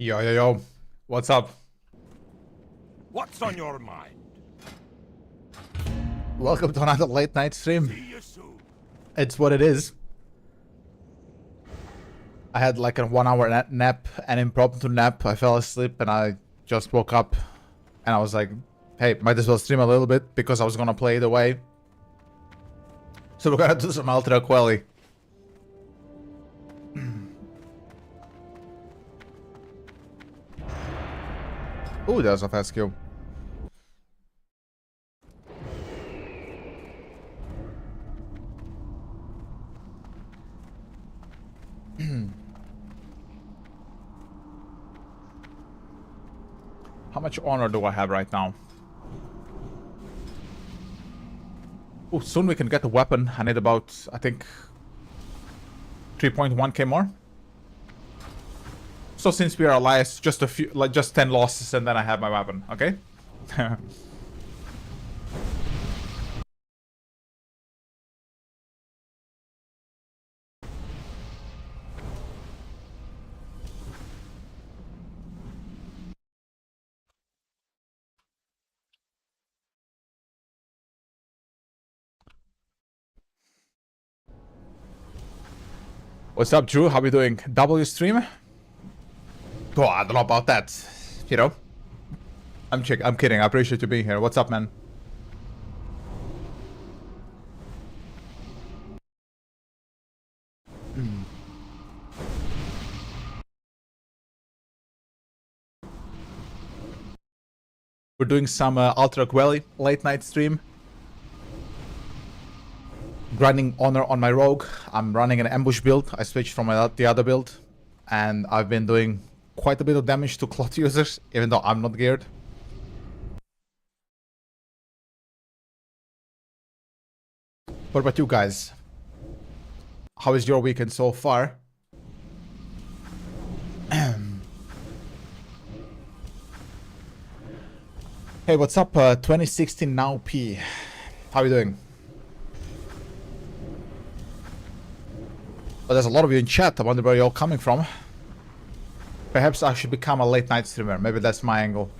Yo, yo, yo. What's up? What's on your mind? Welcome to another late night stream. See you soon. It's what it is. I had like a 1 hour nap, an impromptu nap. I fell asleep and I just woke up and I was like, hey, might as well stream a little bit because I was gonna play either way. So we're gonna do some Alterac Quelly. Ooh, that was a fast kill. How much honor do I have right now? Oh, soon we can get a weapon. I need about, I think, 3.1k more. So since we are allies, just a few, like just 10 losses, and then I have my weapon. Okay. What's up, Drew? How we doing? W stream? Oh, I don't know about that. You know? I'm kidding. I appreciate you being here. What's up, man? We're doing some Alterac Quelly late night stream. Grinding honor on my rogue. I'm running an ambush build. I switched from the other build. And I've been doing quite a bit of damage to cloth users, even though I'm not geared. What about you guys? How is your weekend so far? Hey, what's up, 2016 now P? How are you doing? Well, there's a lot of you in chat. I wonder where you're all coming from. Perhaps I should become a late night streamer. Maybe that's my angle.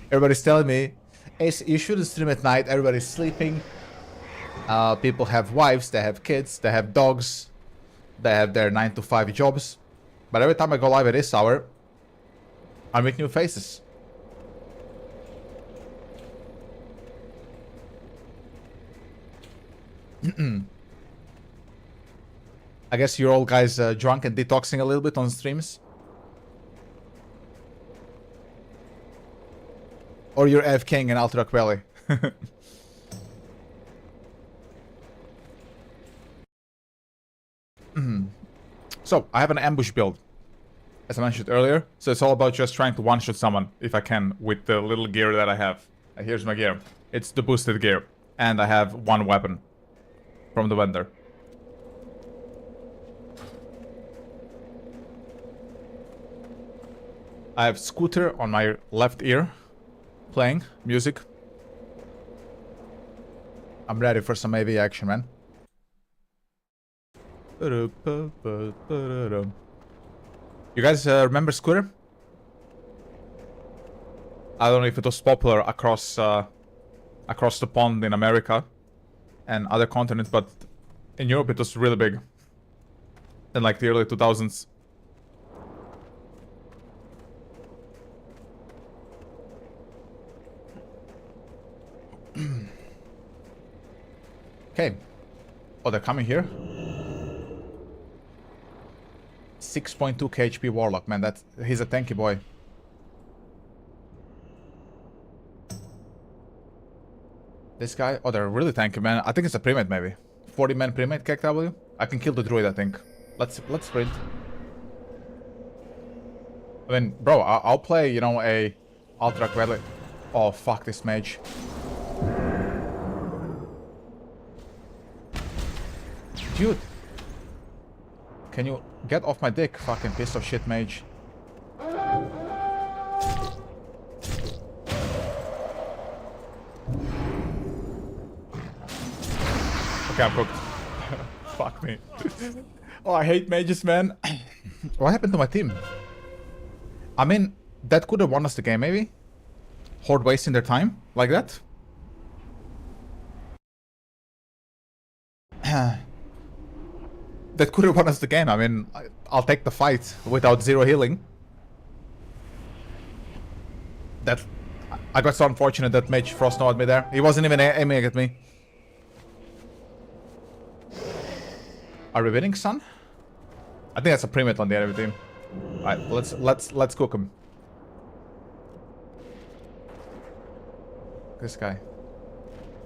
Everybody's telling me, Ace, you shouldn't stream at night. Everybody's sleeping. People have wives, they have kids, they have dogs. They have their 9 to 5 jobs. But every time I go live at this hour, I meet new faces. I guess you're all guys drunk and detoxing a little bit on streams. Or you're AFKing in Alterac Valley. So, I have an ambush build, as I mentioned earlier. So it's all about just trying to one-shot someone, if I can, with the little gear that I have. Here's my gear. It's the boosted gear. And I have one weapon from the vendor. I have Scooter on my left ear, playing music. I'm ready for some AV action, man. You guys remember Scooter? I don't know if it was popular across the pond in America and other continents, but in Europe it was really big in like the early 2000s. Okay. Oh, they're coming here. 6.2 HP Warlock, man. He's a tanky boy. This guy, oh, they're really tanky, man. I think it's a pre-made, maybe 40-man pre-made KW. I can kill the druid, I think. Let's sprint. I mean, bro, I'll play, you know, a Alterac Valley. Oh, fuck this mage. Dude, can you get off my dick, fucking piece of shit mage? Okay, I'm cooked. Fuck me. Oh, I hate mages, man. What happened to my team? I mean, that could have won us the game, maybe? Horde wasting their time like that? That could have won us the game. I mean, I'll take the fight without 0 healing. That... I got so unfortunate that Mage Frost knowed me there. He wasn't even aiming at me. Are we winning, son? I think that's a pre-mit on the enemy team. Alright, let's cook him. This guy.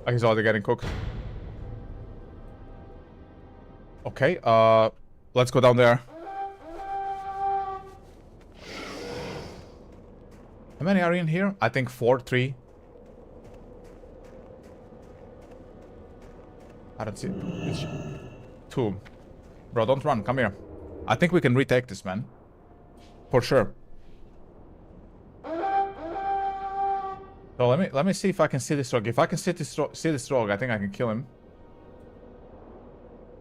Oh, he's already getting cooked. Okay, let's go down there. How many are in here? I think 4, 3. I don't see. It's 2. Bro, don't run. Come here. I think we can retake this, man. For sure. So let me see if I can see this rogue. If I can see this rogue, I think I can kill him.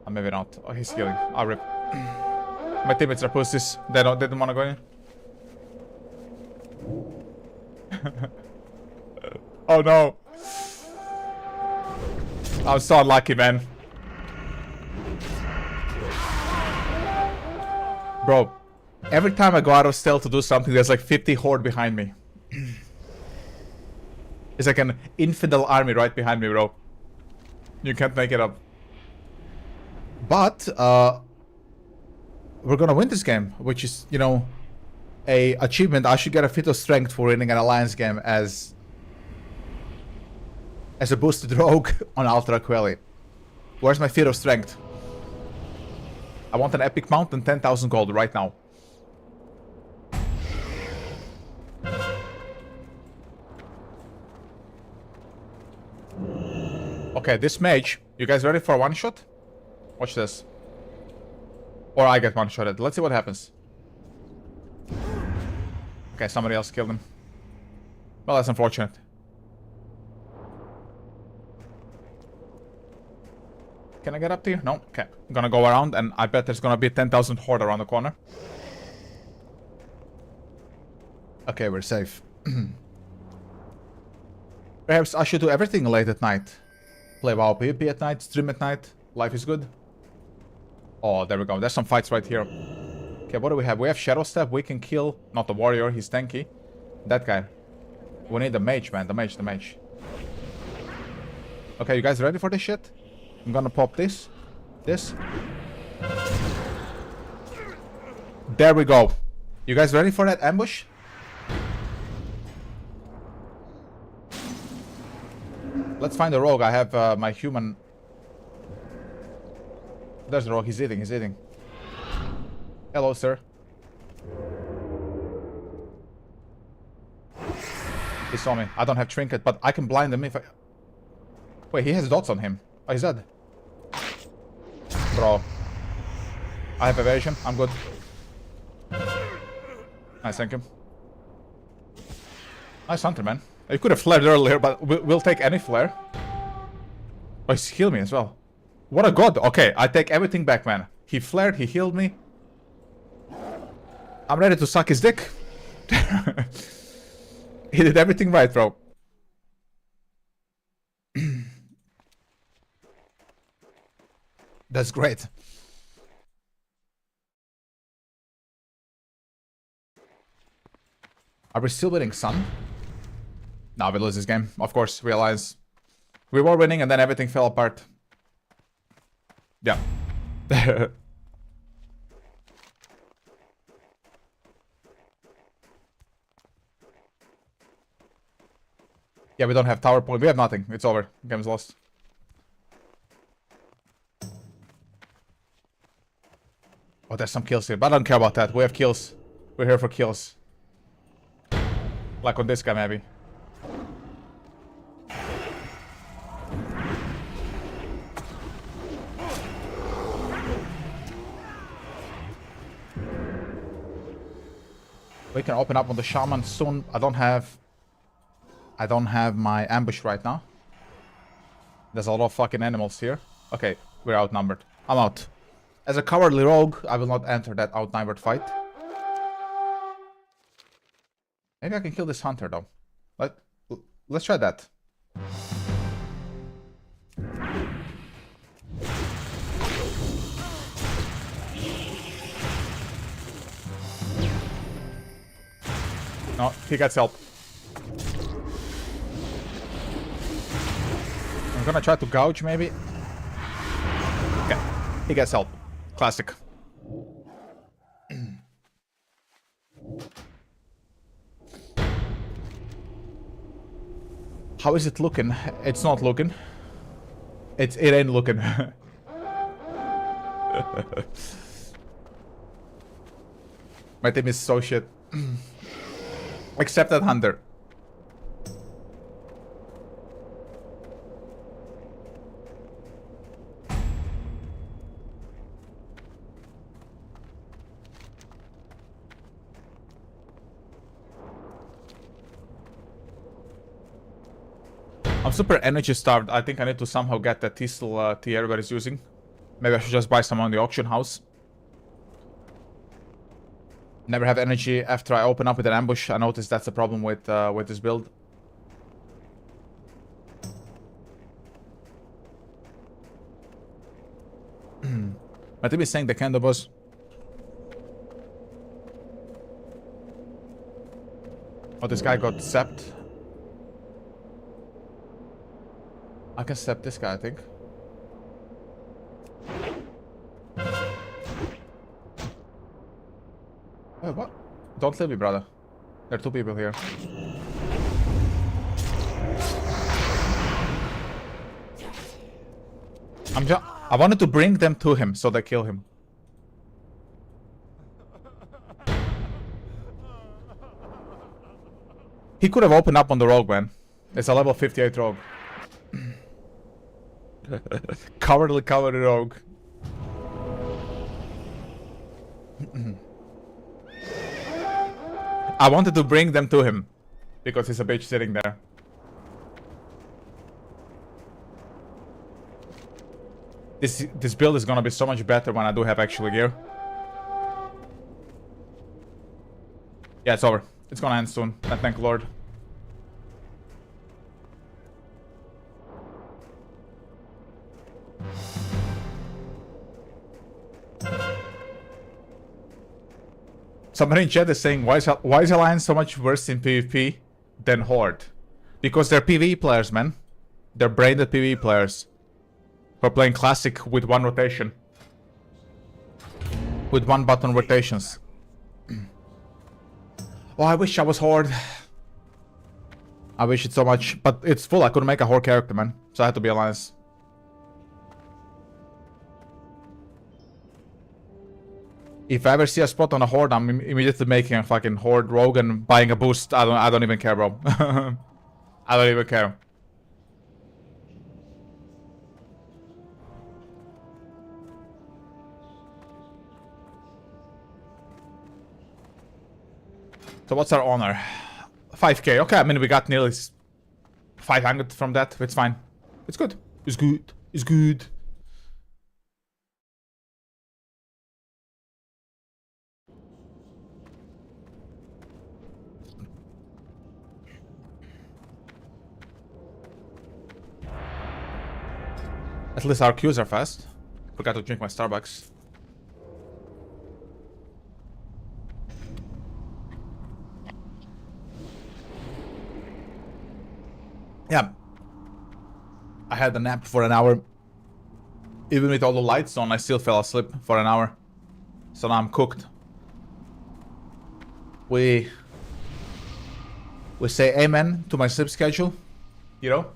Maybe not. Oh, he's healing. I'll rip. My teammates are pussies. They don't want to go in. Oh no. I'm so unlucky, man. Bro, every time I go out of stealth to do something, there's like 50 horde behind me. It's like an infidel army right behind me, bro. You can't make it up. But, we're gonna win this game, which is, you know, a achievement. I should get a fit of strength for winning an alliance game as a boosted rogue on Alterac Valley. Where's my fit of strength? I want an epic mount and 10,000 gold right now. Okay, this mage. You guys ready for a one-shot? Watch this. Or I get one-shotted. Let's see what happens. Okay, somebody else killed him. Well, that's unfortunate. Can I get up there? No? Okay. I'm gonna go around and I bet there's gonna be 10,000 horde around the corner. Okay, we're safe. Perhaps I should do everything late at night. Play WoW PvP at night, stream at night. Life is good. Oh, there we go. There's some fights right here. Okay, what do we have? We have Shadow Step. We can kill... Not the warrior, he's tanky. That guy. We need the mage, man. The mage. Okay, you guys ready for this shit? I'm gonna pop this. This. There we go. You guys ready for that ambush? Let's find the rogue. I have my human... There's the rogue. He's eating. Hello, sir. He saw me. I don't have trinket, but I can blind him if I... Wait, he has dots on him. Oh, he's dead. Bro. I have evasion. I'm good. Nice, thank you. Nice hunter, man. You could have flared earlier, but we'll take any flare. Oh, he's healed me as well. What a god. Okay, I take everything back, man. He flared, he healed me. I'm ready to suck his dick. He did everything right, bro. That's great. Are we still winning, son? No, we lose this game. Of course, realize. We were winning and then everything fell apart. Yeah. Yeah, we don't have tower point. We have nothing. It's over. Game's lost. Oh, there's some kills here. But I don't care about that. We have kills. We're here for kills. Like on this guy, maybe. We can open up on the shaman soon. I don't have my ambush right now. There's a lot of fucking animals here. Okay, we're outnumbered. I'm out. As a cowardly rogue, I will not enter that outnumbered fight. Maybe I can kill this hunter though. Let's try that. No, he gets help. I'm gonna try to gouge maybe. Okay, he gets help. Classic. How is it looking? It's not looking. It ain't looking. My team is so shit. Except that hunter. I'm super energy starved. I think I need to somehow get that Thistle tea everybody's using. Maybe I should just buy some on the auction house. Never have energy after I open up with an ambush. I noticed that's the problem with this build. My team is saying the Kendo boss. Oh, this guy got sepped. I can sep this guy, I think. Wait, what? Don't leave me, brother. There are two people here. I wanted to bring them to him so they kill him. He could have opened up on the rogue, man. It's a level 58 rogue. Cowardly rogue. I wanted to bring them to him because he's a bitch sitting there. This build is gonna be so much better when I do have actual gear. Yeah, it's over. It's gonna end soon. And thank Lord. Somebody in chat is saying, why is Alliance so much worse in PvP than Horde? Because they're PvE players, man. They're brained PvE players. Who are playing Classic with one rotation. With one button rotations. Oh, I wish I was Horde. I wish it so much. But it's full. I couldn't make a Horde character, man. So I had to be Alliance. If I ever see a spot on a Horde, I'm immediately making a fucking Horde rogue and buying a boost. I don't even care, bro. I don't even care. So what's our honor? 5k. Okay, I mean we got nearly 500 from that. It's fine. It's good. It's good. It's good. At least our queues are fast. Forgot to drink my Starbucks. Yeah. I had a nap for an hour. Even with all the lights on, I still fell asleep for an hour. So now I'm cooked. We say amen to my sleep schedule, you know?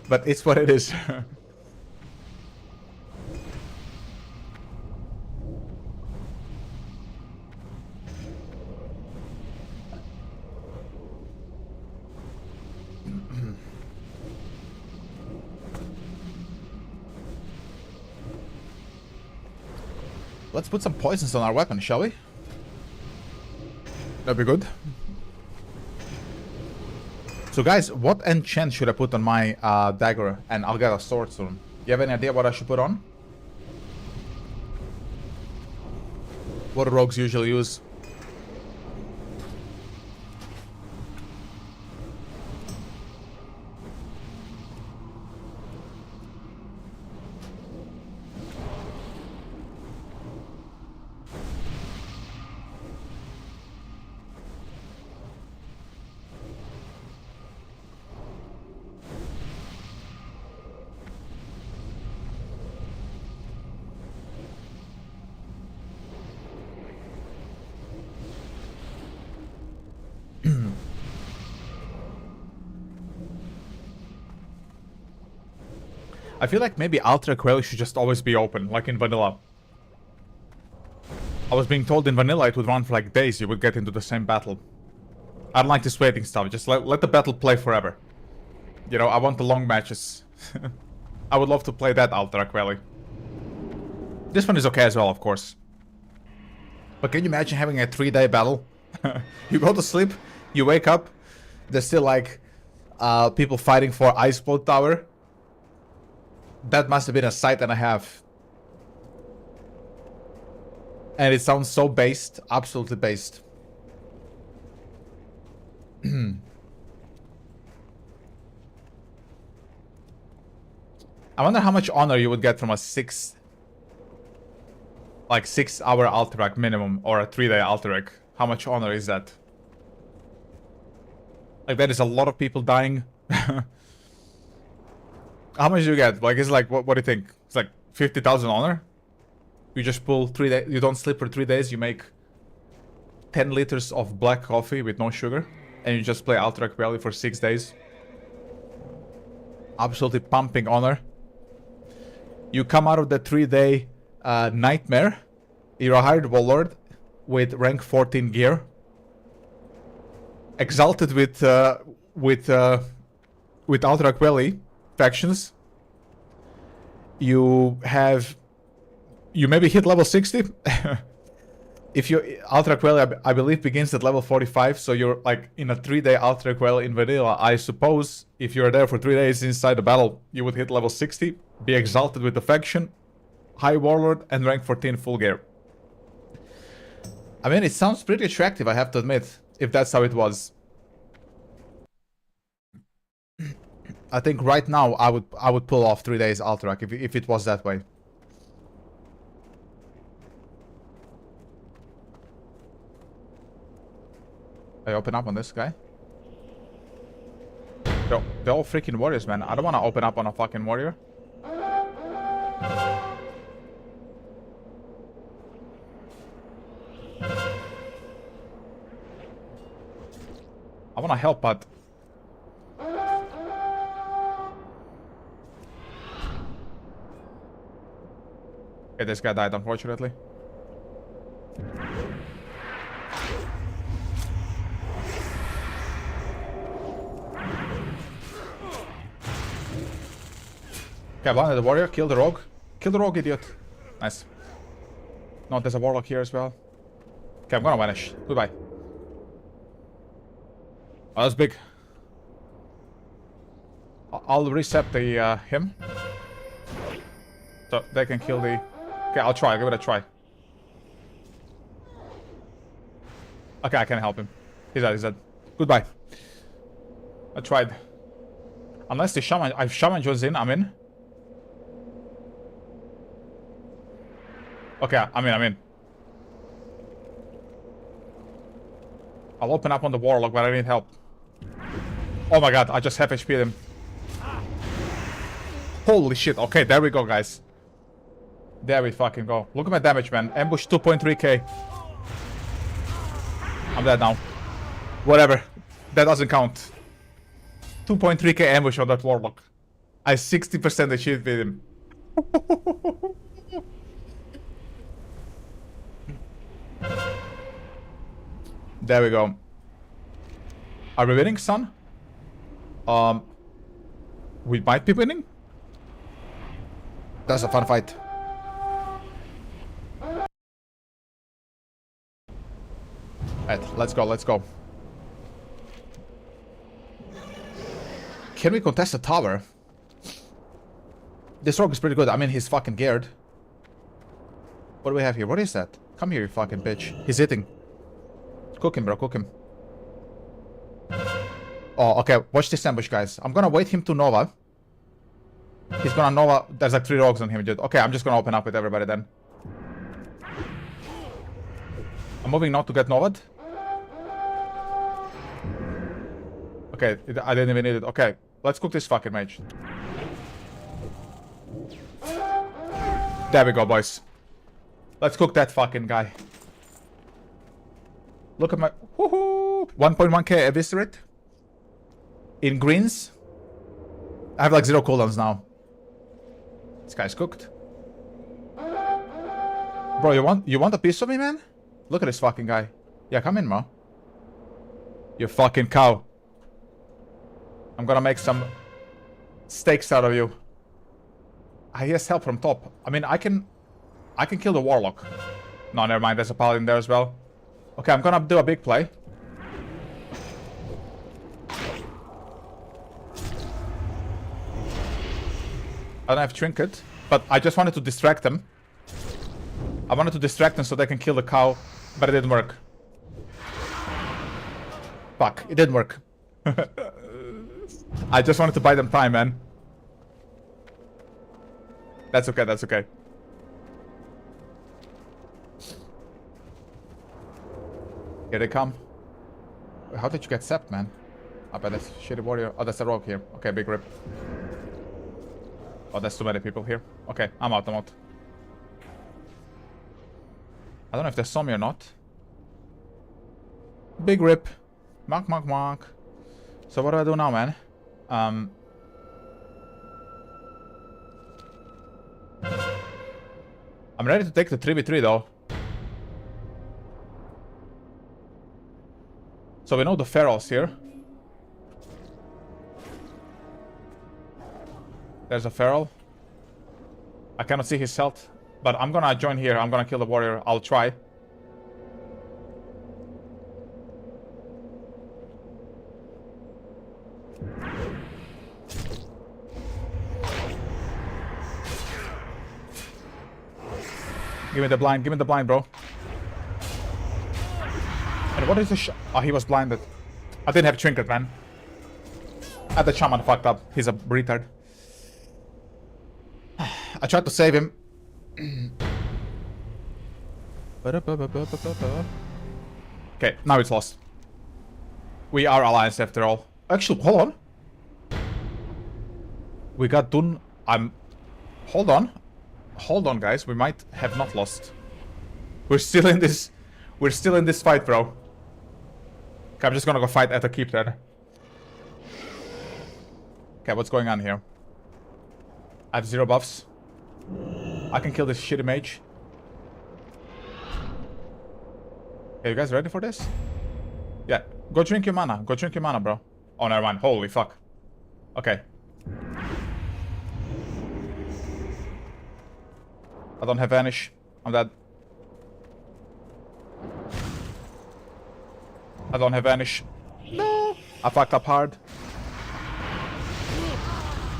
But it's what it is. Let's put some poisons on our weapon, shall we? That'd be good. So guys, what enchant should I put on my dagger? And I'll get a sword soon. You have any idea what I should put on? What do rogues usually use? I feel like maybe Alterac really should just always be open, like in vanilla. I was being told in vanilla it would run for like days, you would get into the same battle. I don't like this waiting stuff, just let the battle play forever. You know, I want the long matches. I would love to play that Alterac Valley. This one is okay as well, of course. But can you imagine having a 3-day battle? You go to sleep, you wake up, there's still like people fighting for Ice Boat Tower. That must have been a sight and a half. And it sounds so based, absolutely based. I wonder how much honor you would get from a 6-hour Alterac minimum, or a 3-day Alterac. How much honor is that? Like, that is a lot of people dying. How much do you get? Like, it's like, what do you think? It's like 50,000 honor? You just pull 3 days, you don't sleep for 3 days, you make 10 liters of black coffee with no sugar, and you just play Alterac Valley for 6 days. Absolutely pumping honor. You come out of the 3-day nightmare. You're a hired warlord with rank 14 gear. Exalted with Alterac Valley factions. You maybe hit level 60. If you Alterac Valley, I believe, begins at level 45, so you're like in a 3-day Alterac Valley in vanilla. I suppose if you're there for 3 days inside the battle, you would hit level 60, be exalted with the faction, high warlord, and rank 14 full gear. I mean, it sounds pretty attractive, I have to admit, if that's how it was. I think right now I would pull off 3 days Alterac if it was that way. I open up on this guy. They're all freaking warriors, man. I don't want to open up on a fucking warrior. I want to help, but... Okay, this guy died, unfortunately. Okay, I blinded the warrior, kill the rogue. Kill the rogue, idiot. Nice. No, there's a warlock here as well. Okay, I'm gonna vanish. Goodbye. Oh, that's big. I'll reset the him. So they can kill the... Okay, I'll try. I'll give it a try. Okay, I can help him. He's dead, he's dead. Goodbye. I tried. Unless the shaman... If shaman joins in, I'm in. Okay, I'm in. I'll open up on the warlock, but I need help. Oh my god, I just half HP'd him. Holy shit. Okay, there we go, guys. There we fucking go. Look at my damage, man. Ambush 2.3k. I'm dead now. Whatever. That doesn't count. 2.3k ambush on that warlock. I 60% achieved with him. There we go. Are we winning, son? We might be winning. That's a fun fight. Alright, let's go, let's go. Can we contest the tower? This rogue is pretty good. I mean, he's fucking geared. What do we have here? What is that? Come here, you fucking bitch. He's eating. Cook him, bro. Cook him. Oh, okay. Watch this ambush, guys. I'm gonna wait him to Nova. He's gonna Nova. There's like 3 rogues on him, dude. Okay, I'm just gonna open up with everybody then. I'm moving now to get Novad. Okay, I didn't even need it. Okay, let's cook this fucking mage. There we go, boys. Let's cook that fucking guy. Look at my... Woohoo! 1.1k eviscerate. In greens. I have like 0 cooldowns now. This guy's cooked. Bro, you want a piece of me, man? Look at this fucking guy. Yeah, come in, bro. You fucking cow. I'm gonna make some steaks out of you. He has help from top. I mean, I can kill the warlock. No, never mind. There's a paladin there as well. Okay, I'm gonna do a big play. I don't have trinket, but I just wanted to distract them. I wanted to distract them so they can kill the cow, but it didn't work. Fuck, it didn't work. I just wanted to buy them time, man. That's okay, that's okay. Here they come. How did you get sept, man? I bet that's shitty warrior. Oh, that's a rogue here. Okay, big rip. Oh, that's too many people here. Okay, I'm out, I'm out. I don't know if they saw me or not. Big rip. Monk, monk, monk. So what do I do now, man? I'm ready to take the 3v3 though. So we know the ferals here. There's a feral. I cannot see his health, but I'm gonna join here. I'm gonna kill the warrior. I'll try. Give me the blind, bro. And what is the shot? Oh, he was blinded. I didn't have trinket, man. The shaman fucked up. He's a retard. I tried to save him. Okay, now it's lost. We are alliance after all. Actually, hold on. We got done. Hold on. Hold on, guys. We might have not lost. We're still in this. We're still in this fight, bro. Okay, I'm just gonna go fight at the keep then. Okay, what's going on here? I have 0 buffs. I can kill this shitty mage. Are you guys ready for this? Yeah. Go drink your mana. Go drink your mana, bro. Oh, never mind. Holy fuck. Okay. I don't have vanish. I'm dead. I don't have vanish. No. I fucked up hard.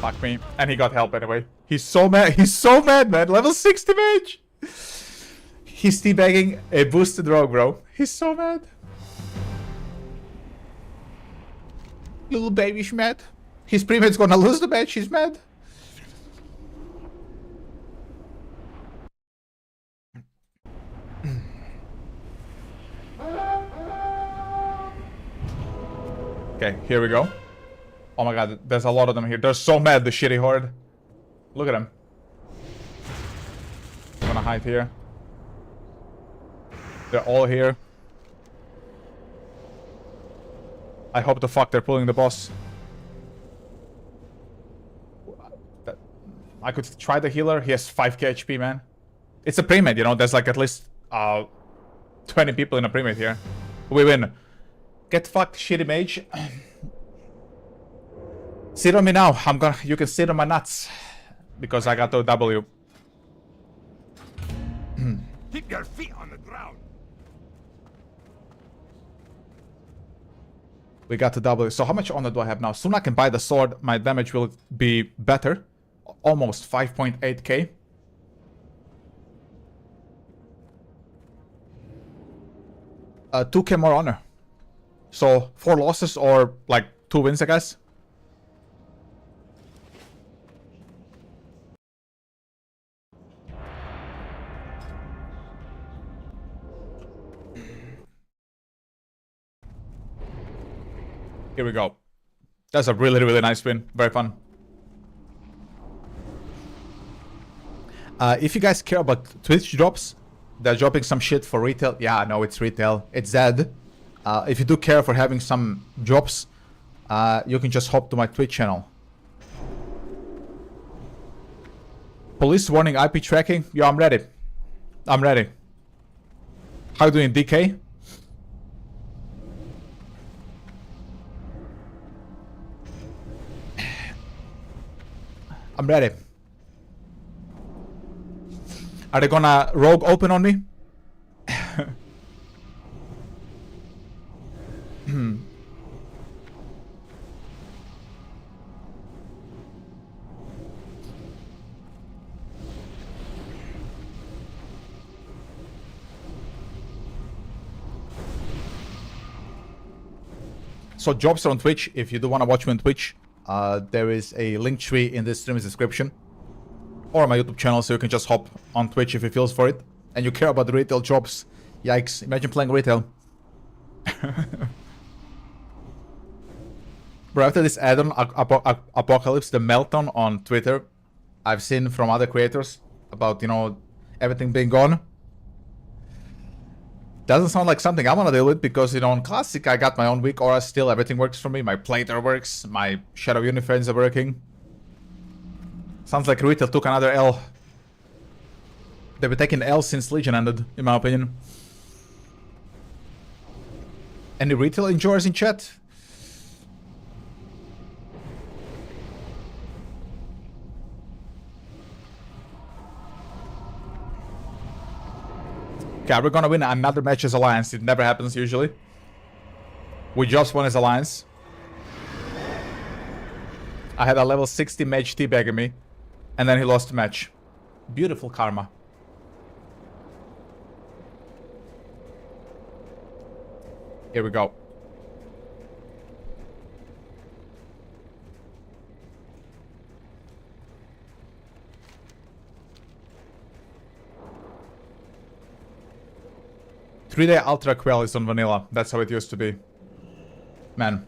Fuck me. And he got help anyway. He's so mad. He's so mad, man. Level 60 mage. He's teabagging a boosted rogue, bro. He's so mad. Little baby's mad. His premate's gonna lose the match. He's mad. Okay, here we go. Oh my god, there's a lot of them here. They're so mad, the shitty horde. Look at them. I'm gonna hide here. They're all here. I hope the fuck they're pulling the boss. I could try the healer. He has 5k HP, man. It's a pre-made, you know. There's like at least 20 people in a pre-made here. We win. Get fucked, shitty mage. Sit on me now. You can sit on my nuts. Because I got the W. Keep your feet on the ground. We got the W. So how much honor do I have now? Soon I can buy the sword. My damage will be better. Almost 5.8k. 2k more honor. So 4 losses or like 2 wins, I guess. Here we go. That's a really, really nice win. Very fun. If you guys care about Twitch drops, they're dropping some shit for retail. Yeah, I know it's retail. It's Zed. If you do care for having some drops, you can just hop to my Twitch channel. Police warning IP tracking. Yo, I'm ready. I'm ready. How you doing, DK? I'm ready. Are they gonna rogue open on me? So jobs are on Twitch. If you do want to watch me on Twitch, there is a link tree in this stream's description. Or my YouTube channel, so you can just hop on Twitch if you feels for it. And you care about the retail jobs. Yikes, imagine playing retail. Bro, after this add-on, Apocalypse, the meltdown on Twitter, I've seen from other creators about, you know, everything being gone. Doesn't sound like something I want to deal with because, you know, on Classic, I got my own weak aura still. Everything works for me. My Plater works. My Shadow Uniframes are working. Sounds like retail took another L. They've been taking L since Legion ended, in my opinion. Any retail enjoyers in chat? Okay, we're gonna win another match as Alliance. It never happens usually. We just won as Alliance. I had a level 60 mage teabagging me. And then he lost the match. Beautiful karma. Here we go. Three-day Alterac Quell is on vanilla. That's how it used to be. Man.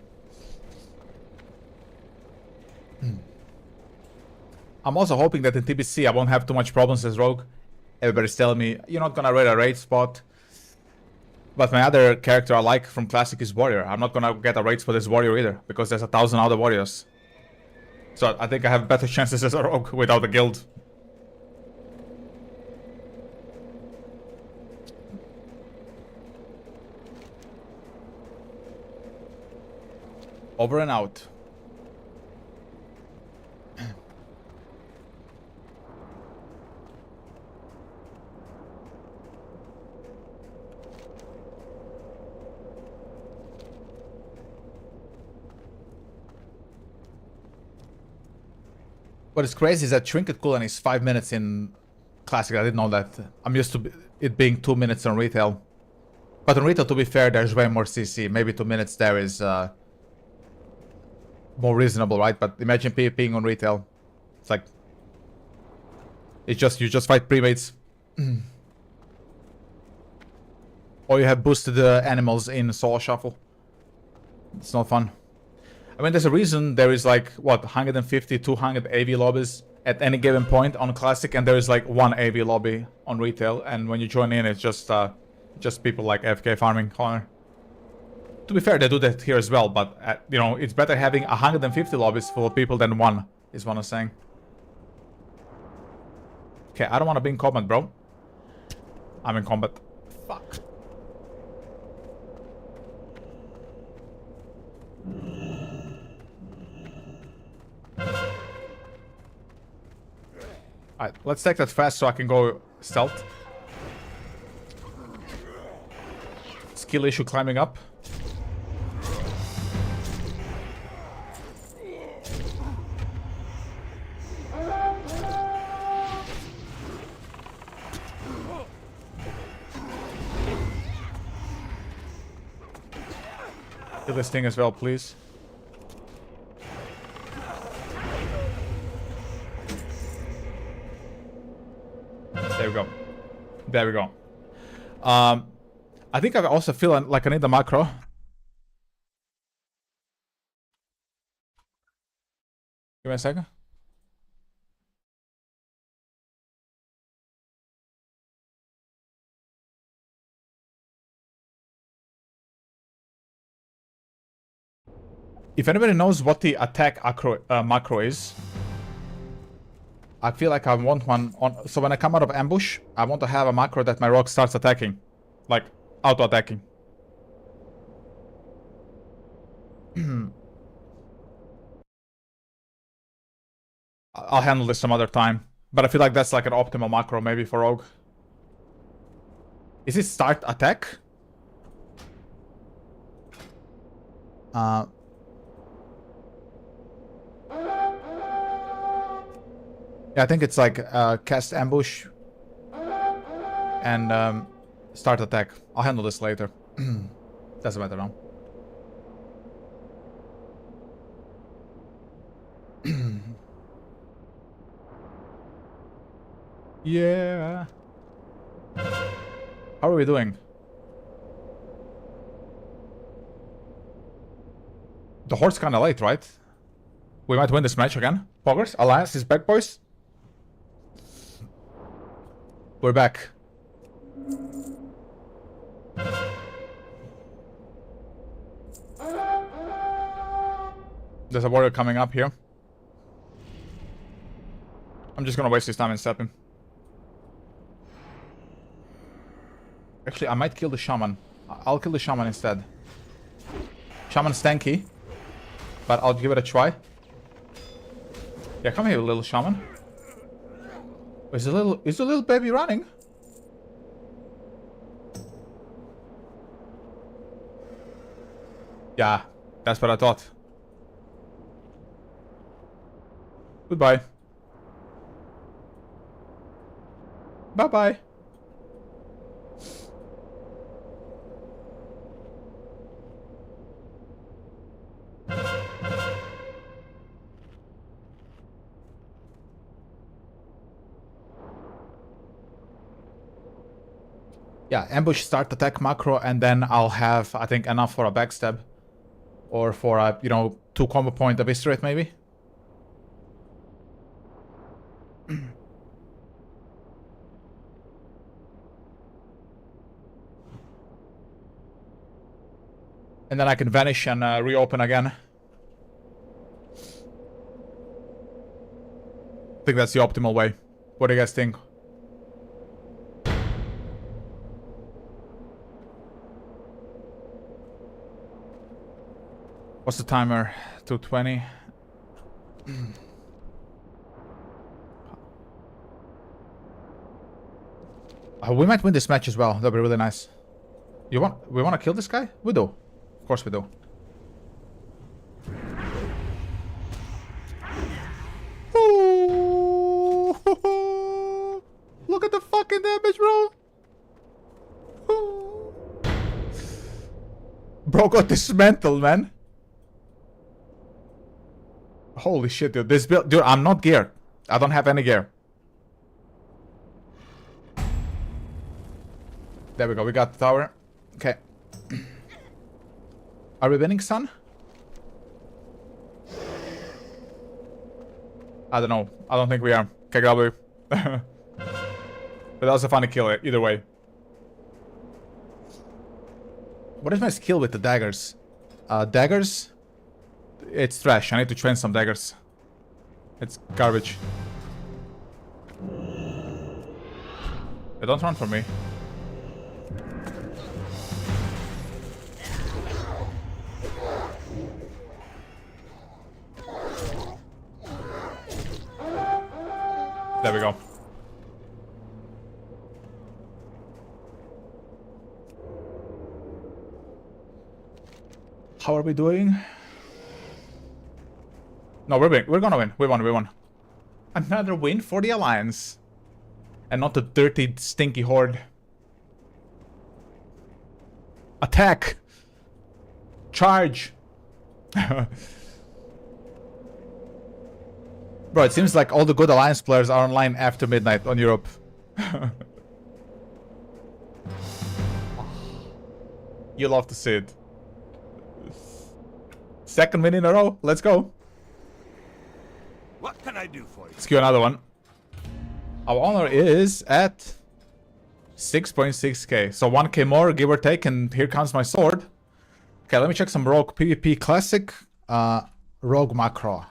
I'm also hoping that in TBC I won't have too much problems as Rogue. Everybody's telling me, you're not gonna raid a raid spot. But my other character I like from Classic is Warrior. I'm not gonna get a raid spot as Warrior either, because there's 1,000 other Warriors. So I think I have better chances as a Rogue without a guild. Over and out. What is crazy is that Trinket cooldown is 5 minutes in Classic. I didn't know that. I'm used to it being 2 minutes on retail. But on retail, to be fair, there's way more CC. Maybe 2 minutes there is more reasonable, right? But imagine PvPing on retail. It's like it's just you just fight primates. Or you have boosted animals in solo shuffle. It's not fun. I mean, there's a reason there is like, what, 150, 200 AV lobbies at any given point on Classic, and there is like one AV lobby on retail, and when you join in, it's just people like AFK farming corner. To be fair, they do that here as well, but, you know, it's better having 150 lobbies full of people than one, is what I'm saying. Okay, I don't want to be in combat, bro. I'm in combat. Fuck. Alright, let's take that fast so I can go stealth. Skill issue climbing up. Kill this thing as well, please. There we go. There we go. I think I also feel like I need the macro. Give me a second. If anybody knows what the attack macro is, I feel like I want one on. So when I come out of ambush, I want to have a macro that my rogue starts attacking, like auto attacking. I'll handle this some other time, but I feel like that's like an optimal macro maybe for rogue. Is it start attack? Yeah, I think it's like cast ambush and start attack. I'll handle this later. Doesn't matter now. Yeah. How are we doing? The horde's kinda late, right? We might win this match again. Poggers, Alliance is back, boys. We're back. There's a warrior coming up here. I'm just gonna waste his time and step him. Actually, I might kill the shaman. I'll kill the shaman instead. Shaman's tanky, but I'll give it a try. Yeah, come here, little shaman. Is the little baby running? Yeah, that's what I thought. Goodbye. Bye-bye. Yeah, ambush, start, attack, macro, and then I'll have, I think, enough for a backstab. Or for a, you know, 2 combo point eviscerate, maybe. And then I can vanish and reopen again. I think that's the optimal way. What do you guys think? What's the timer? 220. We might win this match as well. That'd be really nice. We want to kill this guy? We do. Of course we do. Ooh, look at the fucking damage roll. Ooh. Bro got dismantled, man. Holy shit, dude. This build... Dude, I'm not geared. I don't have any gear. There we go. We got the tower. Okay. Are we winning, son? I don't know. I don't think we are. Okay, Gabu. But that was a funny kill either way. What is my skill with the daggers? Daggers? It's trash. I need to train some daggers. It's garbage. Hey, don't run from me. There we go. How are we doing? No, we're gonna win. We won. Another win for the Alliance. And not the dirty, stinky horde. Attack! Charge! Bro, it seems like all the good Alliance players are online after midnight on Europe. You love to see it. Second win in a row. Let's go. What can I do for you? Let's do another one. Our honor is at 6.6k. So 1k more, give or take, and here comes my sword. Okay, let me check some Rogue PvP Classic. Rogue Macro.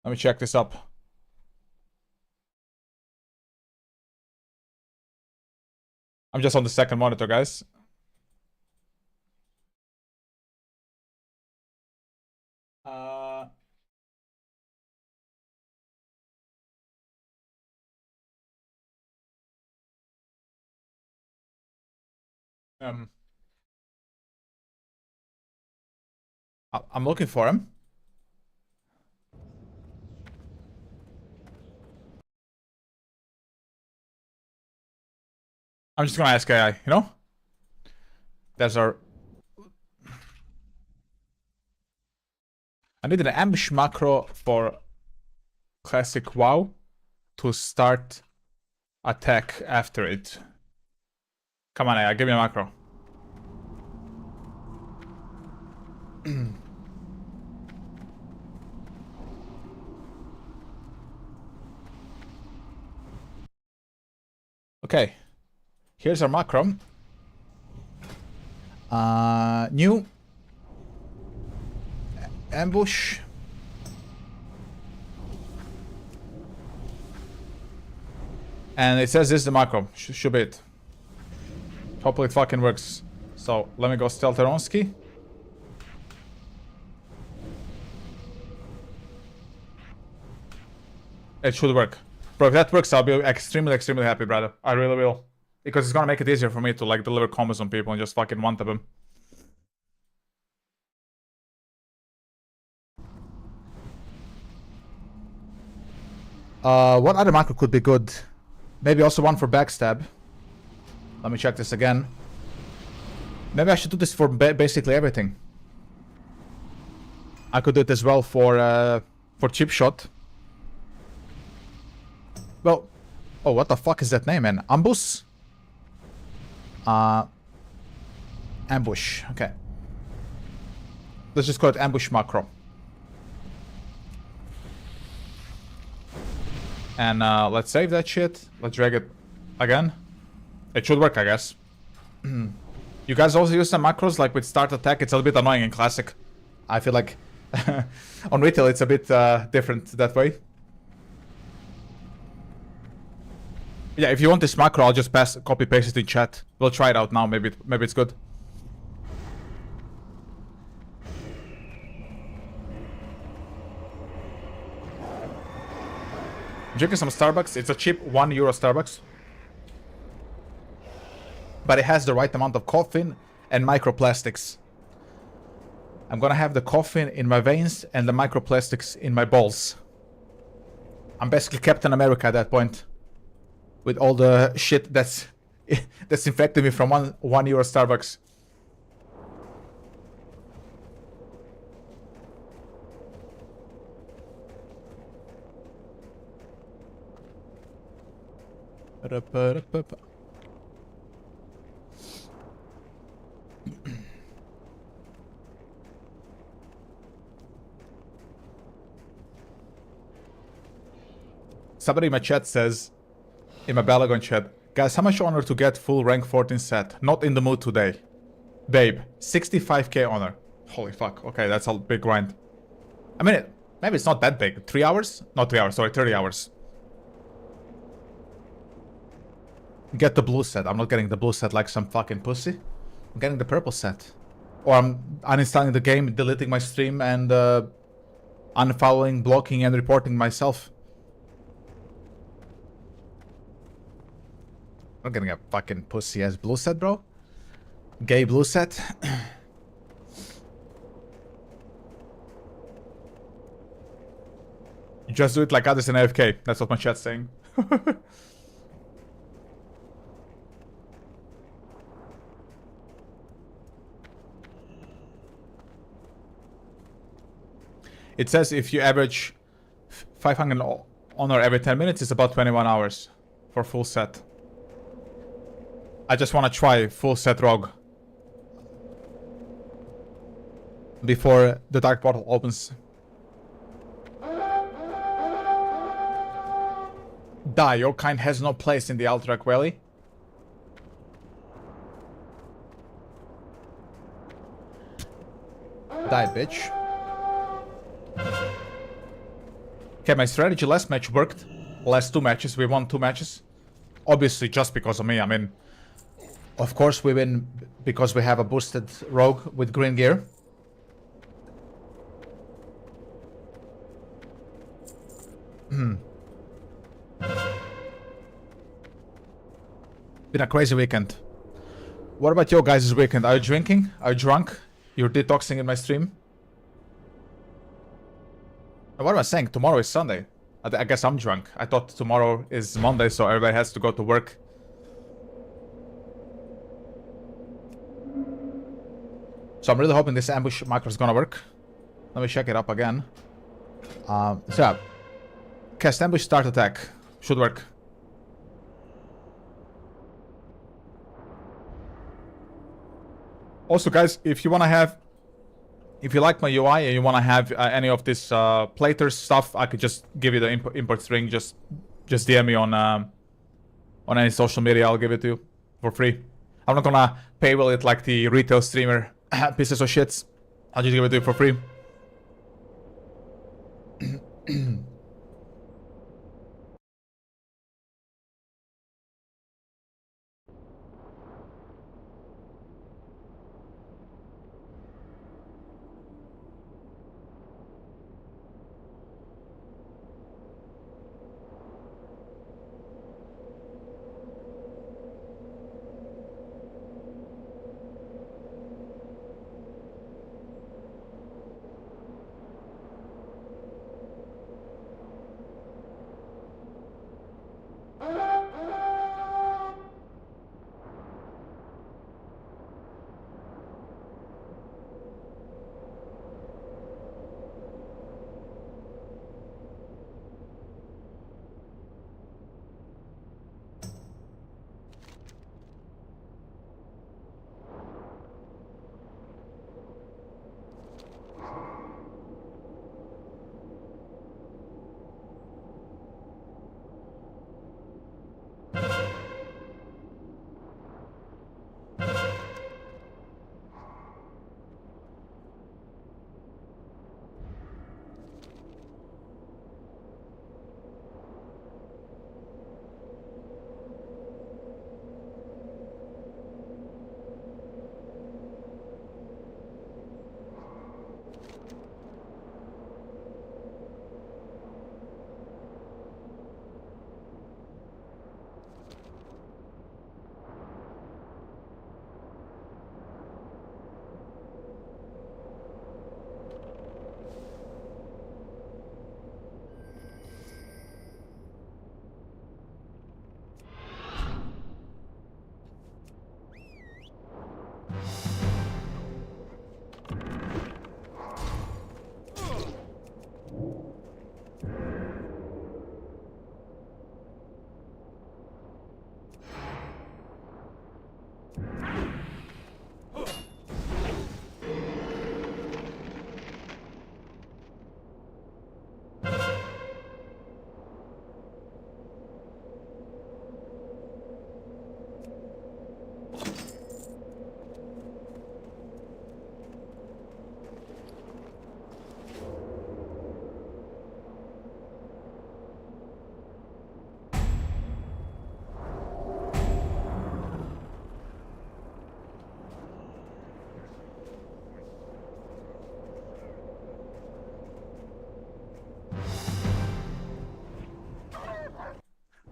Let me check this up. I'm just on the second monitor, guys. I'm looking for him. I'm just gonna ask AI, you know? There's our... I need an ambush macro for classic WoW to start attack after it. Come on, AI, give me a macro. Okay. Here's our macro. New ambush. And it says this is the macro. Should be it. Hopefully it fucking works. So let me go Stelteronski. It should work. Bro, if that works, I'll be extremely, extremely happy, brother. I really will. Because it's gonna make it easier for me to, like, deliver combos on people and just fucking one-tap them. What other macro could be good? Maybe also one for backstab. Let me check this again. Maybe I should do this for basically everything. I could do it as well for chip shot. Well, oh, what the fuck is that name, man? Ambush? Ambush, okay. Let's just call it ambush macro. And let's save that shit. Let's drag it again. It should work, I guess. You guys also use some macros, like with start attack? It's a little bit annoying in classic. I feel like on retail it's a bit different that way. Yeah, if you want this macro, I'll just copy paste it in chat. We'll try it out now. Maybe it's good. I'm drinking some Starbucks. It's a cheap €1 Starbucks, but it has the right amount of caffeine and microplastics. I'm gonna have the caffeine in my veins and the microplastics in my balls. I'm basically Captain America at that point. With all the shit that's infected me from €1 Starbucks. Somebody in my chat says, in my BALKAN chat, guys, how much honor to get full rank 14 set? Not in the mood today. Babe, 65k honor. Holy fuck. Okay, that's a big grind. I mean, maybe it's not that big. 3 hours? Not 3 hours, sorry, 30 hours. Get the blue set. I'm not getting the blue set like some fucking pussy. I'm getting the purple set. Or I'm uninstalling the game, deleting my stream, and unfollowing, blocking, and reporting myself. I'm not getting a fucking pussy-ass blue set, bro. Gay blue set. You just do it like others in AFK. That's what my chat's saying. It says if you average 500 honor every 10 minutes, it's about 21 hours for full set. I just want to try full set rogue before the dark portal opens. Die, your kind has no place in the Alterac Valley. Die, bitch. Okay, my strategy last match worked. Last 2 matches, we won 2 matches. Obviously, just because of me. I mean, of course we win because we have a boosted rogue with green gear. Been a crazy weekend. What about your guys' weekend? Are you drinking? Are you drunk? You're detoxing in my stream? What am I saying? Tomorrow is Sunday. I guess I'm drunk. I thought tomorrow is Monday, so everybody has to go to work. So I'm really hoping this ambush macro is gonna work. Let me check it up again. So yeah. Cast ambush, start attack. Should work. Also, guys, if you wanna have... If you like my UI and you wanna have any of this Plater stuff, I could just give you the import string. Just DM me on any social media. I'll give it to you for free. I'm not gonna paywall it like the retail streamer pieces of shits. I'll just give it to you for free.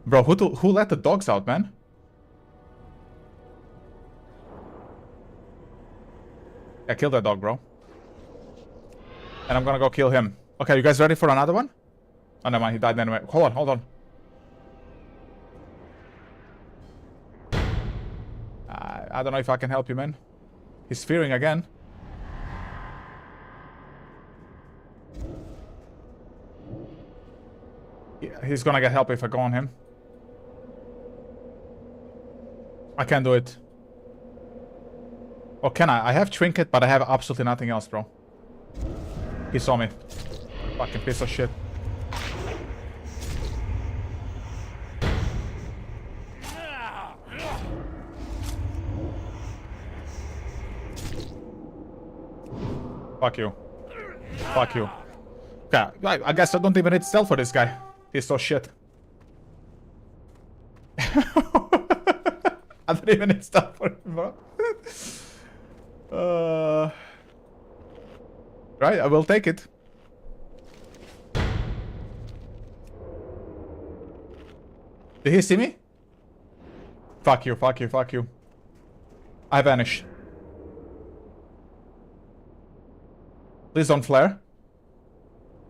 Bro, who let the dogs out, man? Yeah, kill that dog, bro. And I'm gonna go kill him. Okay, you guys ready for another one? Oh, never mind, he died anyway. Hold on. I don't know if I can help you, man. He's fearing again. Yeah, he's gonna get help if I go on him. I can't do it. Or can I? I have trinket, but I have absolutely nothing else, bro. He saw me. Fucking piece of shit. Fuck you. Fuck you. Yeah, I guess I don't even need stealth for this guy. He's so shit. I don't even need stealth for him, bro. Right, I will take it. Did he see me? Fuck you, fuck you, fuck you. I vanish. Please don't flare.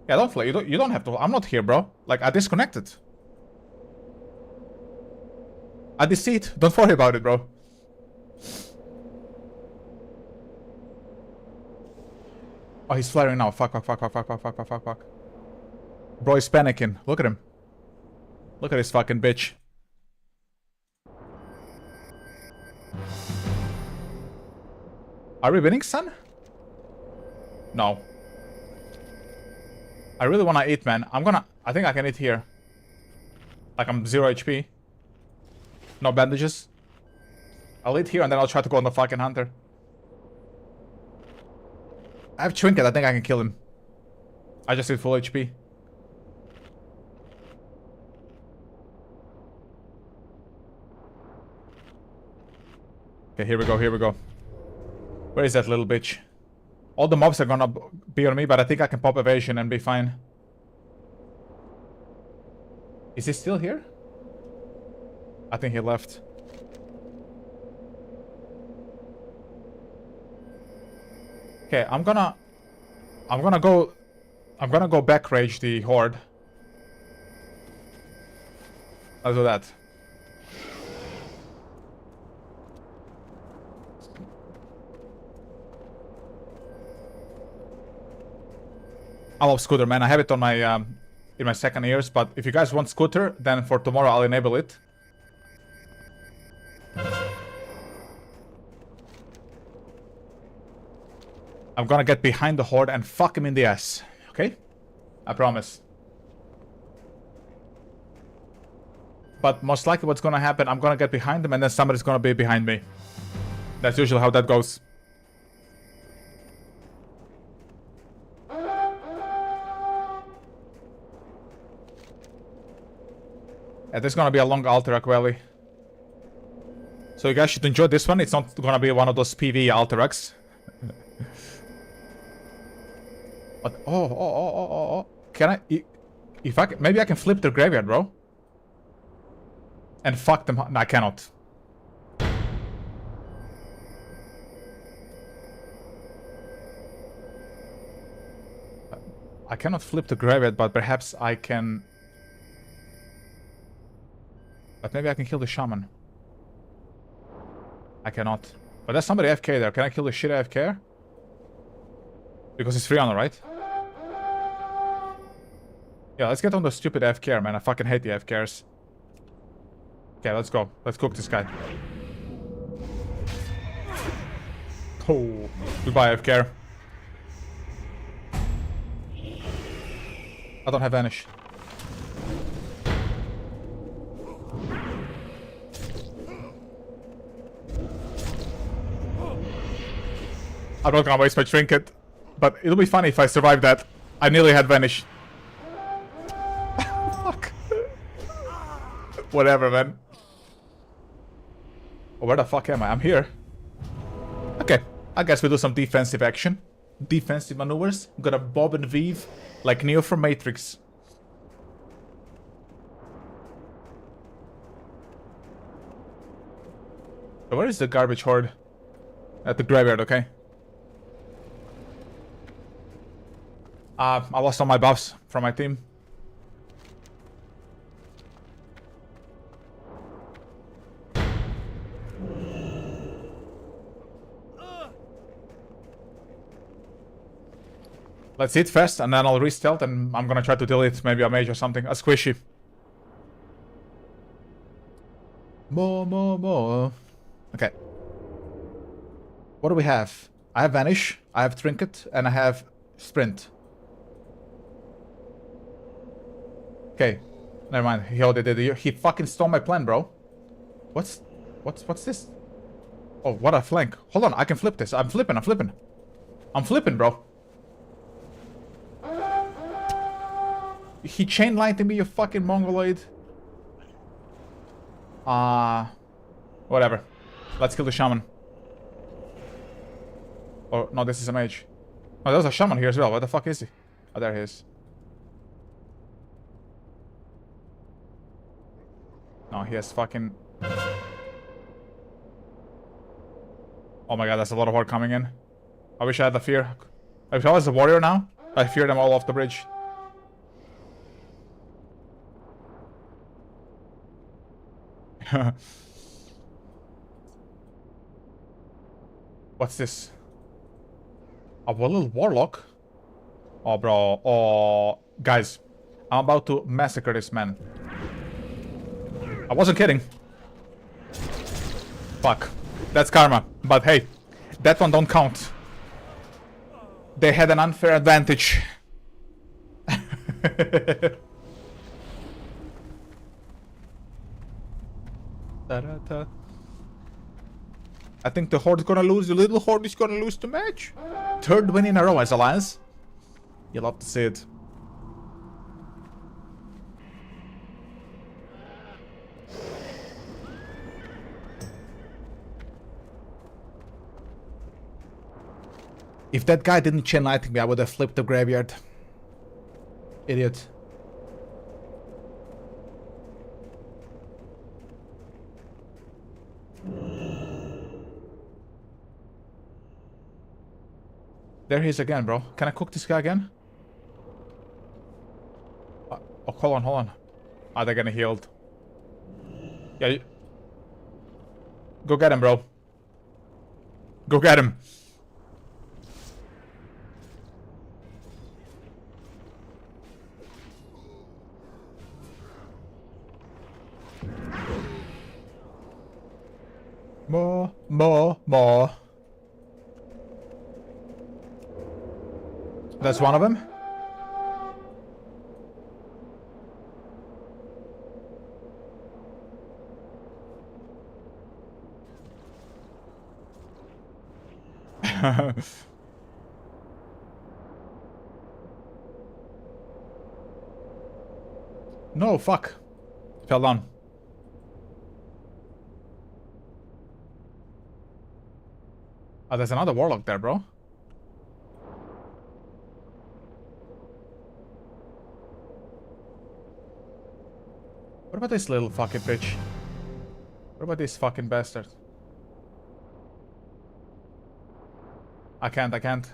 Yeah, don't flare. You don't have to. I'm not here, bro. Like, I disconnected. I deceit. Don't worry about it, bro. Oh, he's flaring now. Fuck, fuck, fuck, fuck, fuck, fuck, fuck, fuck, fuck, fuck. Bro is panicking. Look at him. Look at this fucking bitch. Are we winning, son? No. I really wanna eat, man. I think I can eat here. Like, I'm 0 HP. No bandages. I'll eat here and then I'll try to go on the fucking hunter. I have trinket. I think I can kill him. I just need full HP. Okay, here we go, here we go. Where is that little bitch? All the mobs are gonna be on me, but I think I can pop evasion and be fine. Is he still here? I think he left. Okay, I'm gonna go back rage the horde. I'll do that. I love scooter, man. I have it on my in my second ears, but if you guys want scooter, then for tomorrow I'll enable it. I'm gonna get behind the horde and fuck him in the ass. Okay? I promise. But most likely what's gonna happen, I'm gonna get behind them and then somebody's gonna be behind me. That's usually how that goes. Yeah, there's gonna be a long Alterac valley. So you guys should enjoy this one. It's not gonna be one of those PvE Alteracs. But oh. Can I? If I can, maybe I can flip the graveyard, bro. And fuck them. No, I cannot. I cannot flip the graveyard, but perhaps I can. But maybe I can kill the shaman. I cannot. But there's somebody AFK there. Can I kill the shit AFK? Because it's free honor, right? Yeah, let's get on the stupid AFK, man. I fucking hate the AFKs. Okay, let's go. Let's cook this guy. Oh, goodbye, AFK. I don't have vanish. I'm not gonna waste my trinket. But it'll be funny if I survive that. I nearly had vanish. Fuck. Whatever, man. Oh, where the fuck am I? I'm here. Okay. I guess we do some defensive action. Defensive maneuvers. I'm gonna bob and weave like Neo from Matrix. So where is the garbage horde? At the graveyard, okay. I lost all my buffs from my team. Let's hit first, and then I'll re-stealth, and I'm gonna try to delete maybe a mage or something. A squishy. More. Okay. What do we have? I have Vanish, I have Trinket, and I have Sprint. Okay. Never mind. He fucking stole my plan, bro. What's this? Oh, what a flank. Hold on, I can flip this. I'm flipping, bro. He chain lighting me, you fucking mongoloid. Whatever. Let's kill the shaman. Oh, no, this is a mage. Oh, there's a shaman here as well. Where the fuck is he? Oh, there he is. No, he has fucking... Oh my god, that's a lot of horde coming in. I wish I had the fear. If I was a warrior now, I fear them all off the bridge. What's this? A little warlock? Oh, bro. Oh, guys. I'm about to massacre this man. I wasn't kidding. Fuck. That's karma. But hey, that one don't count. They had an unfair advantage. I think the horde is gonna lose. The little horde is gonna lose the match. Third win in a row as Alliance. You'll love to see it. If that guy didn't chain lighting me, I would have flipped the graveyard. Idiot. There he is again, bro. Can I cook this guy again? Oh, hold on. Are they gonna healed? Yeah. Go get him, bro. Go get him. More. That's one of them. No, fuck. Fell down. Oh, there's another warlock there, bro. What about this little fucking bitch? What about this fucking bastard? I can't.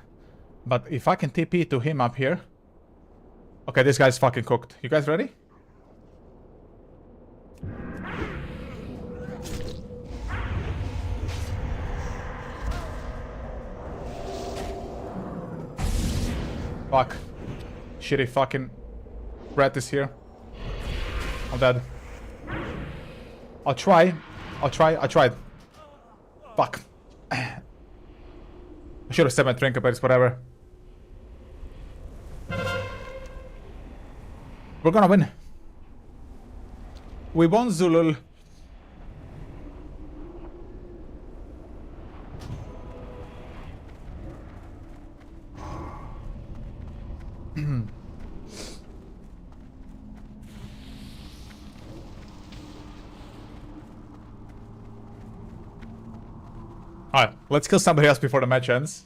But if I can TP to him up here... Okay, this guy's fucking cooked. You guys ready? Fuck. Shitty fucking rat is here. I'm dead. I tried. Fuck. I should have set my trinket, but it's whatever. We're gonna win. We won, Zulul. Alright, let's kill somebody else before the match ends.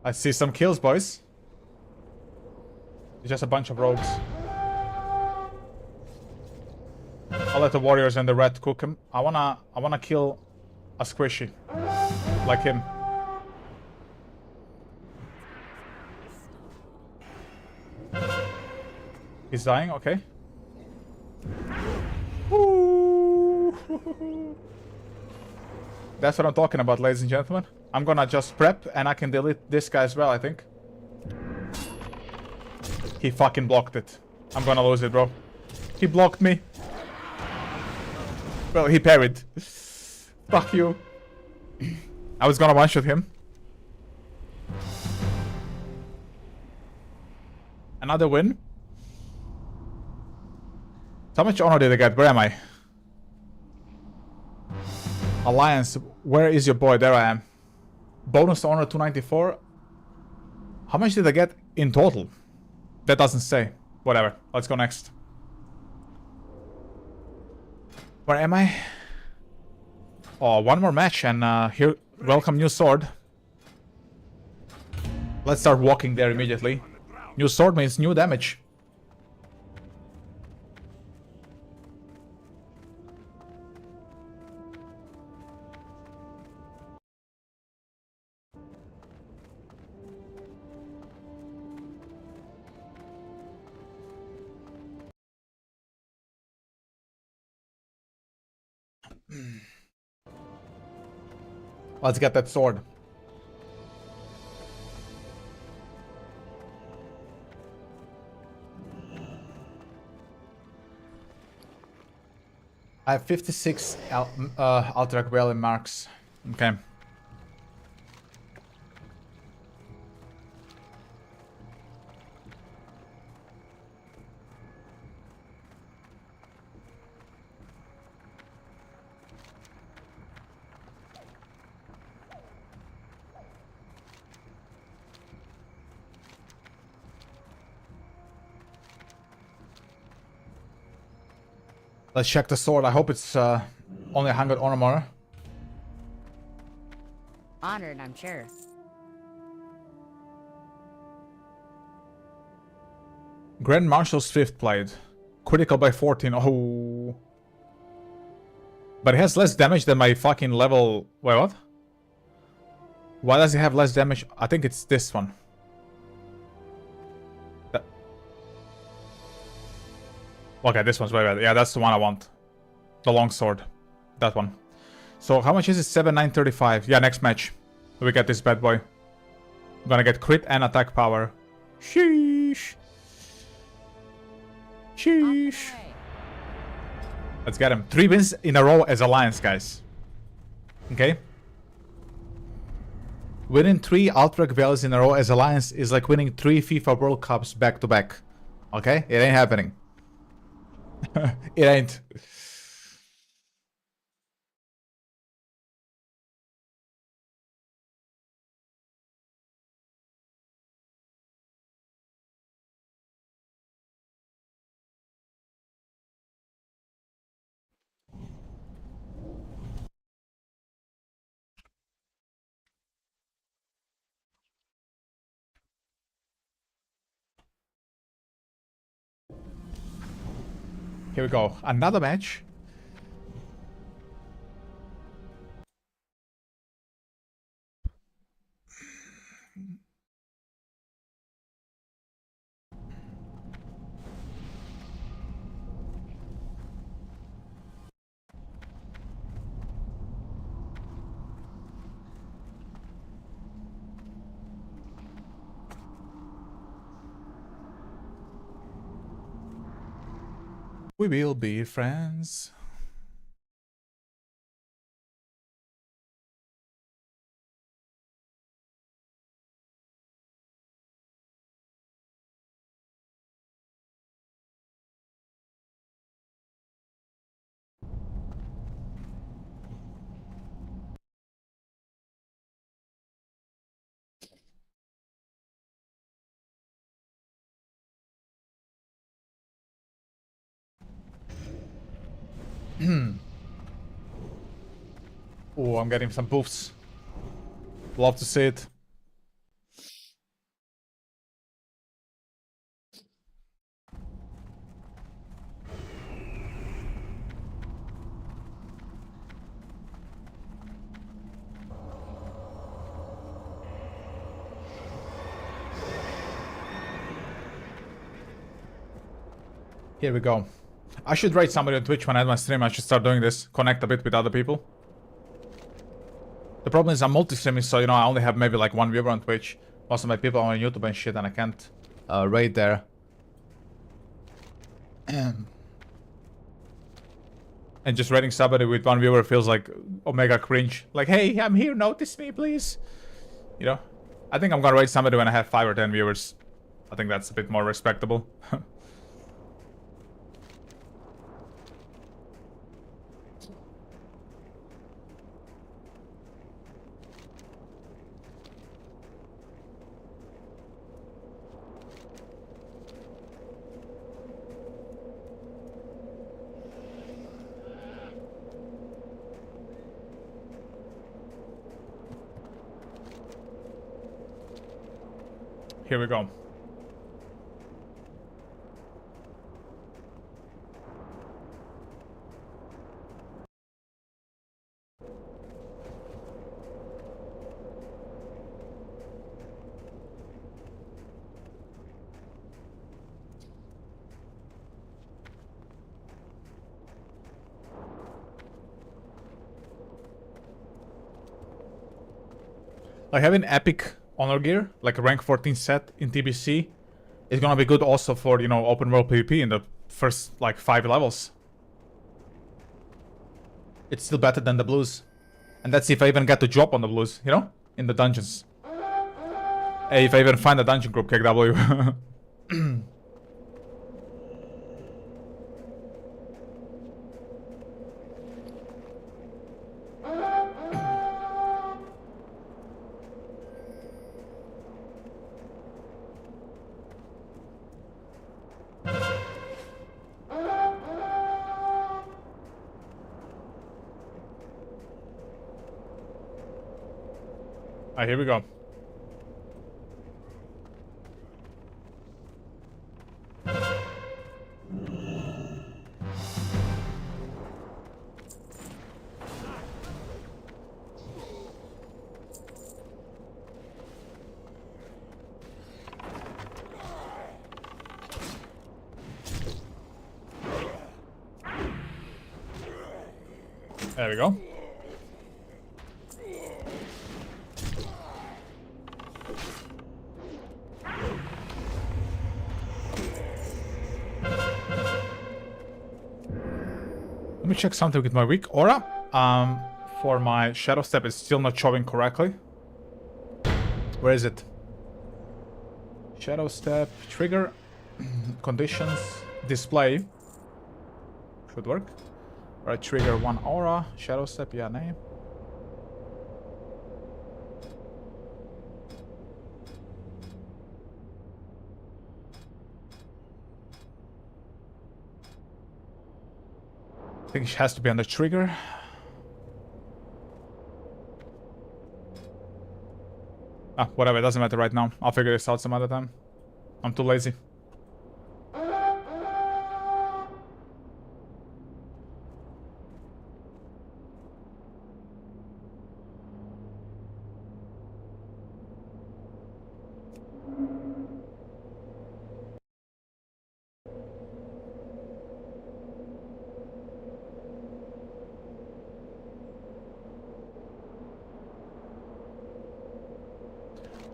I see some kills, boys. It's just a bunch of rogues. A I'll let the warriors and the red cook him. I wanna kill a squishy. Like him. He's dying, okay. Ooh. That's what I'm talking about, ladies and gentlemen. I'm gonna just prep and I can delete this guy as well, I think. He fucking blocked it. I'm gonna lose it, bro. He blocked me. Well, he parried. Fuck you. I was gonna one-shot him. Another win. So how much honor did I get? Where am I? Alliance. Where is your boy? There I am. Bonus to honor 294. How much did I get in total? That doesn't say. Whatever. Let's go next. Where am I? Oh, one more match and here, welcome new sword. Let's start walking there immediately. New sword means new damage. Let's get that sword. I have 56 Alterac Valley marks. Okay. Let's check the sword. I hope it's only 100 honor more. Honored, I'm sure. Grand Marshal's 5th blade. Critical by 14. Oh. But it has less damage than my fucking level... Wait, what? Why does it have less damage? I think it's this one. Okay, this one's way better. Yeah, that's the one I want. The long sword. That one. So how much is it? 7,935. Yeah, next match. We get this bad boy. I'm gonna get crit and attack power. Sheesh. Sheesh. Let's get him. 3 wins in a row as Alliance, guys. Okay? Winning 3 Alterac Valleys in a row as Alliance is like winning 3 FIFA World Cups back to back. Okay? It ain't happening. It ain't. Here we go. Another match. We will be friends. Oh, I'm getting some buffs. Love to see it. Here we go. I should rate somebody on Twitch when I end my stream. I should start doing this. Connect a bit with other people. The problem is I'm multi-streaming, so, you know, I only have maybe like one viewer on Twitch. Most of my people are on YouTube and shit, and I can't rate there. And just rating somebody with one viewer feels like omega cringe. Like, hey, I'm here, notice me, please. You know? I think I'm gonna rate somebody when I have 5 or 10 viewers. I think that's a bit more respectable. Here we go. Like having epic honor gear, like a rank 14 set in TBC, is gonna be good also for, you know, open world PvP in the first, like, 5 levels. It's still better than the blues. And that's if I even get to drop on the blues, you know? In the dungeons. Hey, if I even find a dungeon group, KW. Alright, here we go. There we go. Let me check something with my weak aura. For my shadow step, it's still not showing correctly. Where is it? Shadow step, trigger, conditions, display. Should work. Alright, trigger 1 aura, shadow step, yeah, name. I think it has to be on the trigger. Ah, whatever, it doesn't matter right now. I'll figure this out some other time. I'm too lazy.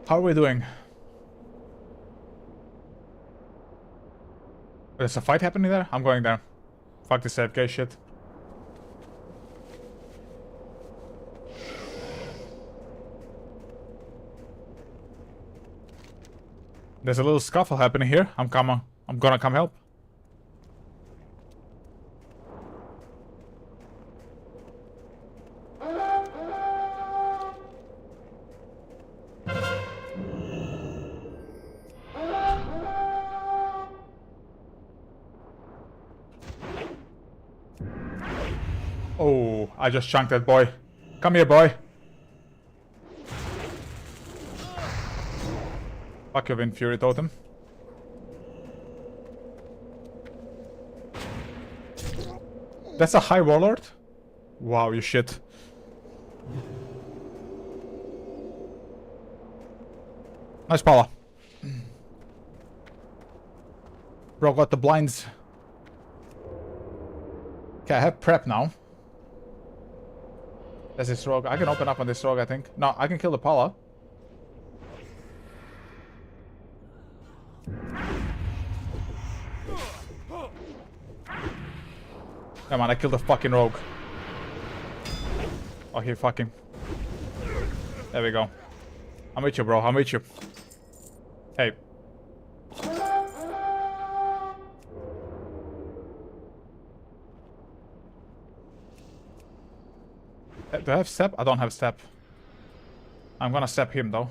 How are we doing? There's a fight happening there? I'm going there. Fuck this AFK shit. There's a little scuffle happening here. I'm gonna come help. Oh, I just chunked that boy. Come here, boy. Fuck your Wind Fury Totem. That's a high warlord? Wow, you shit. Nice power. Bro got the blinds. Okay, I have prep now. There's this rogue. I can open up on this rogue, I think. No, I can kill the Pala. Come on, I killed the fucking rogue. Oh, he fucking... There we go. I'm with you, bro. I'm with you. Hey. Do I have step? I don't have step. I'm gonna step him, though.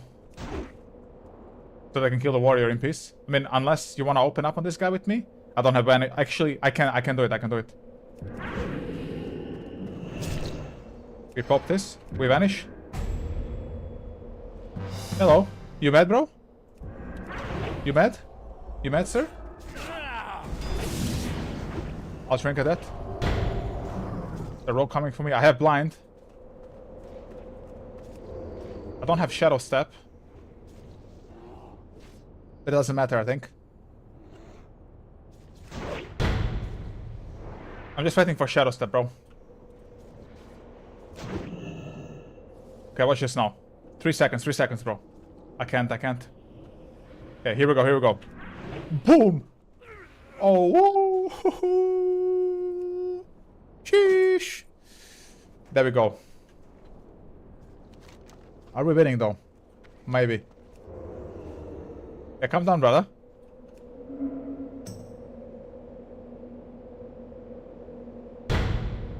So they can kill the warrior in peace. I mean, unless you wanna open up on this guy with me. I don't have any... Actually, I can do it. I can do it. We pop this. We vanish. Hello. You mad, bro? You mad? You mad, sir? I'll shrink at that. The rogue coming for me. I have blind. I don't have shadow step. It doesn't matter, I think. I'm just waiting for shadow step, bro. Okay, watch this now. 3 seconds, bro. I can't. Okay, here we go. Boom! Oh! Sheesh! There we go. Are we winning, though? Maybe. Yeah, come down, brother.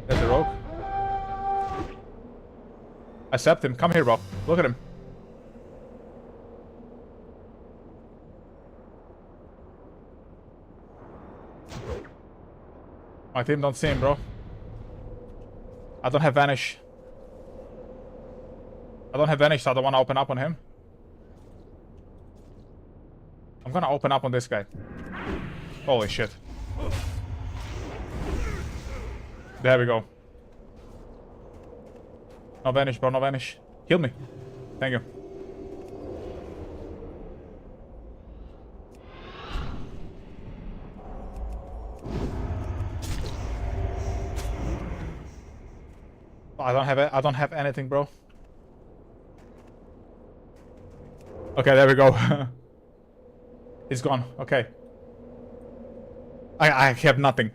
There's a rogue. Accept him. Come here, bro. Look at him. My team don't see him, bro. I don't have vanish. So I don't want to open up on him. I'm gonna open up on this guy. Holy shit. There we go. No vanish, bro. No vanish. Heal me. Thank you. I don't have anything, bro. Okay, there we go. He's gone. Okay. I have nothing.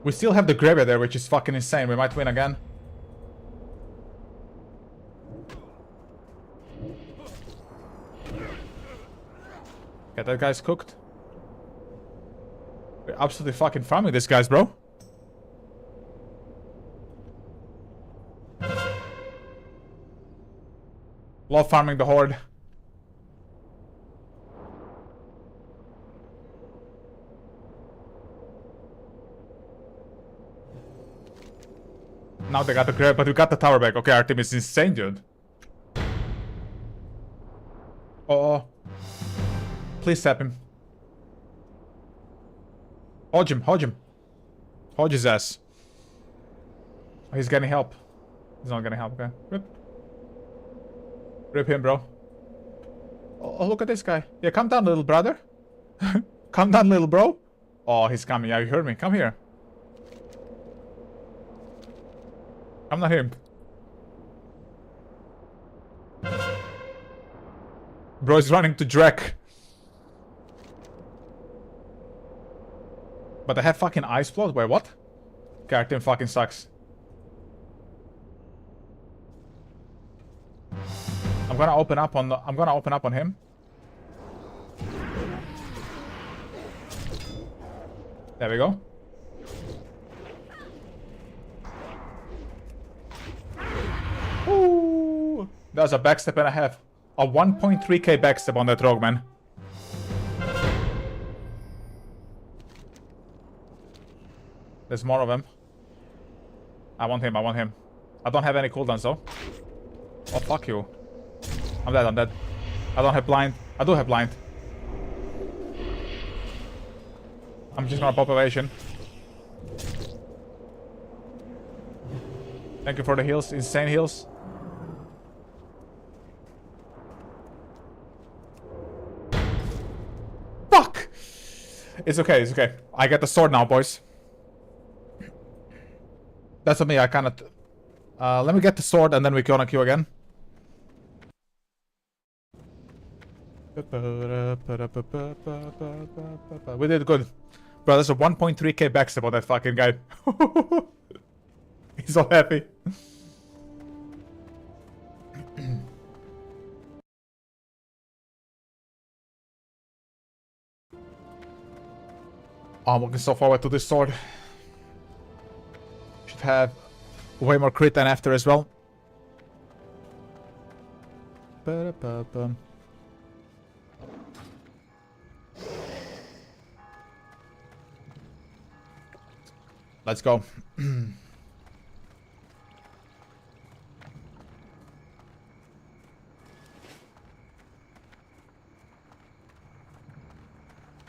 We still have the graveyard there, which is fucking insane. We might win again. Okay, that guy's cooked. We're absolutely fucking farming these guys, bro. Love farming the horde. Now they got the grab, but we got the tower back. Okay, our team is insane, dude. Oh. Please tap him. Hold him. Hold his ass. Oh, he's getting help. He's not getting help, okay. Rip him, bro. Oh, look at this guy. Yeah, come down, little brother. Come down, little bro. Oh, he's coming. Yeah, you heard me. Come here. I'm not him. Bro is running to Drek. But I have fucking ice float. Wait, what? Okay, our team fucking sucks. I'm gonna open up on him. There we go. Ooh, that was a backstep and a half. A 1.3k backstep on that rogue, man. There's more of them. I want him. I don't have any cooldowns though. Oh, fuck you. I'm dead. I don't have blind. I do have blind. I'm just gonna pop evasion. Thank you for the heals. Insane heals. Fuck! It's okay, it's okay. I get the sword now, boys. That's on me, I cannot... let me get the sword and then we gonna queue again. We did good. Bro, there's a 1.3k backstep on that fucking guy. He's so happy. Oh, I'm looking so forward to this sword. Should have way more crit than after as well. Let's go.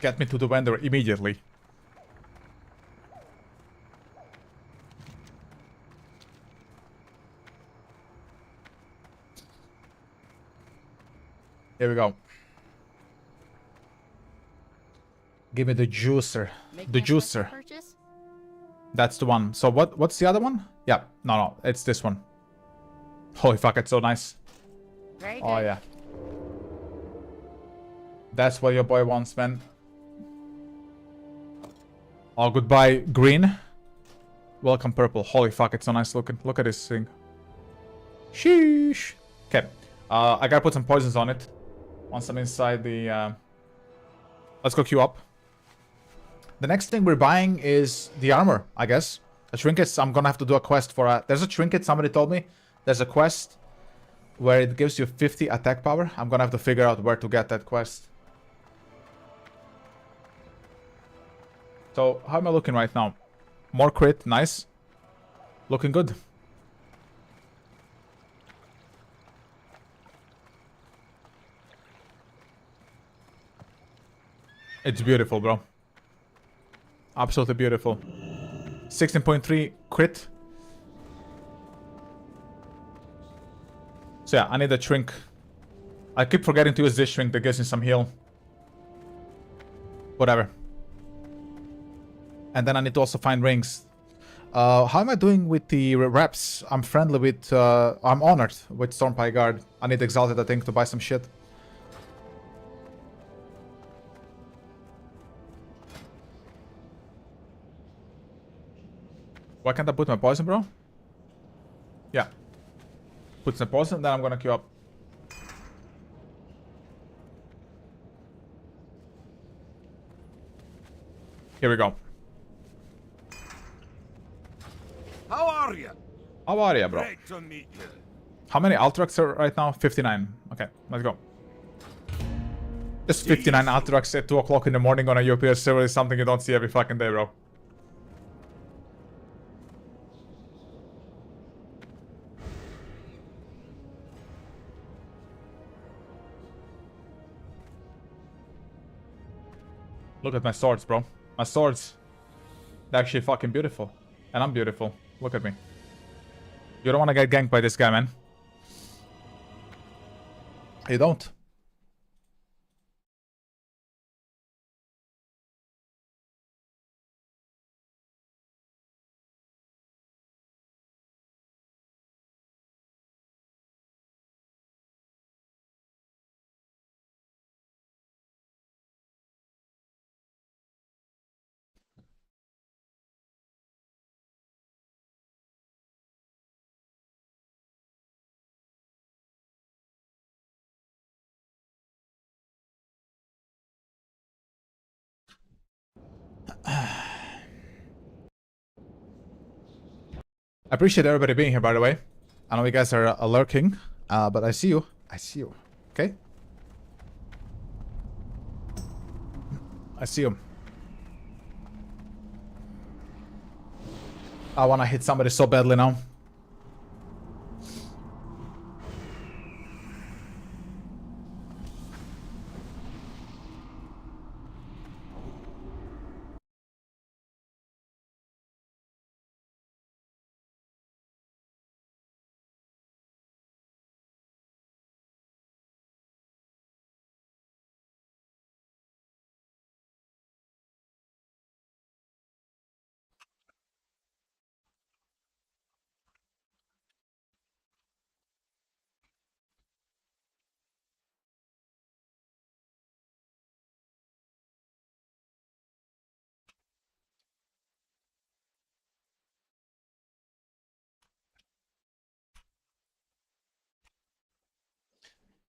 Get me to the vendor immediately. Here we go. Give me the juicer. The juicer. That's the one. So what's the other one? Yeah. No, it's this one. Holy fuck, it's so nice. Very good. Oh yeah. That's what your boy wants, man. Oh, goodbye, green. Welcome, purple. Holy fuck, it's so nice looking. Look at this thing. Sheesh. Okay. I gotta put some poisons on it. Once I'm inside the... Let's go queue up. The next thing we're buying is the armor, I guess. The trinkets, I'm gonna have to do a quest for... There's a trinket, somebody told me. There's a quest where it gives you 50 attack power. I'm gonna have to figure out where to get that quest. So, how am I looking right now? More crit, nice. Looking good. It's beautiful, bro. Absolutely beautiful. 16.3 crit. So yeah, I need a shrink. I keep forgetting to use this shrink that gives me some heal. Whatever. And then I need to also find rings. How am I doing with the reps? I'm friendly with... I'm honored with Stormpie Guard. I need Exalted, I think, to buy some shit. Why can't I put my poison, bro? Yeah. Put some poison, then I'm gonna queue up. Here we go. How are you? How are ya, bro? Great to meet you. How many Alteracs are right now? 59. Okay, let's go. Just 59 Alteracs at 2 o'clock in the morning on a European server is something you don't see every fucking day, bro. Look at my swords, bro. My swords. They're actually fucking beautiful. And I'm beautiful. Look at me. You don't want to get ganked by this guy, man. You don't. I appreciate everybody being here, by the way. I know you guys are lurking, but I see you. I see you. Okay? I see you. I want to hit somebody so badly now.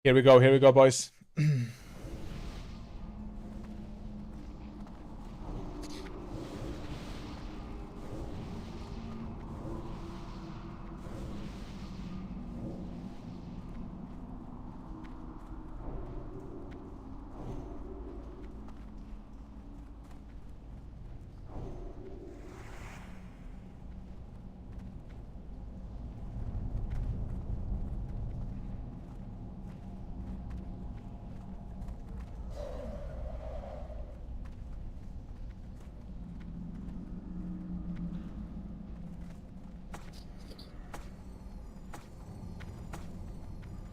Here we go, boys.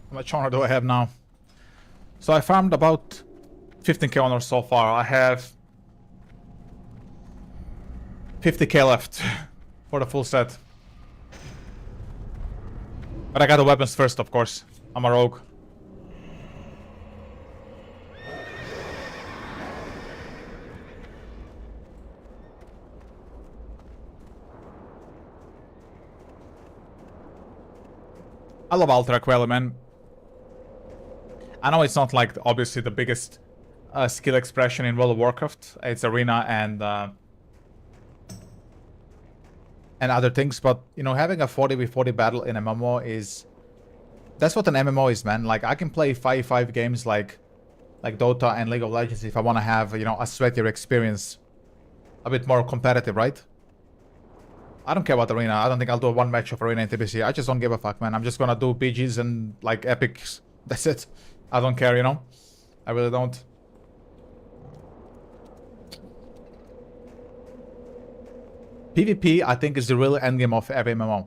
How much honor do I have now? So I farmed about 15k honor so far. I have 50k left for the full set. But I got the weapons first, of course. I'm a rogue. I love Alterac well, man. I know it's not like obviously the biggest skill expression in World of Warcraft. It's arena and other things, but you know, having a 40v40 battle in MMO that's what an MMO is, man. Like I can play 5v5 games like Dota and League of Legends if I want to have, you know, a sweatier experience, a bit more competitive, right? I don't care about arena. I don't think I'll do one match of arena in TBC. I just don't give a fuck, man. I'm just gonna do PGs and like epics. That's it. I don't care, you know? I really don't. PvP, I think, is the real endgame of every MMO.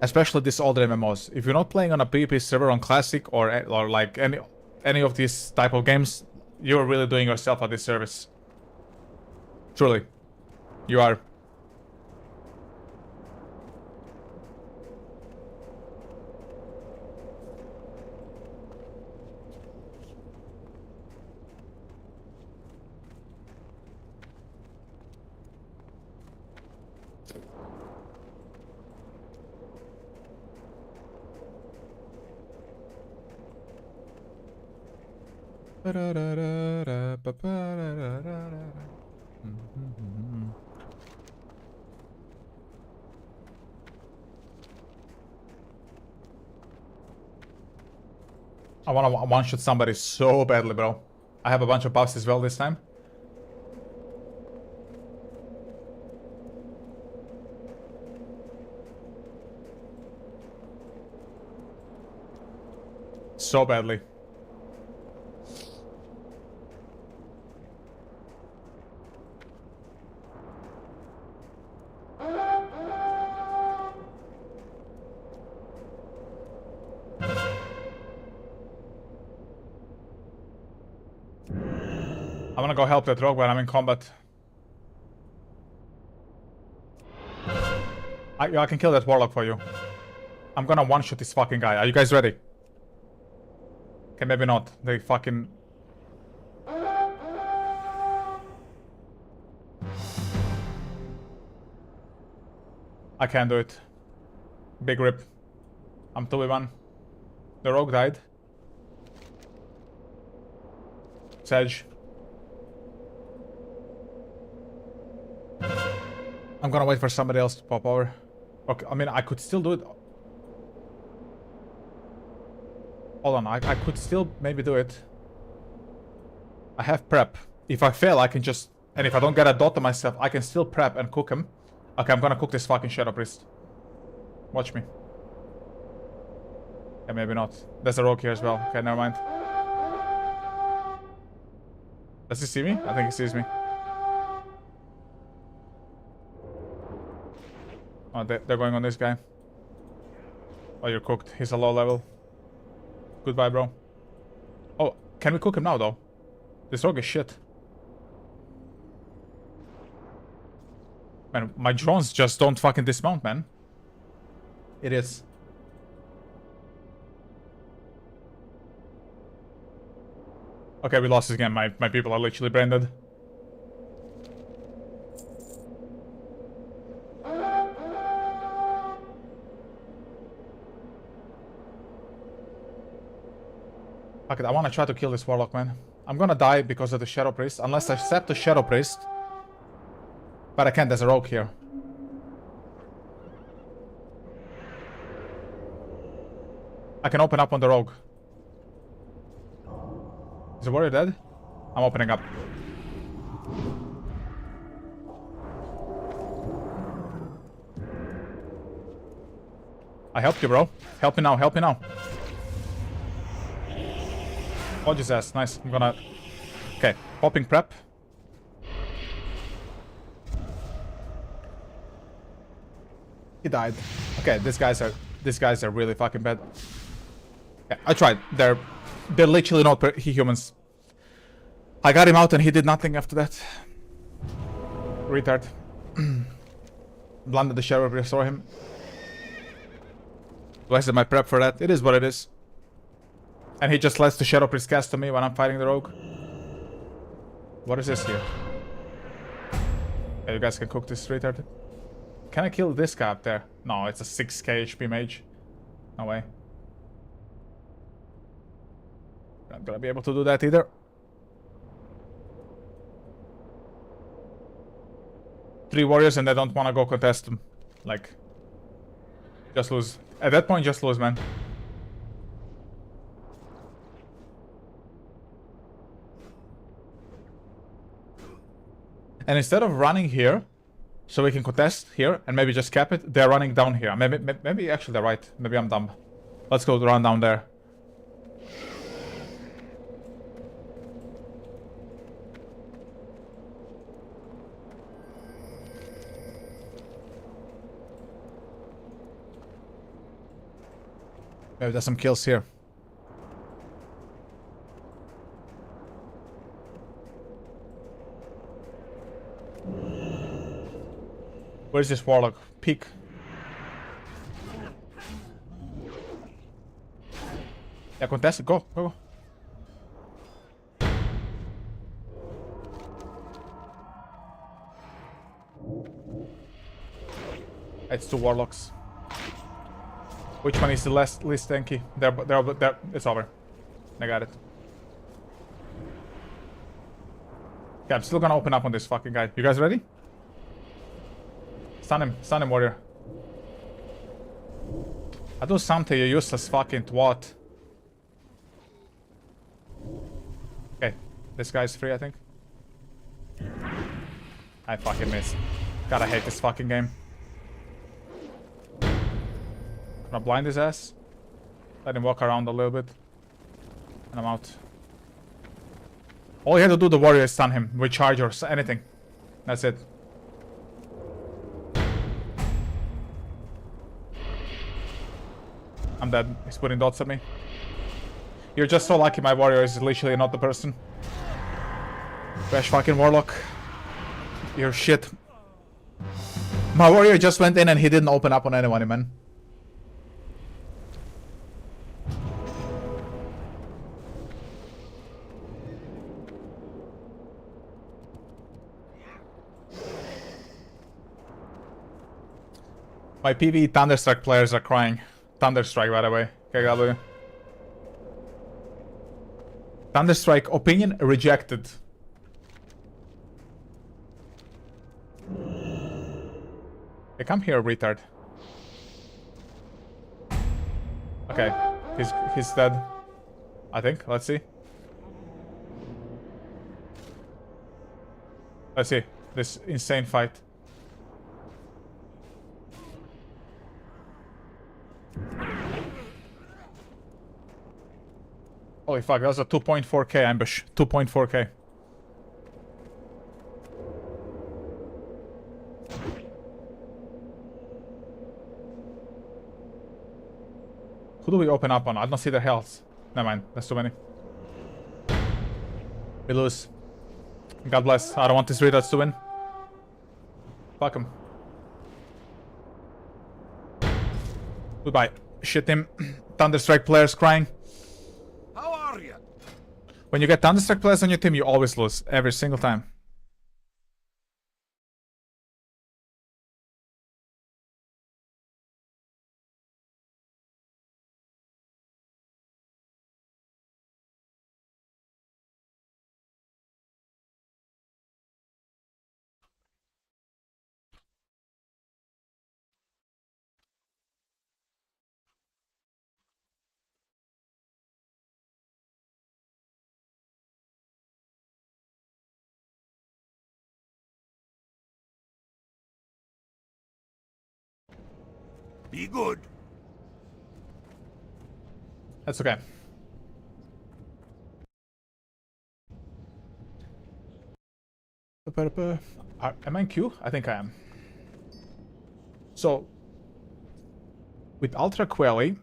Especially these older MMOs. If you're not playing on a PvP server on Classic or like any of these type of games, you're really doing yourself a disservice. Truly. You are. I wanna one-shot somebody so badly, bro. I have a bunch of buffs as well this time. So badly. I wanna go help that rogue, but I'm in combat. I can kill that warlock for you. I'm gonna one-shot this fucking guy. Are you guys ready? Okay, maybe not. They fucking... I can't do it. Big rip. I'm 2v1. The rogue died. Sedge. I'm gonna wait for somebody else to pop over. Okay, I mean, I could still do it. Hold on, I could still maybe do it. I have prep. If I fail, I can just... And if I don't get a dot to myself, I can still prep and cook him. Okay, I'm gonna cook this fucking Shadow Priest. Watch me. Yeah, maybe not. There's a rogue here as well. Okay, never mind. Does he see me? I think he sees me. Oh, they're going on this guy. Oh, you're cooked. He's a low level. Goodbye, bro. Oh, can we cook him now, though? This rogue is shit. Man, my drones just don't fucking dismount, man. It is. Okay, we lost this game. My people are literally branded. Fuck it, I want to try to kill this warlock, man. I'm gonna die because of the Shadow Priest, unless I step to Shadow Priest. But I can't, there's a rogue here. I can open up on the rogue. Is the warrior dead? I'm opening up. I helped you, bro. Help me now, help me now. Oh, his ass. Nice. I'm gonna... Okay, popping prep. He died. Okay, these guys are really fucking bad. Yeah, I tried. They're literally not humans. I got him out and he did nothing after that. Retard. Blundered the sheriff, restore him. Wasted my prep for that. It is what it is. And he just lets the Shadow Priest cast to me when I'm fighting the rogue. What is this here? Yeah, you guys can cook this retard. Can I kill this guy up there? No, it's a 6k HP mage. No way. Not gonna be able to do that either. Three warriors and I don't want to go contest them. Like, just lose. At that point, just lose, man. And instead of running here, so we can contest here and maybe just cap it, they're running down here. Maybe actually they're right. Maybe I'm dumb. Let's go run down there. Maybe there's some kills here. Where's this warlock? Peek. Yeah, contest it. Go, go, go. It's two warlocks. Which one is the least tanky? They're, it's over. I got it. Okay, I'm still gonna open up on this fucking guy. You guys ready? Stun him, warrior. I do something, you useless fucking twat. Okay, this guy's free, I think. I fucking missed. God, I hate this fucking game. Gonna blind his ass. Let him walk around a little bit. And I'm out. All you have to do, the warrior, is stun him with charge or anything. That's it. I'm dead. He's putting dots at me. You're just so lucky my warrior is literally not the person. Crash fucking warlock. You're shit. My warrior just went in and he didn't open up on anyone, man. My PvE Thunderstrike players are crying. Thunderstrike, by the way. KW. Thunderstrike opinion rejected. Hey, come here, retard. Okay, he's dead. I think. Let's see. Let's see this insane fight. Holy fuck, that was a 2.4k ambush. 2.4k. Who do we open up on? I don't see their health. Never mind, that's too many. We lose. God bless. I don't want these retards to win. Fuck him. Goodbye. Shit him. Thunderstrike players crying. How are you? When you get Thunderstrike players on your team, you always lose. Every single time. Be good. That's okay. Am I in queue? I think I am. So, with Ultra Quelly,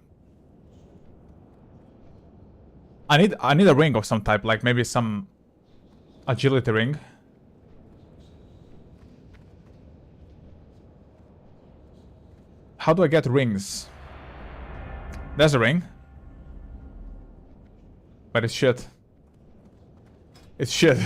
I need a ring of some type, like maybe some agility ring. How do I get rings? There's a ring. But it's shit. It's shit.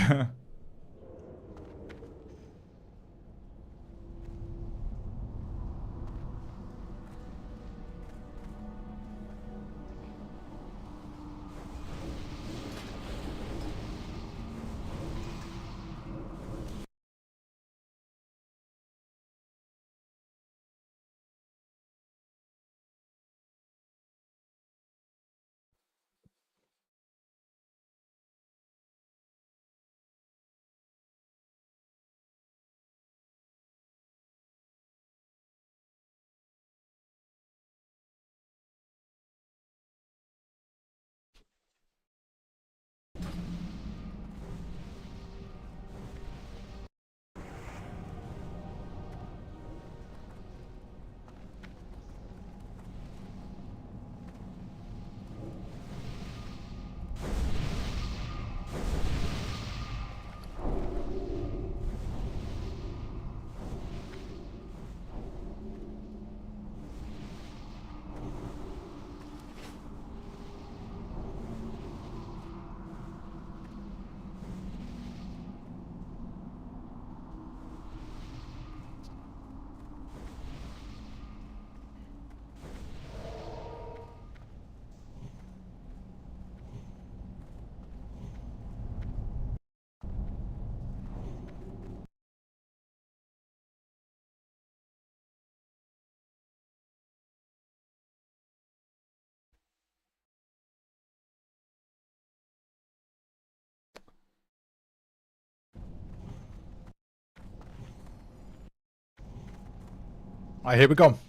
Alright, here we go.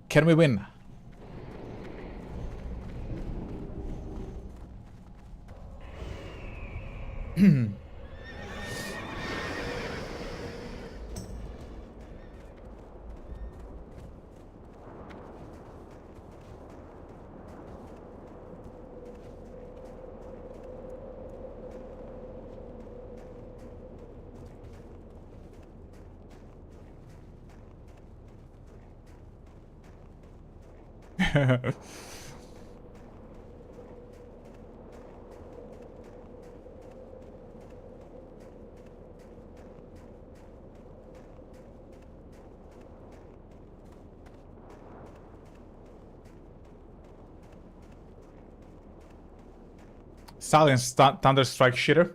Can we win? Silence, Thunder Strike shitter.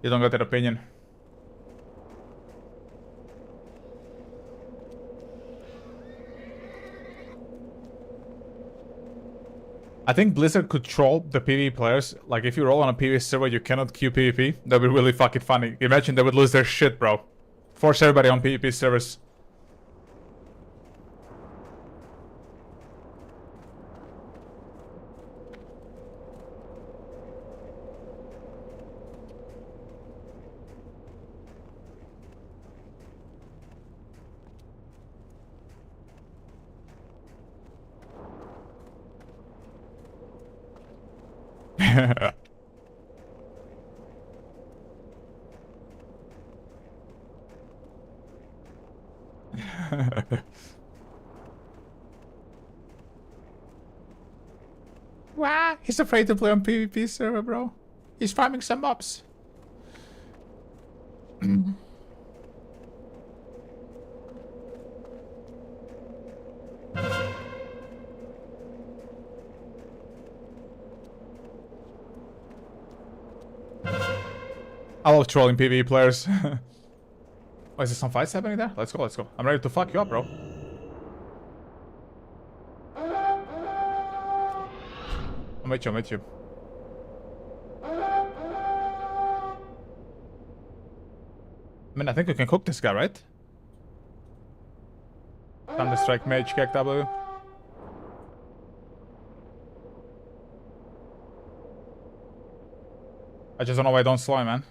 You don't got that opinion. I think Blizzard could troll the PvE players. Like, if you roll on a PvE server, you cannot queue PvP. That'd be really fucking funny. Imagine they would lose their shit, bro. Force everybody on PvP servers. Wow, he's afraid to play on PvP server, bro. He's farming some mobs. I love trolling PvE players. Oh, is there some fights happening there? Let's go, let's go. I'm ready to fuck you up, bro. I'm with you, I'm with you. I mean, I think we can cook this guy, right? Thunder Strike Mage, KW. I just don't know why I don't slow him, man.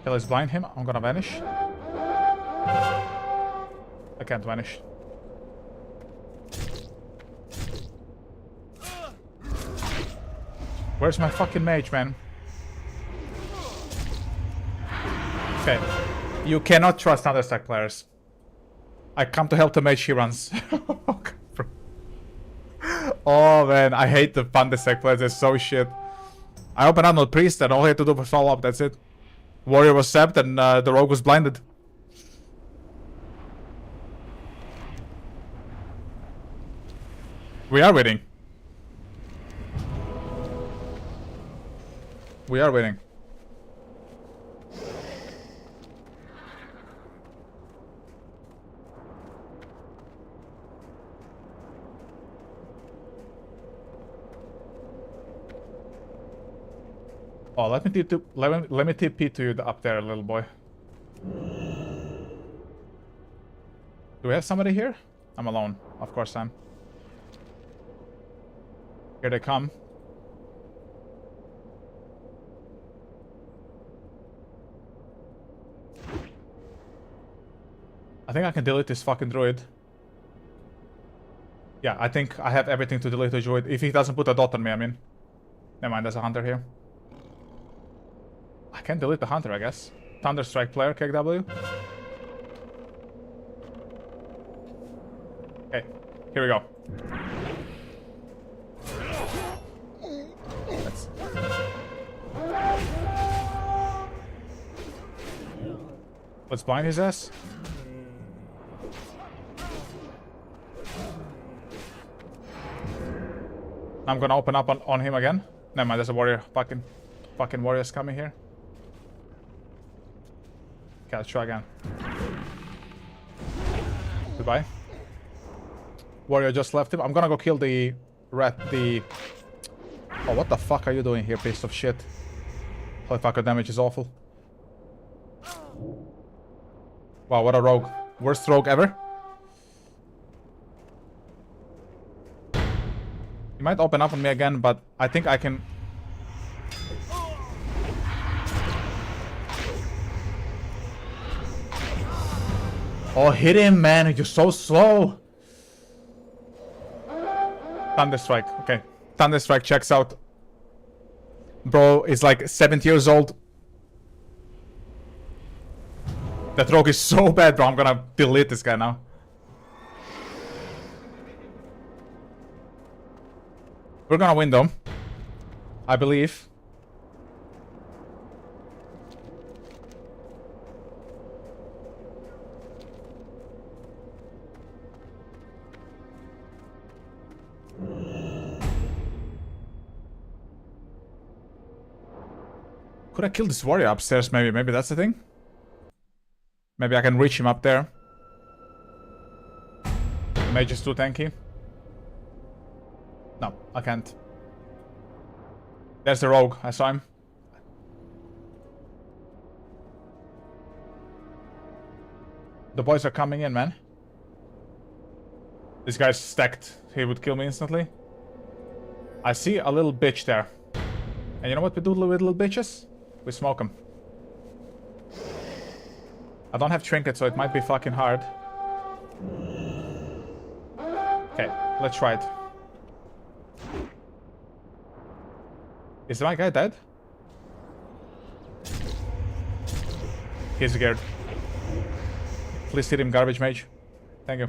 Okay, let's blind him. I'm gonna vanish. I can't vanish. Where's my fucking mage, man? Okay. You cannot trust Alterac players. I come to help the mage, he runs. Oh man, I hate the Thunderstack players, they're so shit. I opened up on priest and all he had to do was follow up, that's it. Warrior was sapped and the rogue was blinded. We are winning. We are winning. Oh, let me TP to you up there, little boy. Do we have somebody here? I'm alone. Of course I am. Here they come. I think I can delete this fucking druid. Yeah, I think I have everything to delete the druid. If he doesn't put a dot on me, I mean. Never mind, there's a hunter here. I can delete the hunter, I guess. Thunderstrike player, KW. Okay, here we go. Let's blind his ass. I'm gonna open up on him again. Never mind, there's a warrior. Fucking warriors coming here. Okay, let's try again. Goodbye. Warrior just left him. I'm gonna go kill the rat, Oh, what the fuck are you doing here, piece of shit? Holy fuck, our damage is awful. Wow, what a rogue. Worst rogue ever. He might open up on me again, but I think I can... Oh, hit him, man. You're so slow. Thunderstrike. Okay. Thunderstrike checks out. Bro is like 70 years old. That rogue is so bad, bro. I'm gonna delete this guy now. We're gonna win though. I believe. Could I kill this warrior upstairs maybe? Maybe that's the thing? Maybe I can reach him up there. The mage is too tanky. No, I can't. There's the rogue. I saw him. The boys are coming in, man. This guy's stacked. He would kill me instantly. I see a little bitch there. And you know what we do with little bitches? We smoke them. I don't have trinket, so it might be fucking hard. Okay, let's try it. Is my guy dead? He's scared. Please hit him, garbage mage. Thank you.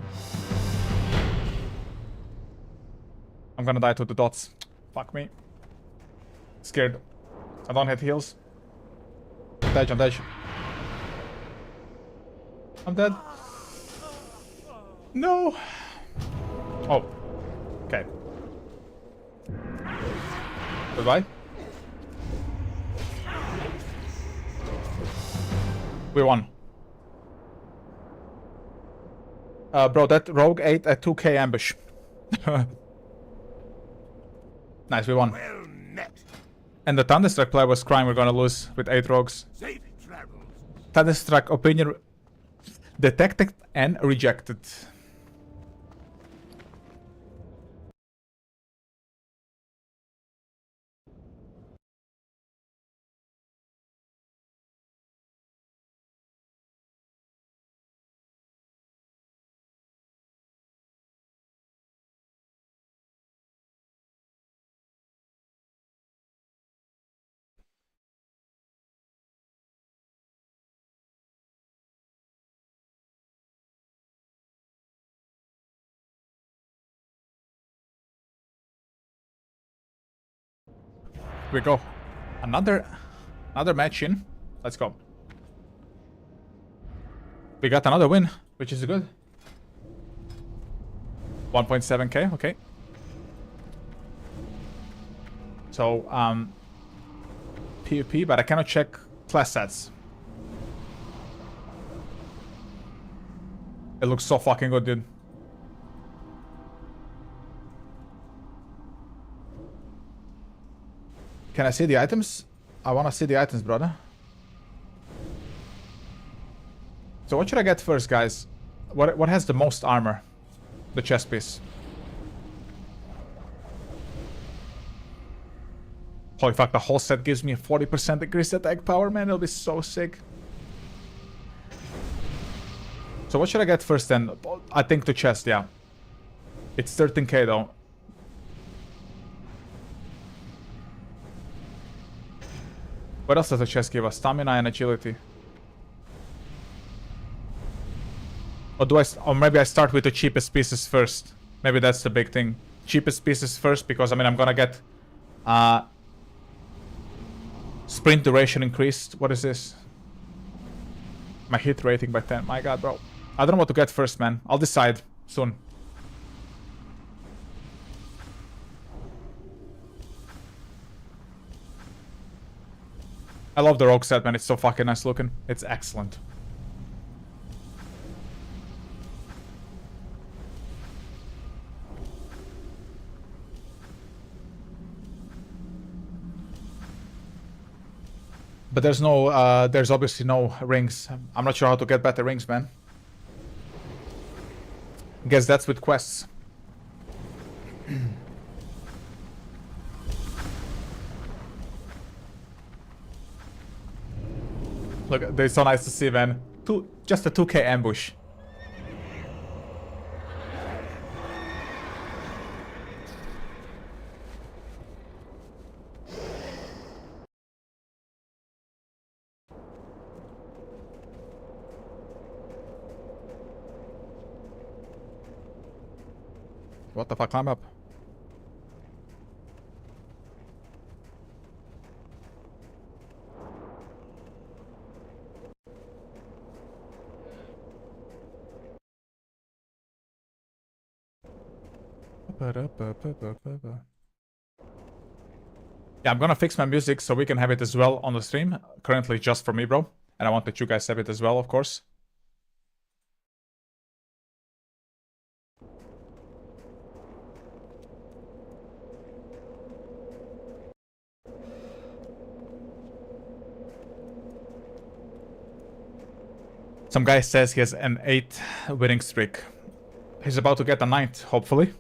I'm gonna die to the dots. Fuck me. Scared. I don't have heals. I'm dead, I'm dead. I'm dead. No. Oh. Okay. Goodbye. We won. Bro, that rogue ate a 2k ambush. Nice, we won. Well met. And the Thunderstruck player was crying we're gonna lose with 8 rogues. Safe travels. Thunderstruck opinion detected and rejected. Here we go. Another match in. Let's go. We got another win, which is good. 1.7k, okay. So, PvP, but I cannot check class stats. It looks so fucking good, dude. Can I see the items? I wanna see the items, brother. So what should I get first, guys? What has the most armor? The chest piece. Holy fuck, the whole set gives me a 40% increased attack power, man. It'll be so sick. So what should I get first then? I think the chest, yeah. It's 13k though. What else does the chest give us? Stamina and agility. Or maybe I start with the cheapest pieces first. Maybe that's the big thing. Cheapest pieces first, because I mean I'm gonna get sprint duration increased. What is this? My hit rating by 10. My god, bro. I don't know what to get first, man. I'll decide soon. I love the rogue set, man. It's so fucking nice looking. It's excellent. But there's no, there's obviously no rings. I'm not sure how to get better rings, man. Guess that's with quests. Look, they're so nice to see, man. Just a 2k ambush. What the fuck, climb up. Yeah, I'm gonna fix my music so we can have it as well on the stream. Currently just for me, bro. And I want that you guys have it as well, of course. Some guy says he has an 8 winning streak. He's about to get a 9th, hopefully.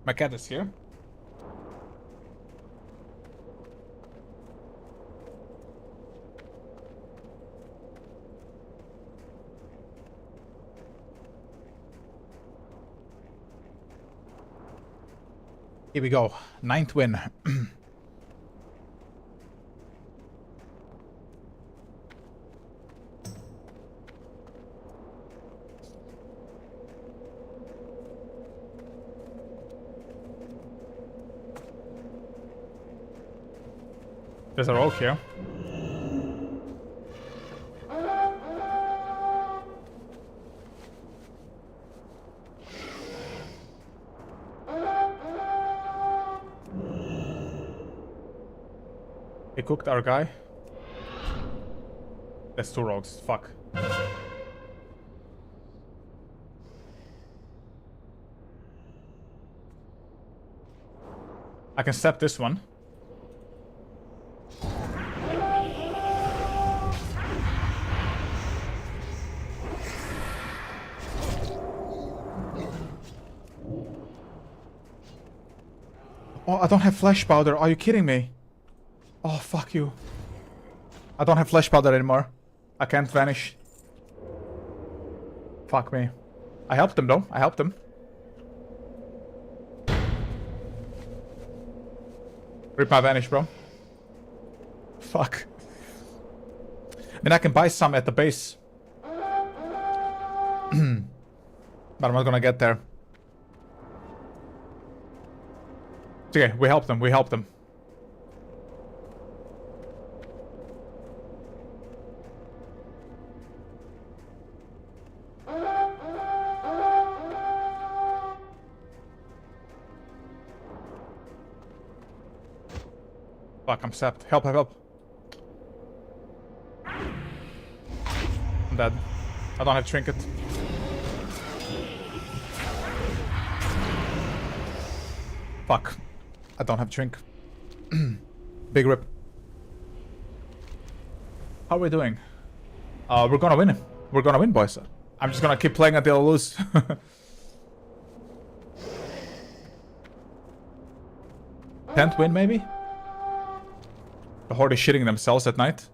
My cat is here. Here we go. 9th win. There's a rogue here. He cooked our guy. That's 2 rogues. Fuck. I can step this one. Oh, I don't have flash powder. Are you kidding me? Oh, fuck you. I don't have flash powder anymore. I can't vanish. Fuck me. I helped him though. I helped him. Rip my vanish, bro. Fuck. I mean, I can buy some at the base. But I'm not gonna get there. It's okay, we helped them, we helped them. Fuck, I'm sapped. Help, help, help. I'm dead. I don't have trinket. Fuck. I don't have drink. Big rip. How are we doing? We're gonna win. We're gonna win, boys. I'm just gonna keep playing until I lose. 10th win, maybe? The Horde is shitting themselves at night.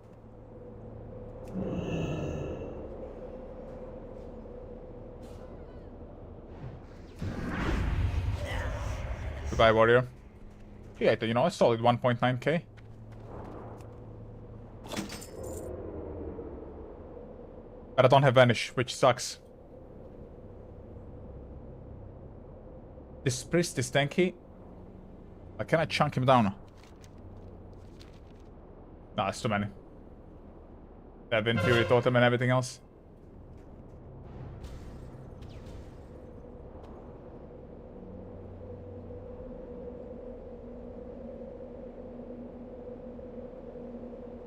Goodbye, warrior. Yeah, you know, a solid 1.9k. But I don't have vanish, which sucks. This priest is tanky. But can I chunk him down? Nah, it's too many. They have Fury Totem and everything else.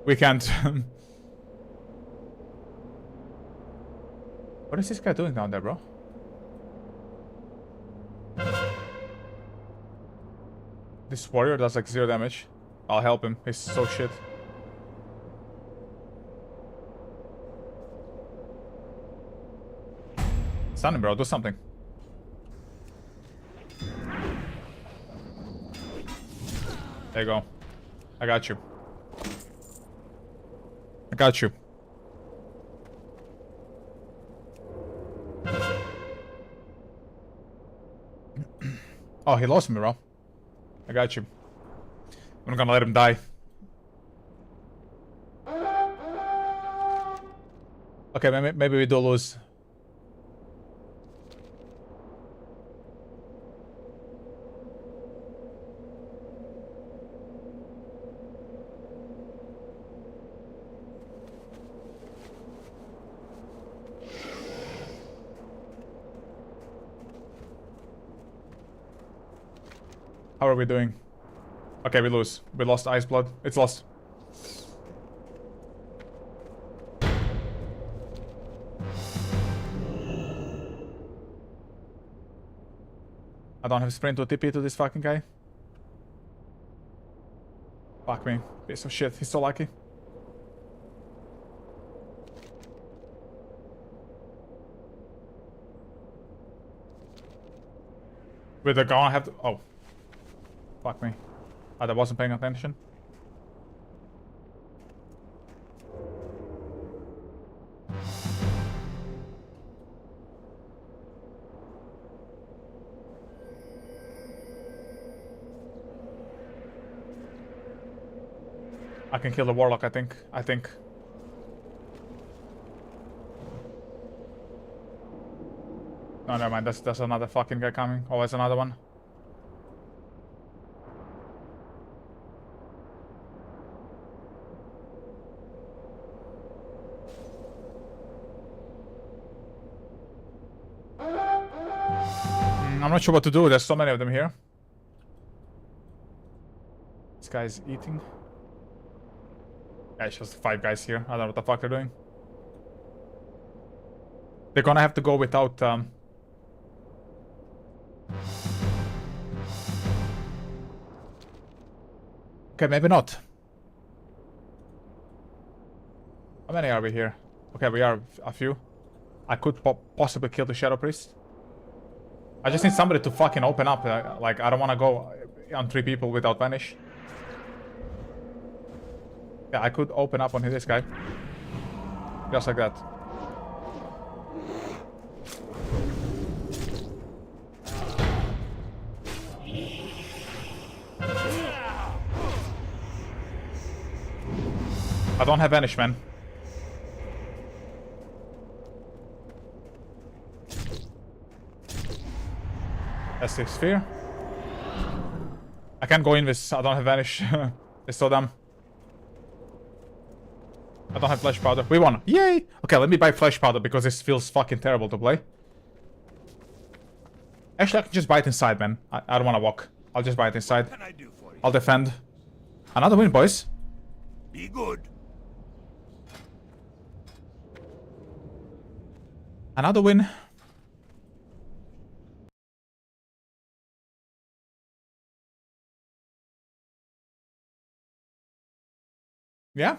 We can't. What is this guy doing down there, bro? This warrior does like 0 damage. I'll help him. He's so shit. Stun him, bro. Do something. There you go. I got you. I got you. Oh, he lost me, bro. I got you. I'm gonna let him die. Okay, maybe we do lose. How are we doing? Okay, we lose. We lost Ice Blood. It's lost. I don't have sprint or TP to this fucking guy. Fuck me. Piece of shit. He's so lucky. With the gun, I have to... Oh. Fuck me. I wasn't paying attention. I can kill the warlock, I think. No, never mind. That's another fucking guy coming. Oh, there's another one. I'm not sure what to do. There's so many of them here. This guy's eating. Yeah, it's just 5 guys here. I don't know what the fuck they're doing. They're gonna have to go without... Okay, maybe not. How many are we here? Okay, we are a few. I could possibly kill the Shadow Priest. I just need somebody to fucking open up. Like, I don't want to go on 3 people without vanish. Yeah, I could open up on this guy. Just like that. I don't have vanish, man. That's the sphere. I can't go in with... I don't have vanish. It's so dumb. I don't have flesh powder. We won. Yay! Okay, let me buy flesh powder because this feels fucking terrible to play. Actually, I can just buy it inside, man. I don't want to walk. I'll just buy it inside. What can I do for you? I'll defend. Another win, boys. Be good. Another win. Yeah?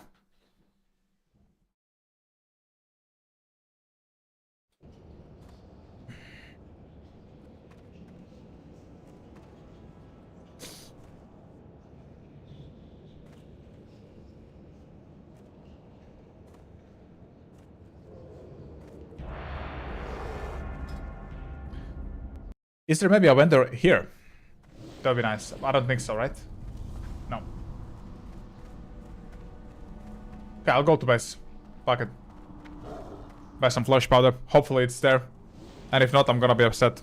Is there maybe a vendor here? That'd be nice. I don't think so, right? No. Okay, I'll go to base. Fuck it. Buy some flesh powder. Hopefully it's there. And if not, I'm gonna be upset.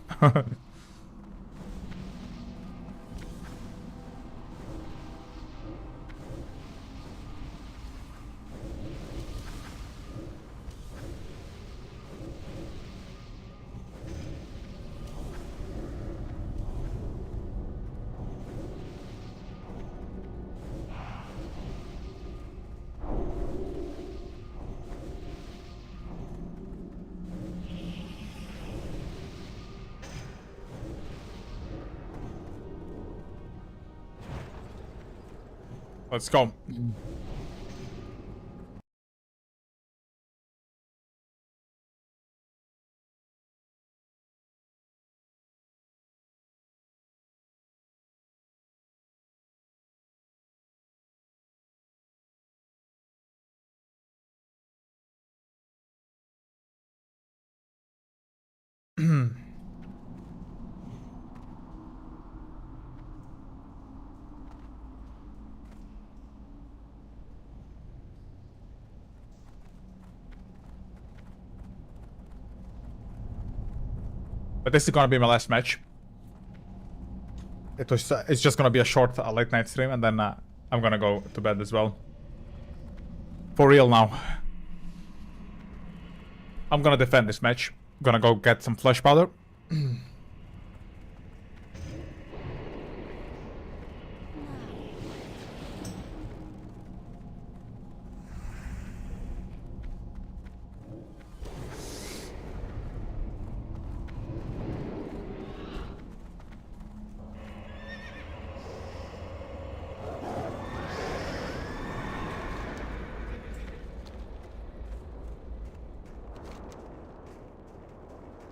Let's go. But this is gonna be my last match. It's just gonna be a short late night stream, and then I'm gonna go to bed as well. For real now. I'm gonna defend this match. Gonna go get some flesh powder.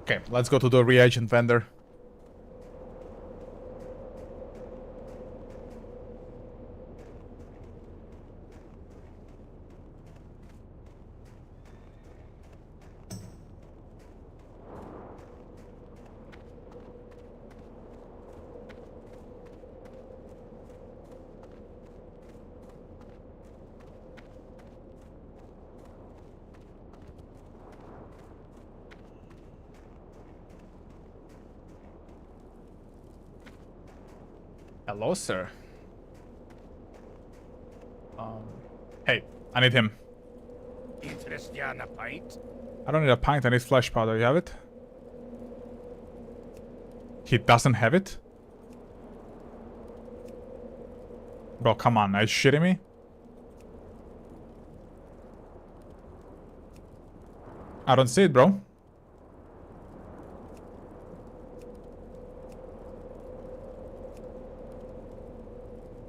Okay, let's go to the reagent vendor. Hello, sir. Hey, I need him. Interest you on a pint? I don't need a pint, I need flesh powder. You have it? He doesn't have it? Bro, come on. Are you shitting me? I don't see it, bro.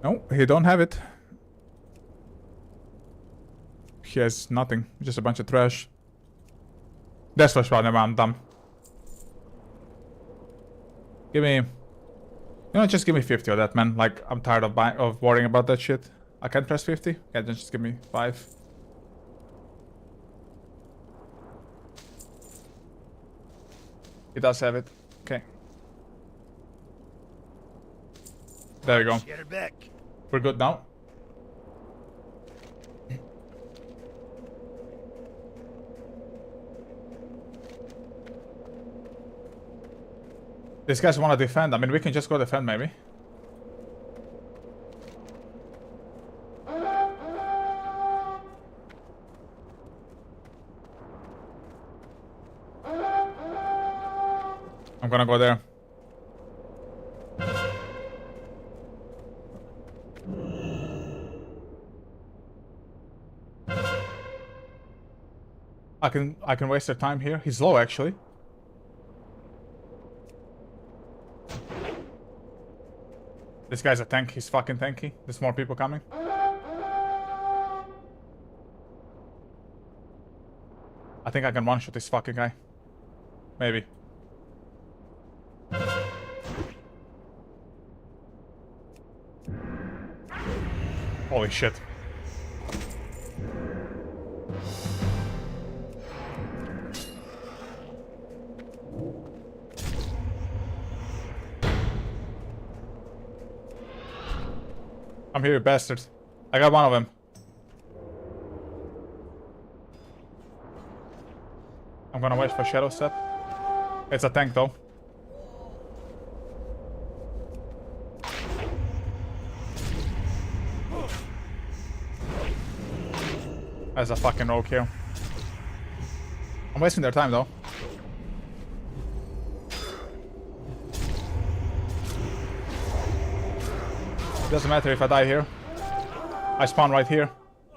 No, he don't have it. He has nothing. Just a bunch of trash. That's for sure. Never mind, I'm dumb. Give me... You know, just give me 50 of that, man. Like, I'm tired of worrying about that shit. I can't press 50? Yeah, then just give me 5. He does have it. Okay. There we go. Get her back. We're good now. These guys want to defend. I mean, we can just go defend, maybe. I'm gonna go there. I can waste their time here. He's low, actually. This guy's a tank. He's fucking tanky. There's more people coming. I think I can one-shot this fucking guy. Maybe. Holy shit. I'm here, you bastards. I got one of them. I'm gonna wait for Shadow Step. It's a tank though. That's a fucking rogue here. I'm wasting their time though. Doesn't matter if I die here. I spawn right here.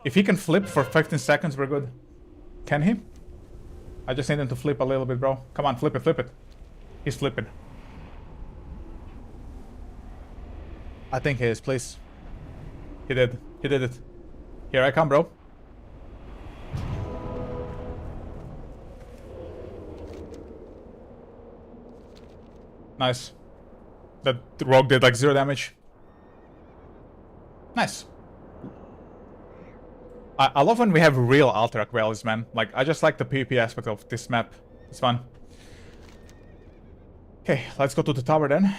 If he can flip for 15 seconds, we're good. Can he? I just need him to flip a little bit, bro. Come on, flip it, flip it. He's flipping. I think he is, please. He did. He did it. Here I come, bro. Nice. That rogue did like 0 damage. Nice. I love when we have real Alterac rallies, man. Like, I just like the PvP aspect of this map. It's fun. Okay, let's go to the tower then.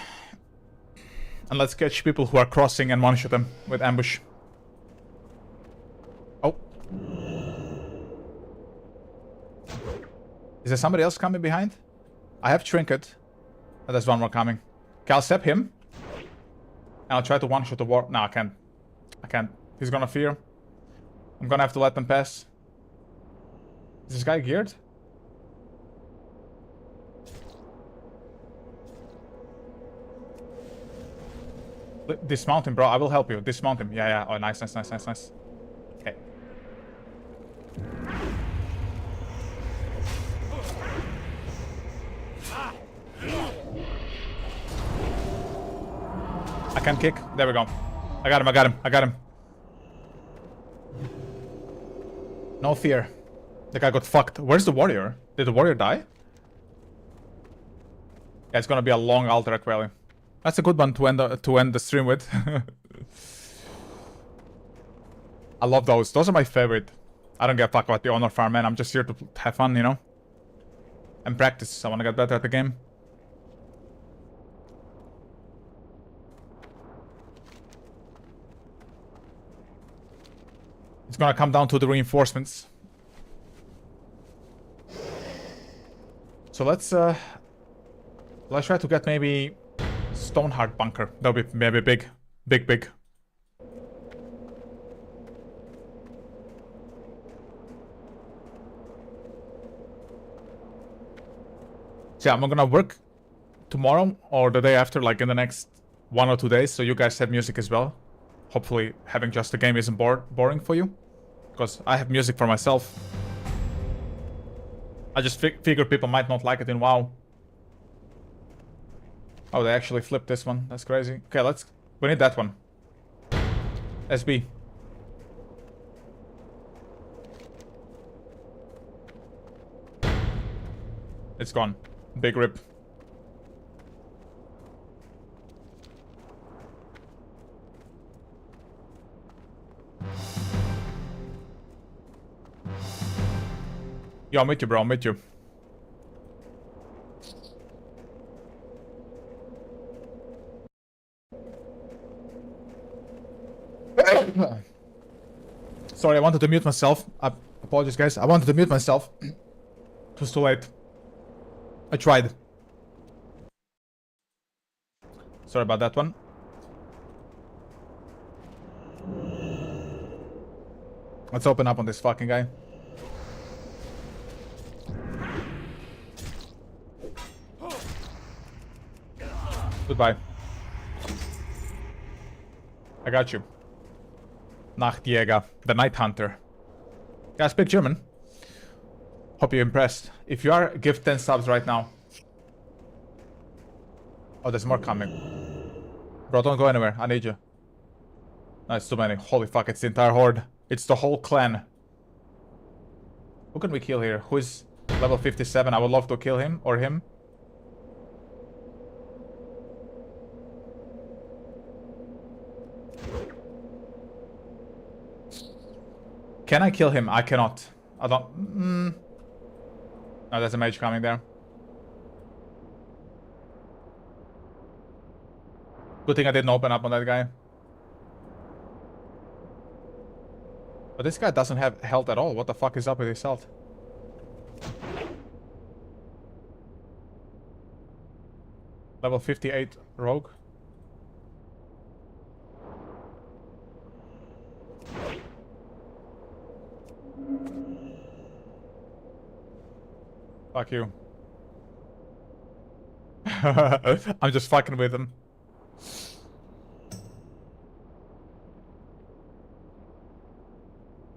And let's catch people who are crossing and one-shot them with ambush. Oh. Is there somebody else coming behind? I have Trinket. Oh, there's one more coming. Okay, I'll step him. And I'll try to one-shot the war. No, I can't. I can't. He's gonna fear. I'm gonna have to let them pass. Is this guy geared? Dismount him, bro. I will help you. Dismount him. Yeah, yeah. Oh, nice, nice, nice, nice, nice. Okay. I can kick. There we go. I got him, I got him, I got him. No fear. The guy got fucked. Where's the warrior? Did the warrior die? Yeah, it's gonna be a long Alterac rally. That's a good one to end the stream with. I love those. Those are my favorite. I don't give a fuck about the honor farm, man. I'm just here to have fun, you know? And practice. I wanna get better at the game. It's gonna come down to the reinforcements. So let's try to get maybe Stoneheart bunker. That'll be maybe big. Big. So yeah, I'm gonna work tomorrow or the day after, like in the next 1 or 2 days, so you guys have music as well. Hopefully having just the game isn't boring for you, because I have music for myself. I just figure people might not like it in WoW. Oh, they actually flipped this one. That's crazy. Okay, we need that one. SB. It's gone. Big rip. Yo, I'm with you, bro. I'm with you. Sorry, I wanted to mute myself. I apologize, guys. I wanted to mute myself. It was too late. I tried. Sorry about that one. Let's open up on this fucking guy. Goodbye. I got you. Nachtjäger, the Night Hunter. Yeah, I speak German. Hope you're impressed. If you are, give 10 subs right now. Oh, there's more coming. Bro, don't go anywhere. I need you. No, it's too many. Holy fuck, it's the entire horde. It's the whole clan. Who can we kill here? Who is level 57? I would love to kill him or him. Can I kill him? I cannot. I don't... Oh, there's a mage coming there. Good thing I didn't open up on that guy. But this guy doesn't have health at all. What the fuck is up with his health? Level 58 rogue. Fuck you. I'm just fucking with him.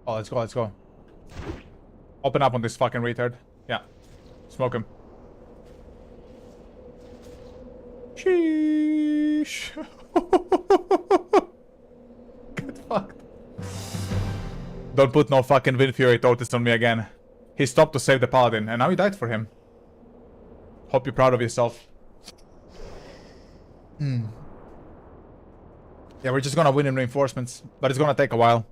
Oh, let's go, let's go. Open up on this fucking retard. Yeah. Smoke him. Sheesh. Get fucked. Don't put no fucking Wind Fury Totis on me again. He stopped to save the paladin, and now he died for him. Hope you're proud of yourself. Yeah, we're just gonna win in reinforcements, but it's gonna take a while.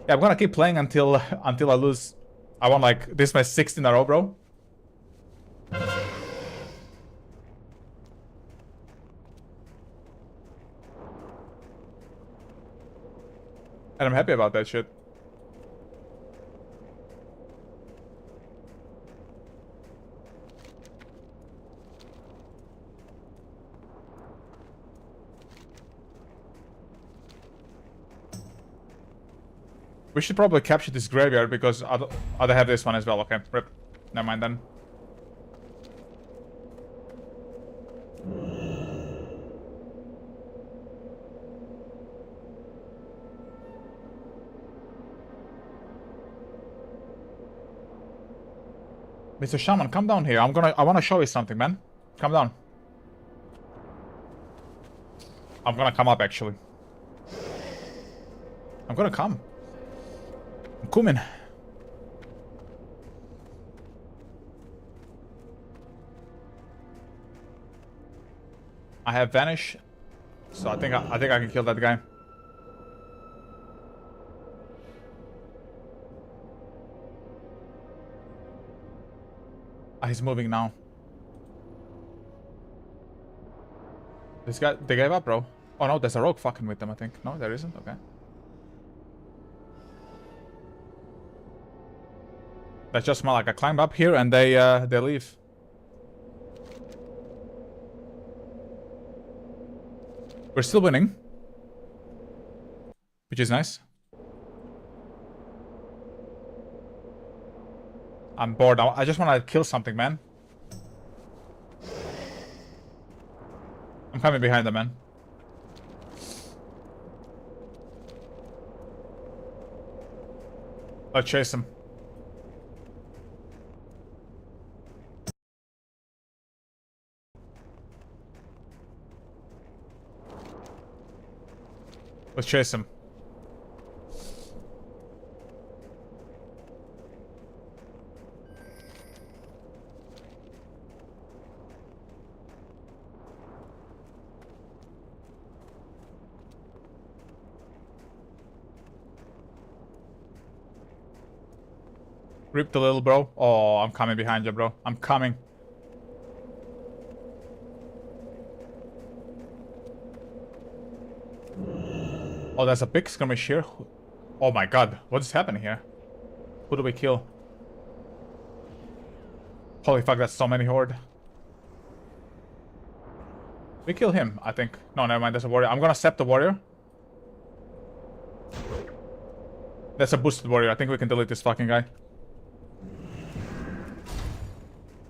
Yeah, I'm gonna keep playing until I lose. I want like this is my 6th in a row, bro. And I'm happy about that shit. We should probably capture this graveyard because I'd have this one as well. Okay, rip. Never mind then. Mr. Shaman, come down here. I wanna show you something, man. Come down. I'm gonna come up actually. I'm gonna come. I'm coming. I have vanish, so I think I can kill that guy. Ah, he's moving now. This guy, they gave up, bro. Oh no, there's a rogue fucking with them, I think. No, there isn't. Okay. That's just smell like I climb up here and they leave. We're still winning, which is nice. I'm bored. I just want to kill something, man. I'm coming behind them, man. Let's chase him. Let's chase him. Rip the little bro. Oh, I'm coming behind you, bro. I'm coming. Oh, there's a big skirmish here. Oh my god, what is happening here? Who do we kill? Holy fuck, that's so many horde. We kill him, I think. No, never mind, there's a warrior. I'm gonna step the warrior. That's a boosted warrior. I think we can delete this fucking guy.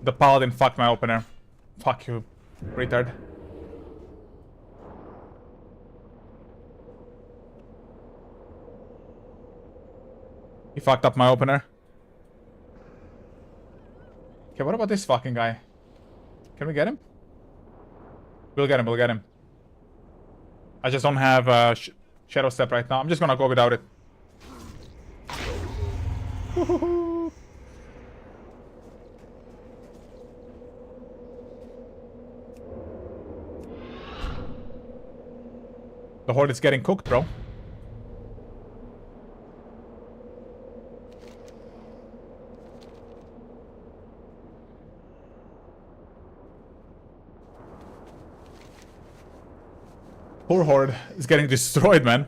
The paladin fucked my opener. Fuck you, retard. He fucked up my opener. Okay, what about this fucking guy? Can we get him? We'll get him, we'll get him. I just don't have Shadow Step right now. I'm just gonna go without it. The horde is getting cooked, bro. Poor horde is getting destroyed, man.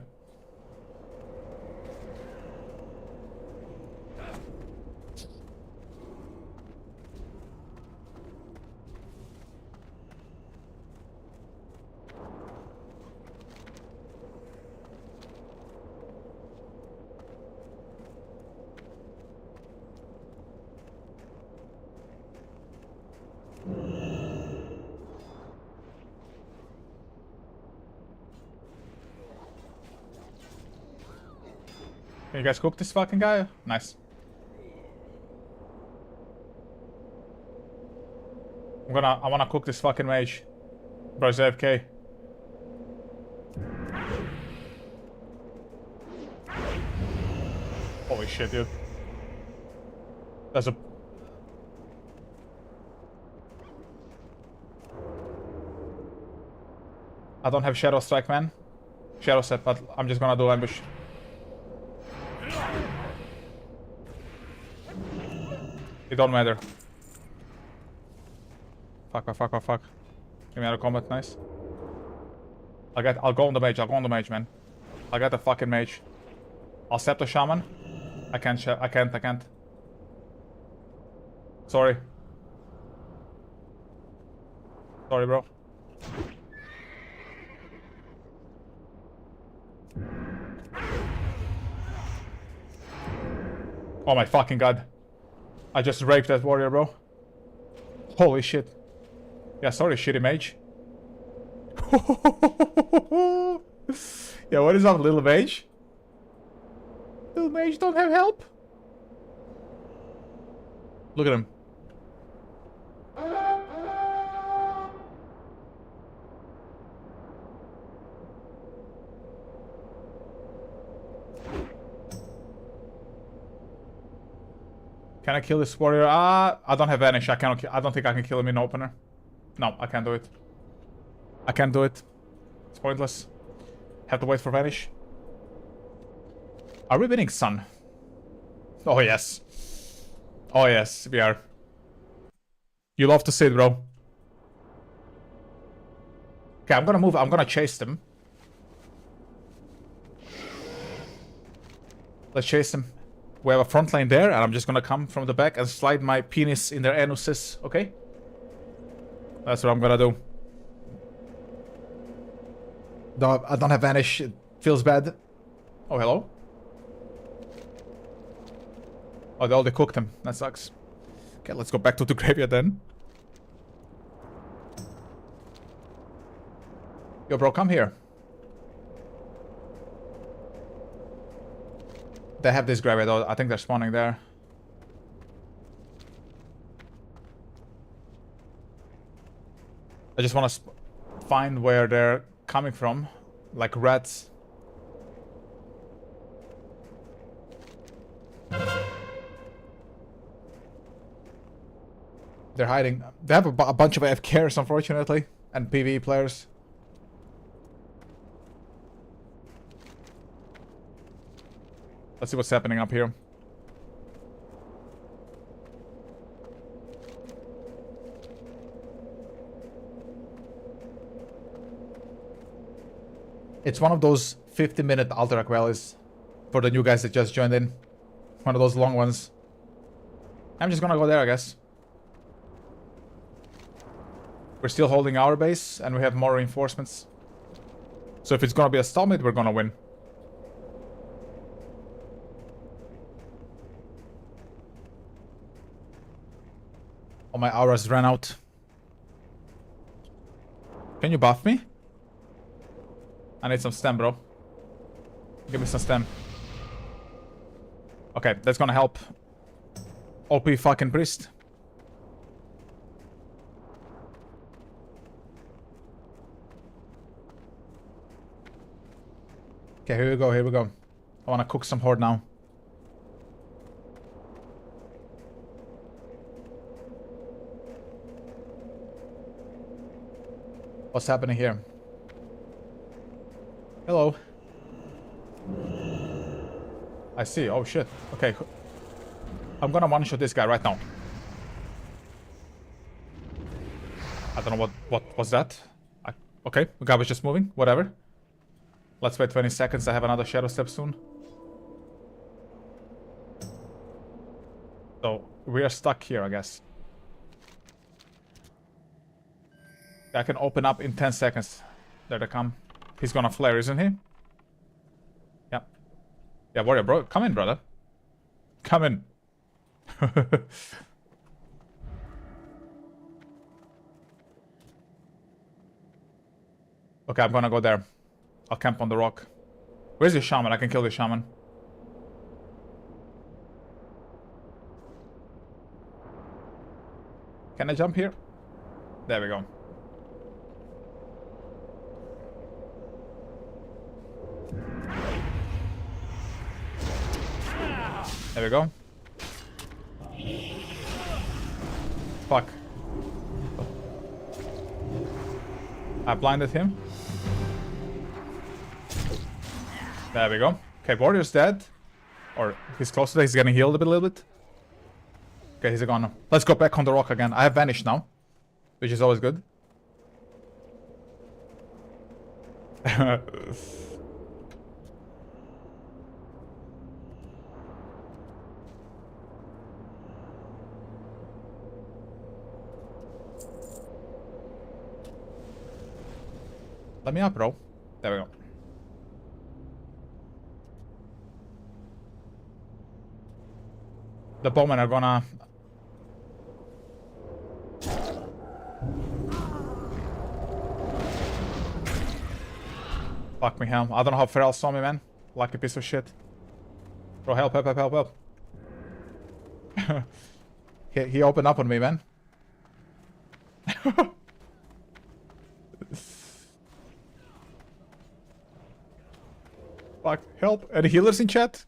Can you guys cook this fucking guy? Nice. I wanna cook this fucking mage. Bro's AFK. Holy shit, dude. There's a... I don't have Shadow Strike, man. Shadow Step, but I'm just gonna do ambush. It don't matter. Fuck. Give me out of combat, nice. I'll go on the mage, man. I'll get the fucking mage. I'll step the shaman. I can't. Sorry, bro. Oh my fucking god. I just raped that warrior, bro. Holy shit. Yeah, sorry, shitty mage. Yeah, what is up, little mage? Little mage don't have help? Look at him. Can I kill this warrior? I don't have vanish. I don't think I can kill him in opener. No, I can't do it. I can't do it. It's pointless. Have to wait for vanish. Are we winning, son? Oh yes. Oh yes, we are. You love to see it, bro. Okay, I'm gonna move. I'm gonna chase them. Let's chase them. We have a front line there, and I'm just gonna come from the back and slide my penis in their anuses, okay? That's what I'm gonna do. No, I don't have vanish. It feels bad. Oh, hello? Oh, they already cooked him. That sucks. Okay, let's go back to the graveyard then. Yo, bro, come here. They have this gravity though. I think they're spawning there. I just want to find where they're coming from. Like rats. They're hiding. They have a bunch of AFKers, unfortunately. And PvE players. Let's see what's happening up here. It's one of those 50-minute Alterac rallies for the new guys that just joined in. One of those long ones. I'm just gonna go there, I guess. We're still holding our base, and we have more reinforcements. So if it's gonna be a stalemate, we're gonna win. All my auras ran out. Can you buff me? I need some stem, bro. Give me some stem. Okay, that's gonna help. OP fucking priest. Okay, here we go, here we go. I wanna cook some horde now. What's happening here? Hello. I see. Oh shit. Okay. I'm gonna one-shot this guy right now. I don't know what was that. Okay, the guy was just moving. Whatever. Let's wait 20 seconds. I have another shadow step soon. So we are stuck here, I guess. I can open up in 10 seconds. There they come. He's gonna flare, isn't he? Yep. Yeah, warrior, bro. Come in, brother. Come in. Okay, I'm gonna go there. I'll camp on the rock. Where's the shaman? I can kill the shaman. Can I jump here? There we go. There we go. Fuck. I blinded him. There we go. Okay, warrior's dead. Or he's close to that. He's getting healed a little bit. Okay, he's gone. Let's go back on the rock again. I have vanished now, which is always good. Let me up, bro. There we go. The bowmen are gonna... Fuck me, hell. I don't know how Feral saw me, man. Lucky piece of shit. Bro, help, help, help, help, help. he opened up on me, man. Fuck, help. Any healers in chat?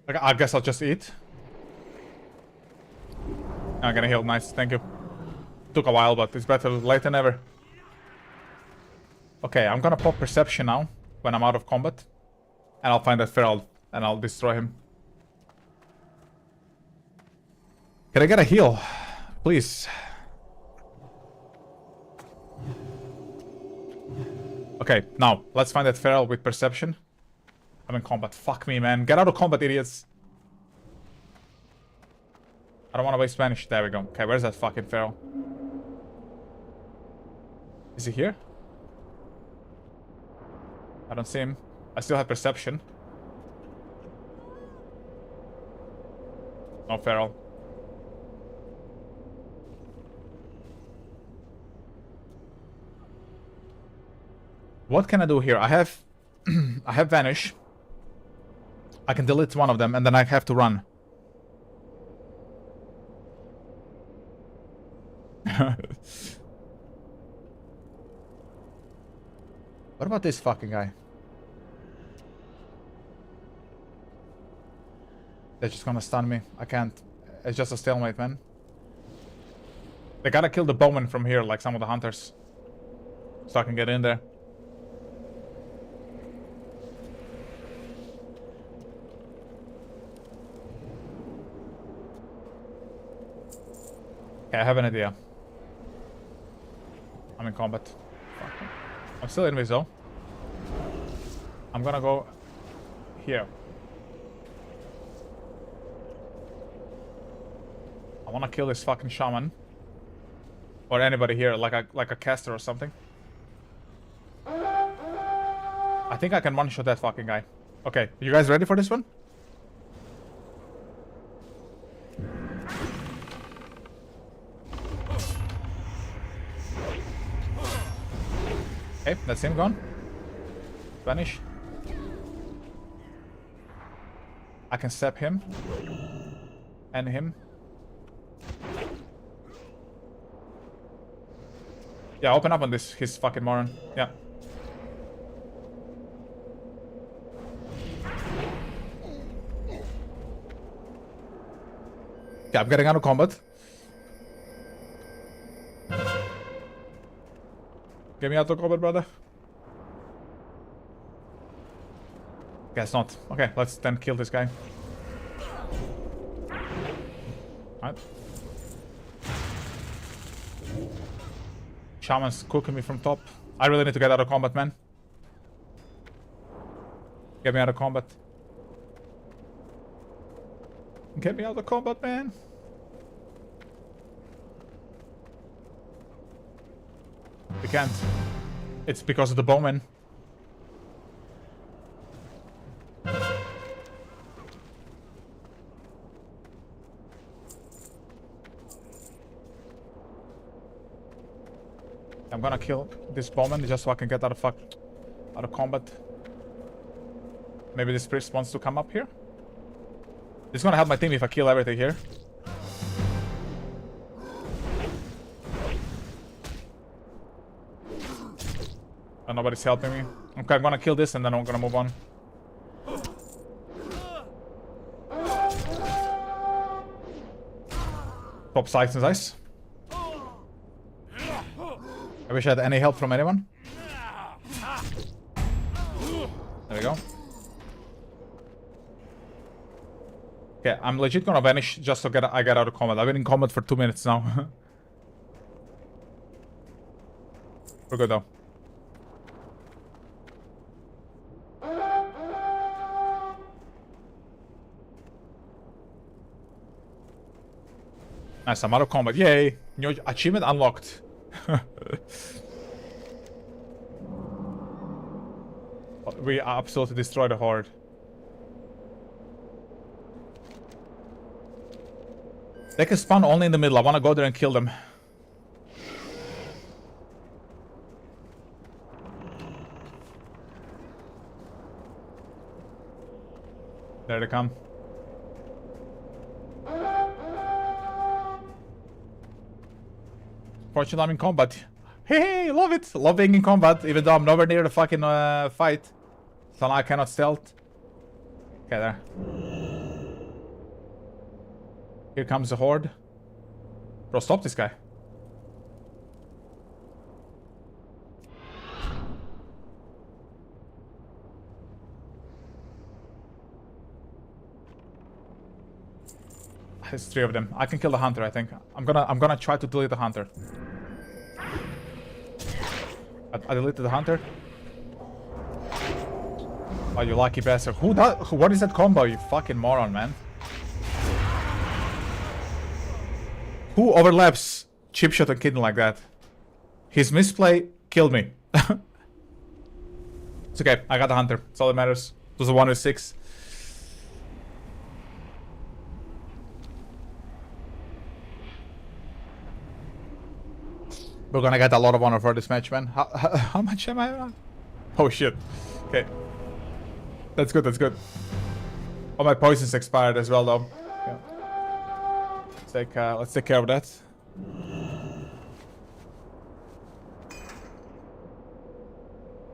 Okay, I guess I'll just eat. I'm gonna heal. Nice, thank you. Took a while, but it's better late than never. Okay, I'm gonna pop perception now when I'm out of combat. And I'll find that feral and I'll destroy him. Can I get a heal? Please. Okay, now, let's find that feral with perception. I'm in combat. Fuck me, man. Get out of combat, idiots. I don't want to waste Spanish. There we go. Okay, where's that fucking feral? Is he here? I don't see him. I still have perception. No feral. What can I do here? I have I have vanish. I can delete one of them and then I have to run. What about this fucking guy? They're just gonna stun me. I can't. It's just a stalemate, man. They gotta kill the bowman from here, like some of the hunters. So I can get in there. Okay, I have an idea. I'm in combat. Fuck. I'm still in though. I'm gonna go here. I wanna kill this fucking shaman. Or anybody here, like a caster or something. I think I can one-shot that fucking guy. Okay, you guys ready for this one? Okay, that's him gone. Vanish. I can step him. And him. Yeah, open up on this, his fucking moron. Yeah. Yeah, I'm getting out of combat. Get me out of combat, brother. Guess not. Okay, let's then kill this guy. Alright. Shaman's cooking me from top. I really need to get out of combat, man. Get me out of combat. Get me out of combat, man. We can't. It's because of the bowman. I'm gonna kill this bowman just so I can get out of combat. Maybe this priest wants to come up here. It's gonna help my team if I kill everything here. And nobody's helping me. Okay, I'm gonna kill this and then I'm gonna move on. Top sides and ice. I wish I had any help from anyone. There we go. Okay, I'm legit gonna vanish just so I get out of combat. I've been in combat for 2 minutes now. We're good though. Nice, I'm out of combat. Yay! New achievement unlocked. We absolutely destroyed the horde. They can spawn only in the middle. I want to go there and kill them. There they come. Fortunately, I'm in combat. Hey, love it. Love being in combat, even though I'm nowhere near the fucking fight. So now I cannot stealth. Okay, there. Here comes the horde. Bro, stop this guy. There's 3 of them. I can kill the hunter, I think. I'm gonna try to delete the hunter. I deleted the hunter. Oh, you lucky bastard. What is that combo, you fucking moron, man? Who overlaps chip shot and kitten like that? His misplay killed me. It's okay, I got the hunter. That's all that matters. It was a 1 with 6. We're gonna get a lot of honor for this match, man. How much am I on? Oh shit. Okay. That's good, that's good. Oh, my poison's expired as well, though. Yeah. Let's take care of that.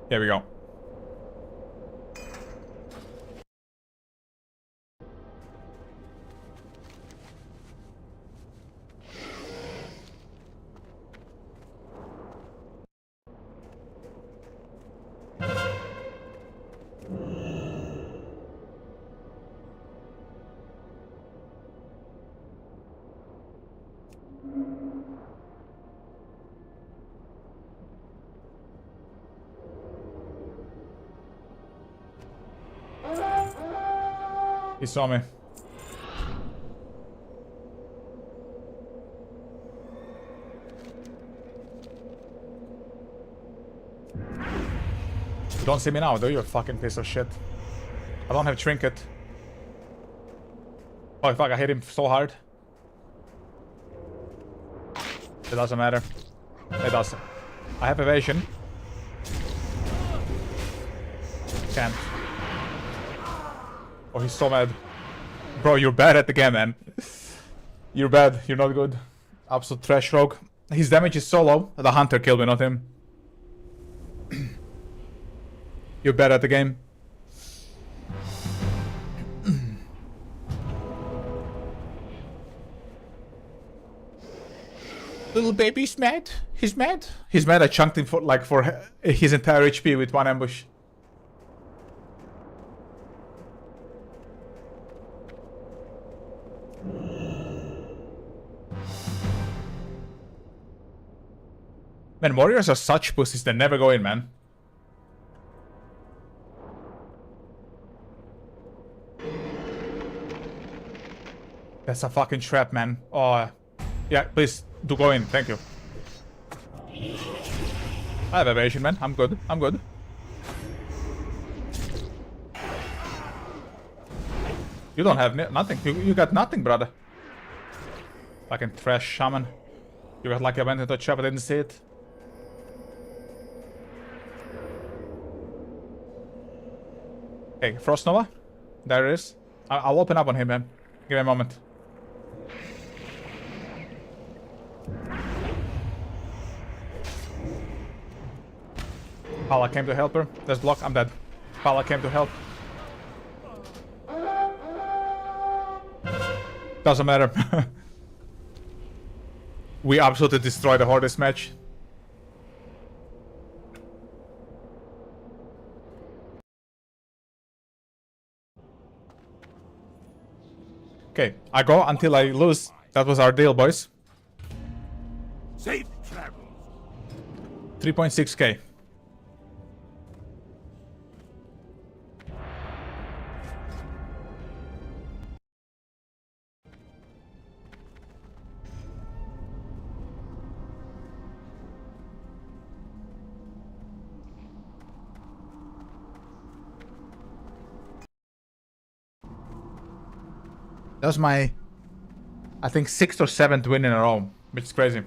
Here we go. He saw me. You don't see me now, do you, fucking piece of shit? I don't have trinket. Oh fuck, I hit him so hard. It doesn't matter. It does. I have evasion. Can't. Oh, he's so mad. Bro, you're bad at the game, man. You're bad. You're not good. Absolute trash rogue. His damage is so low. The hunter killed me, not him. You're bad at the game. Little baby's mad. He's mad. He's mad. I chunked him for his entire HP with one ambush. Man, warriors are such pussies that never go in, man. That's a fucking trap, man. Oh, yeah, please do go in. Thank you. I have evasion, man. I'm good. I'm good. You don't have nothing. You got nothing, brother. Fucking trash shaman. You got like I went into a trap, I didn't see it. Okay, Frost Nova. There it is. I'll open up on him, man. Give me a moment. Pala came to help her. There's block. I'm dead. Pala came to help. Doesn't matter. We absolutely destroyed the Horde this match. Okay, I go until I lose. That was our deal, boys. Safe travels. 3.6k. That was my, I think, 6th or 7th win in a row, which is crazy.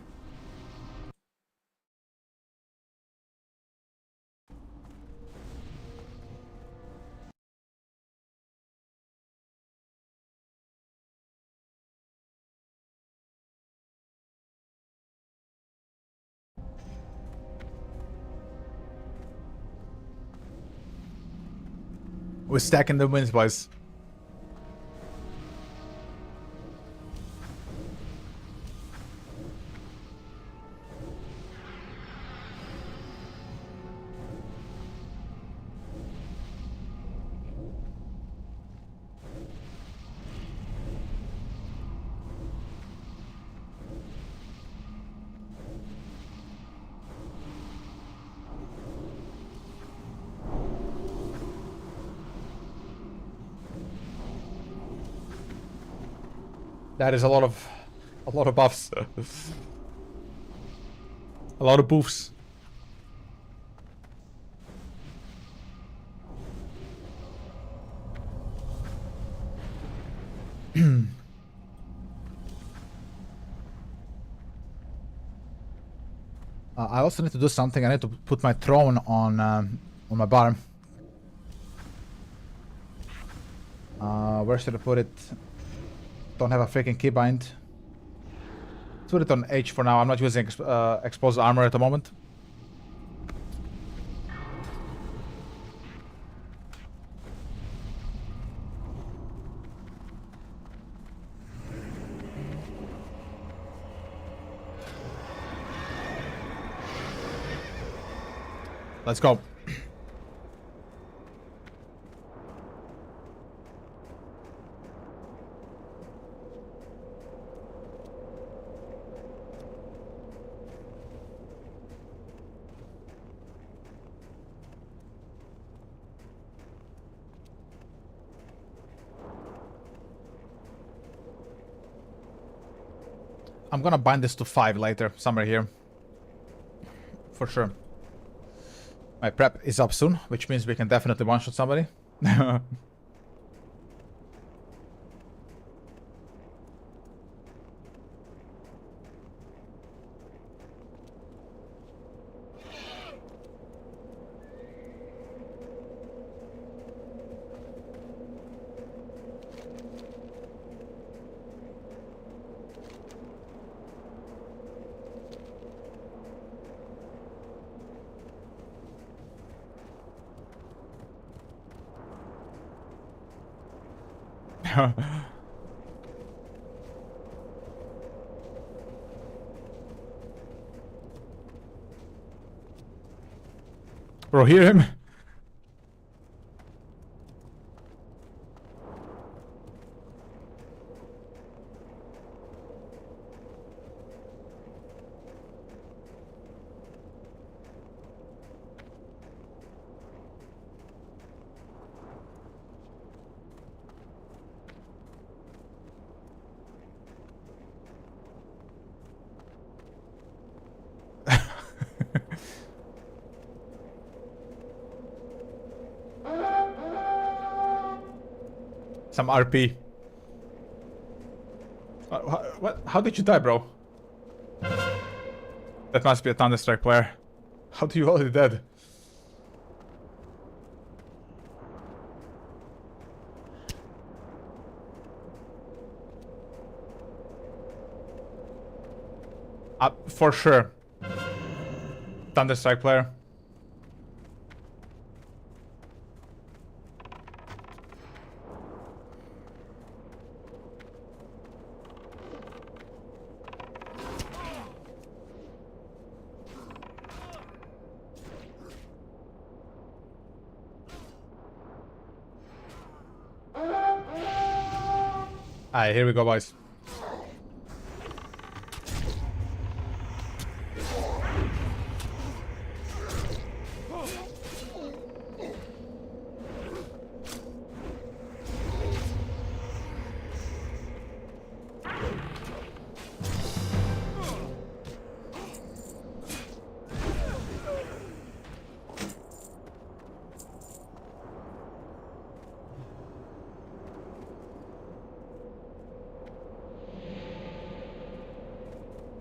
We're stacking the wins, boys. That is a lot of buffs. A lot of boofs. I also need to do something. I need to put my throne on my bar. Where should I put it? Don't have a freaking keybind. Put it on H for now. I'm not using exposed armor at the moment. Let's go. I'm gonna bind this to 5 later, somewhere here. For sure. My prep is up soon, which means we can definitely one-shot somebody. Bro, hear him? Some RP. What? How did you die, bro? That must be a Thunderstrike player. How do you already dead? For sure. Thunderstrike player. Alright, here we go, boys.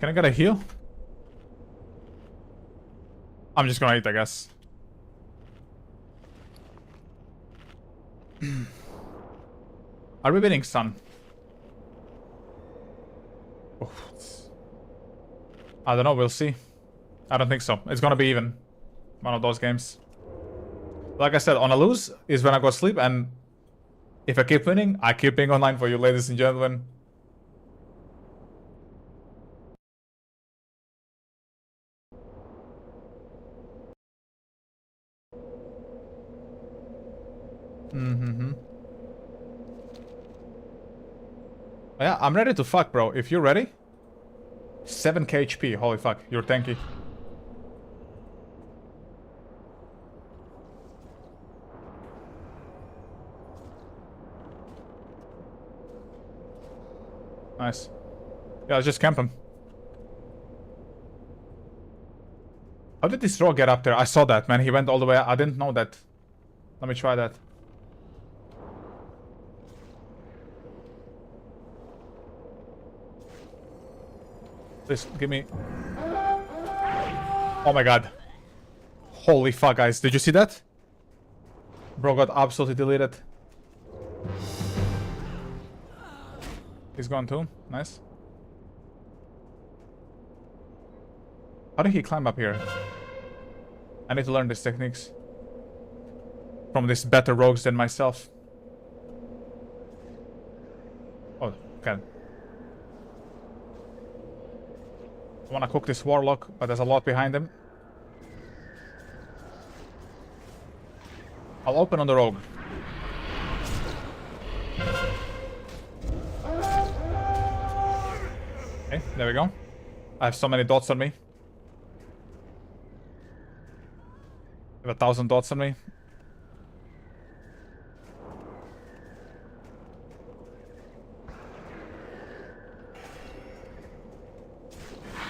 Can I get a heal? I'm just gonna eat, I guess. Are we winning, son? Oh, I don't know, we'll see. I don't think so. It's gonna be even. One of those games. Like I said, on a lose is when I go sleep, and if I keep winning, I keep being online for you, ladies and gentlemen. Yeah, I'm ready to fuck, bro. If you're ready. 7k HP. Holy fuck. You're tanky. Nice. Yeah, let's just camp him. How did this rogue get up there? I saw that, man. He went all the way. I didn't know that. Let me try that. Please, give me... Oh my god. Holy fuck, guys. Did you see that? Bro got absolutely deleted. He's gone too. Nice. How did he climb up here? I need to learn these techniques. From these better rogues than myself. Oh, okay. I wanna cook this warlock, but there's a lot behind him. I'll open on the rogue. Okay, there we go. I have so many dots on me. I have 1,000 dots on me.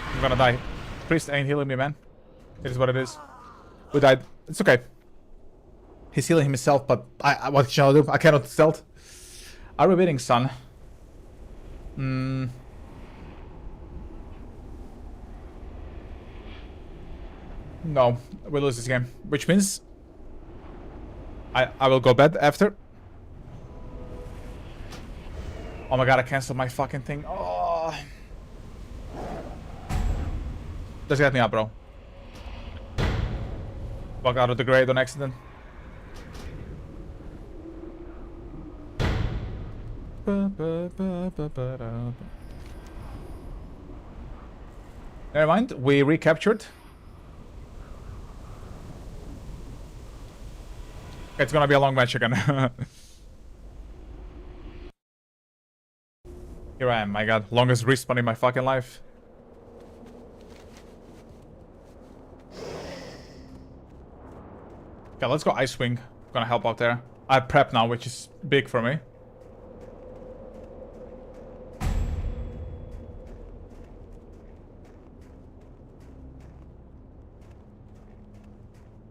I'm gonna die. Priest ain't healing me, man. It is what it is. We died. It's okay. He's healing himself, but what shall I do? I cannot stealth. Are we winning, son? No, we lose this game. Which means I will go bed after. Oh my god, I canceled my fucking thing. Oh. Just get me up, bro. Walk out of the grade on accident. Never mind, we recaptured. It's gonna be a long match again. Here I am, my god. Longest respawn in my fucking life. Okay, let's go Ice Wing. Gonna help out there. I have prep now, which is big for me.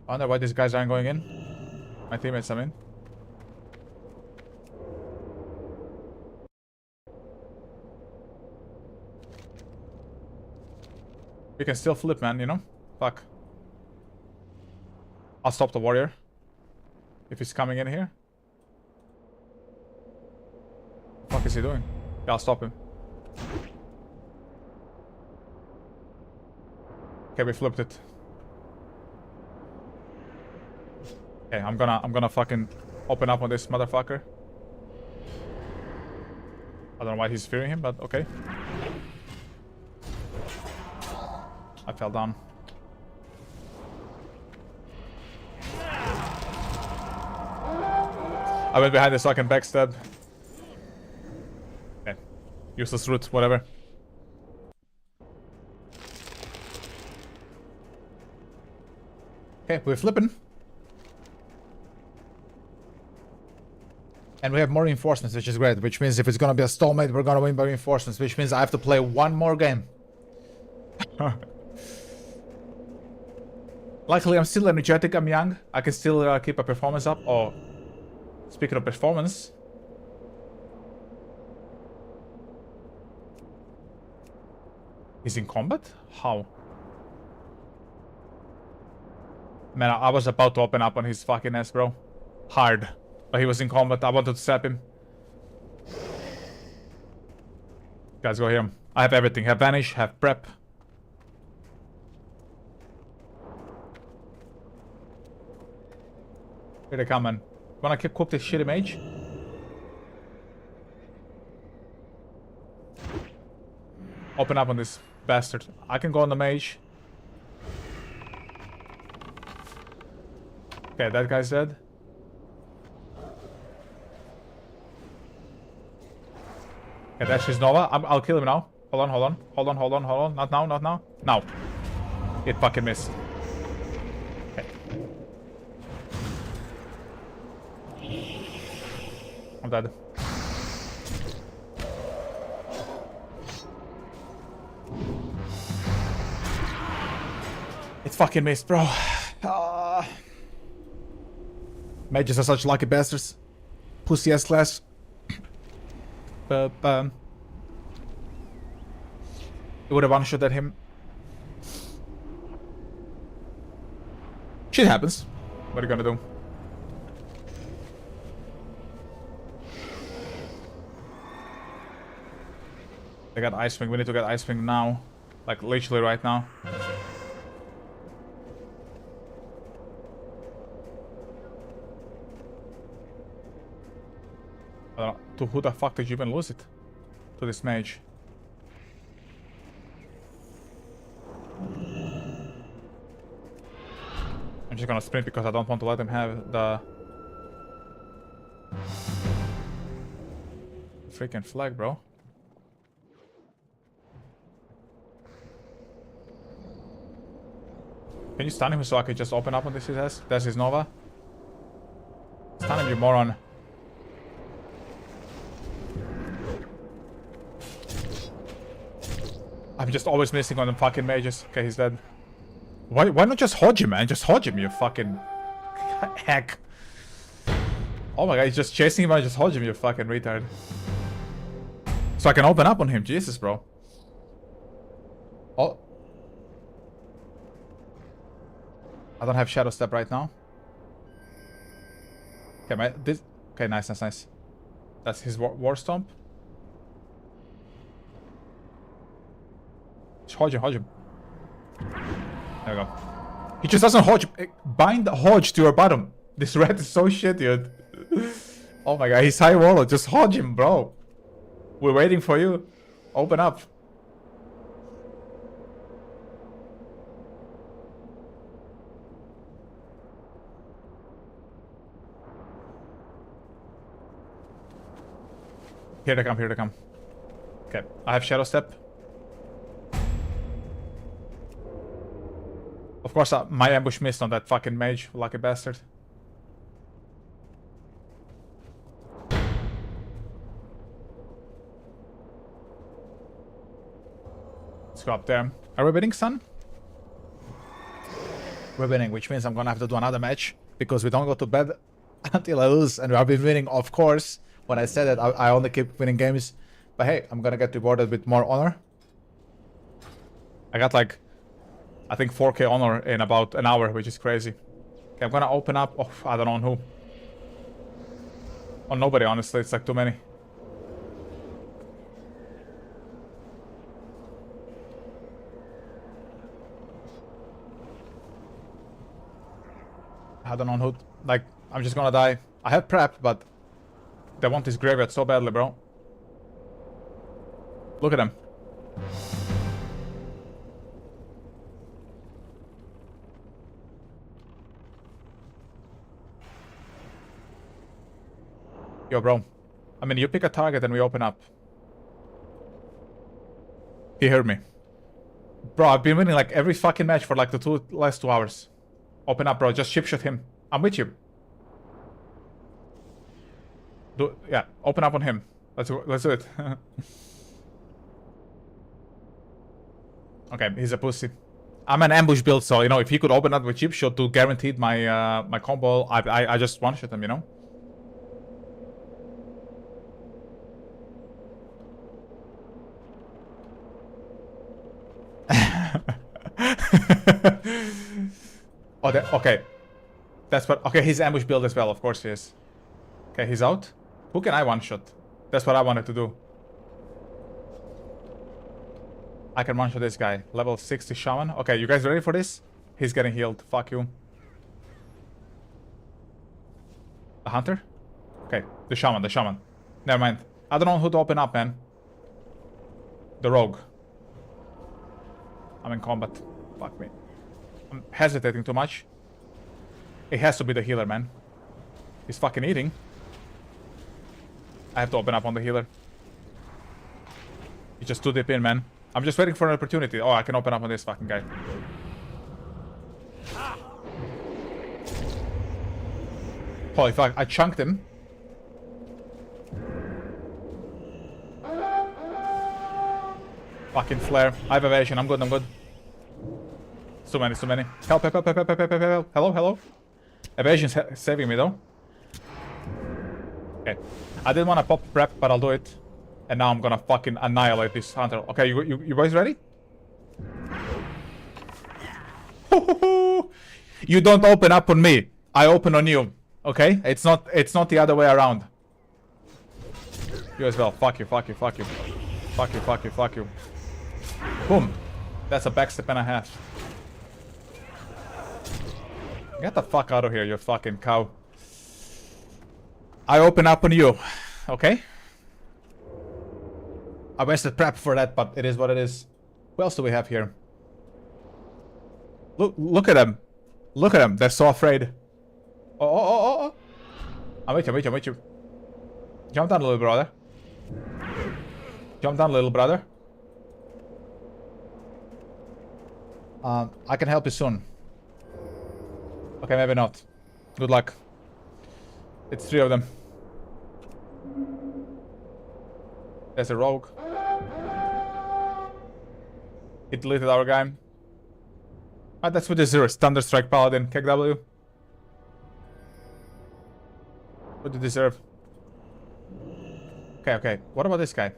I wonder why these guys aren't going in. My teammates, I mean. We can still flip, man, you know? Fuck. I'll stop the warrior. If he's coming in here. What the fuck is he doing? Yeah, I'll stop him. Okay, we flipped it. Okay, I'm gonna fucking open up on this motherfucker. I don't know why he's fearing him, but okay. I fell down. I went behind this so I can backstab. Okay. Useless route, whatever. Okay, we're flipping. And we have more reinforcements, which is great. Which means if it's gonna be a stalemate, we're gonna win by reinforcements. Which means I have to play one more game. Luckily, I'm still energetic. I'm young. I can still keep a performance up. Oh, speaking of performance. He's in combat? How? Man, I was about to open up on his fucking ass, bro. Hard. But he was in combat. I wanted to slap him. Guys, go here. I have everything. Have vanish, have prep. Here they come, man. Wanna cook this shitty mage? Open up on this bastard. I can go on the mage. Okay, that guy's dead. Okay, that's his Nova. I'll kill him now. Hold on, hold on. Hold on, hold on, hold on. Not now, not now. Now. It fucking missed. Okay. I'm dead. It fucking missed, bro. Mages are such lucky bastards. Pussy ass class. It would have one-shot at him. Shit happens. What are you gonna do? They got Ice Wing. We need to get Ice Wing now. Like, literally right now. To who the fuck did you even lose it? To this mage. I'm just gonna sprint because I don't want to let him have the freaking flag, bro. Can you stun him so I can just open up on this his ass? That's his Nova. Stun him, you moron. I'm just always missing on the fucking mages. Okay, he's dead. Why not just hodge him, man? Just hodge him, you fucking hack. Oh my god, he's just chasing him and just hodge him, you fucking retard. So I can open up on him. Jesus, bro. Oh. I don't have Shadow Step right now. Okay, okay, nice. That's his War Stomp. Just hodge him. There we go. He just doesn't hodge. Bind the hodge to your bottom. This red is so shit, dude. Oh my god, he's high roller. Just hodge him, bro. We're waiting for you. Open up. Here they come. Okay, I have Shadow Step. Of course, my ambush missed on that fucking mage, lucky bastard. Let's go up there. Are we winning, son? We're winning, which means I'm gonna have to do another match because we don't go to bed until I lose, and I've been winning, of course. When I said that, I only keep winning games. But hey, I'm gonna get rewarded with more honor. I got like, I think 4k honor in about an hour, which is crazy. Okay, I'm gonna open up. Oh, I don't know on who. On nobody, honestly. It's like too many. I don't know on who. Like, I'm just gonna die. I have prep, but they want this graveyard so badly, bro. Look at them. Yo, bro. I mean, you pick a target and we open up. He heard me. Bro, I've been winning like every fucking match for like the last 2 hours. Open up, bro. Just chip shot him. I'm with you. Yeah, open up on him. Let's do it. Okay, he's a pussy. I'm an ambush build, so you know if he could open up with chip shot to guaranteed my my combo, I just one shot him, you know. Oh, okay. That's what. Okay, he's ambush build as well. Of course he is. Okay, he's out. Who can I one shot? That's what I wanted to do. I can one shot this guy. Level 60 shaman. Okay, you guys ready for this? He's getting healed. Fuck you. The hunter? Okay, the shaman. Never mind. I don't know who to open up, man. The rogue. I'm in combat. Fuck me. I'm hesitating too much. It has to be the healer, man. He's fucking eating. I have to open up on the healer. He's just too deep in, man. I'm just waiting for an opportunity. Oh, I can open up on this fucking guy. Holy fuck, I chunked him. Fucking flare. I have evasion. I'm good. So many. Help. Hello. Evasion's saving me, though. Okay. I didn't want to pop prep, but I'll do it. And now I'm gonna fucking annihilate this hunter. Okay, you guys ready? You don't open up on me. I open on you. Okay? It's not the other way around. You as well. Fuck you, fuck you, fuck you. Fuck you, fuck you, fuck you. Boom. That's a backstep and a half. Get the fuck out of here, you fucking cow. I open up on you. Okay? I wasted prep for that, but it is what it is. Who else do we have here? Look at them. Look at them. They're so afraid. Oh. I'm with you, I'm with you, I'm with you. Jump down, little brother. Jump down, little brother. I can help you soon. Okay, maybe not. Good luck. It's 3 of them. There's a rogue. He deleted our guy. Ah, that's what this is. Thunderstrike Paladin. KW. What do you deserve? Okay, okay. What about this guy?